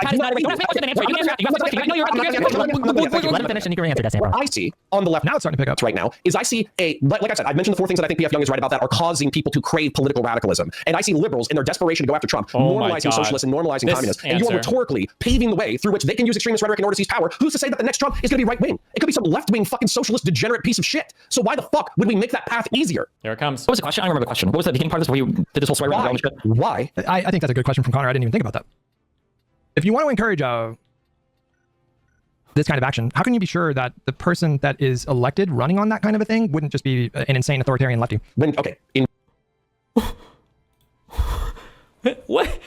finish and you can answer that. What I see on the left now, it's starting to pick up right now is I see like I said, I've mentioned the 4 things that I think PF Young is right about that are causing people to crave political radicalism. And I see liberals in their desperation to go after Trump, normalizing socialists and normalizing communists. And you are rhetorically paving the way through which they can use extremist rhetoric in order to seize power. Who's to say that the next Trump is going to be right wing? It could be some left wing fucking socialist degenerate piece of shit. So why the fuck would we make that path easier? There it comes. What was the question? I don't remember the question. What was the beginning part of this before you did this whole swear around? Why? I think that's a good question from Connor. I didn't even think about that. If you want to encourage this kind of action, how can you be sure that the person that is elected running on that kind of a thing wouldn't just be an insane authoritarian lefty? What?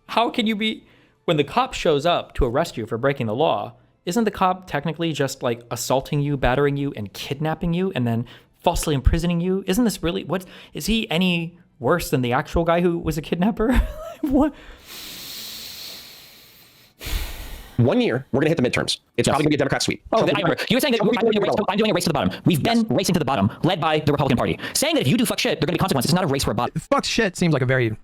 How can you be... When the cop shows up to arrest you for breaking the law, isn't the cop technically just like assaulting you, battering you, and kidnapping you, and then falsely imprisoning you? Isn't this really... What? Is he any worse than the actual guy who was a kidnapper? What? 1 year, we're going to hit the midterms. It's probably going to be a Democrat sweep. Oh, I remember. You were saying that I'm doing a race to the bottom. We've been racing to the bottom, led by the Republican Party. Saying that if you do fuck shit, there are going to be consequences. It's not a race for a bottom. Fuck shit seems like a very,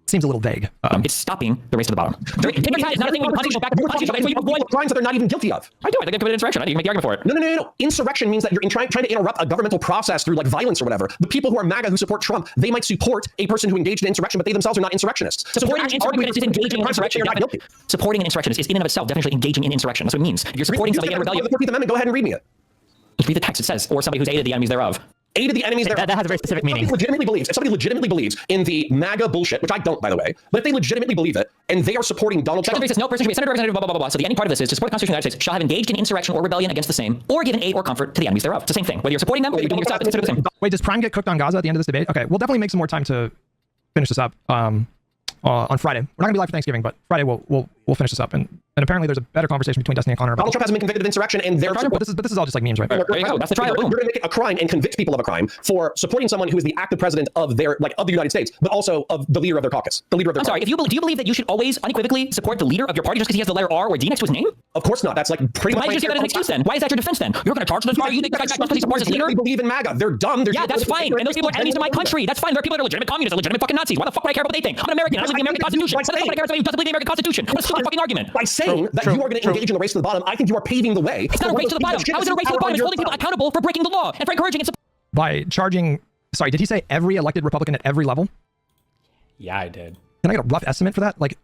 seems a little vague. It's stopping the race to the bottom. It's not a thing where you punish back. You avoid crimes that they're not even guilty of. I do. I think they committed insurrection. I think you make the argument for it. No. Insurrection means that you're trying to interrupt a governmental process through like violence or whatever. The people who are MAGA who support Trump, they might support a person who engaged in insurrection, but they themselves are not insurrectionists. Supporting an insurrectionist is engaging in insurrection. Supporting an insurrectionist is in and of itself definitely engaging in insurrection. That's what it means. If you're supporting somebody in rebellion. The 14th Amendment, go ahead and read me it. Just read the text. It says, or somebody who's aided the enemies thereof. Aided the enemies thereof. That has a very specific meaning. If somebody legitimately believes in the MAGA bullshit, which I don't, by the way, but if they legitimately believe it, and they are supporting Donald Trump. Says, no person should be a senator, representative, blah, blah, blah, blah. So the ending part of this is to support the Constitution of the United States shall have engaged in insurrection or rebellion against the same, or given aid or comfort to the enemies thereof. It's the same thing. Whether you're supporting them or you're doing yourself, it's considered the same. Wait, does Prime get cooked on Gaza at the end of this debate? Okay, we'll definitely make some more time to finish this up on Friday. We're not gonna be live for Thanksgiving, but Friday we'll finish this up, and And apparently there's a better conversation between Destiny and Connor about Donald Trump hasn't been convicted of insurrection, and they're but this is all just like memes, right? There you go. That's the trial. You're going to make it a crime and convict people of a crime for supporting someone who is the active president of their of the United States, but also of the leader of their caucus, the leader of their. I'm sorry. Do you believe that you should always unequivocally support the leader of your party just because he has the letter R or D next to his name? Of course not. That's like pretty much. Why did you say that as an excuse then? Why is that your defense then? You're going to charge this guy? You think this guy because he supports his leader? They believe in MAGA. They're dumb. Yeah, that's fine. And those people are enemies of my country. That's fine. There are people that are legitimate communists, legitimate fucking Nazis. Why the fuck would I care about what they think? I'm an American. I believe in the American Constitution. Why the fuck would I care about somebody who doesn't believe in the American Constitution? What a stupid fucking argument. By saying that you are going to engage in the race to the bottom, I think you are paving the way. It's not a race to the bottom. How is it a race to the bottom? It's holding people accountable for breaking the law and for encouraging and by charging. Sorry, did he say every elected Republican at every level? Yeah, I did. Can I get a rough estimate for that? Like,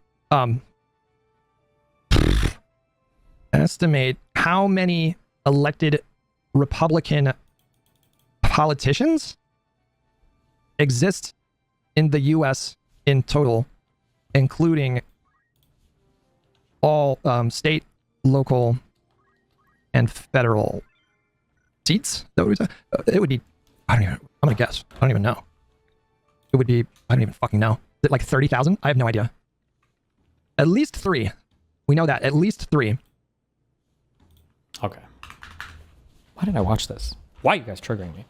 estimate how many elected Republican politicians exist in the U.S. in total, including all state, local, and federal seats. That would be, it would be. I'm gonna guess. I don't even know. It would be. I don't even fucking know. Is it like 30,000? I have no idea. At least 3. We know that. At least 3. Okay. Why did I watch this? Why are you guys triggering me?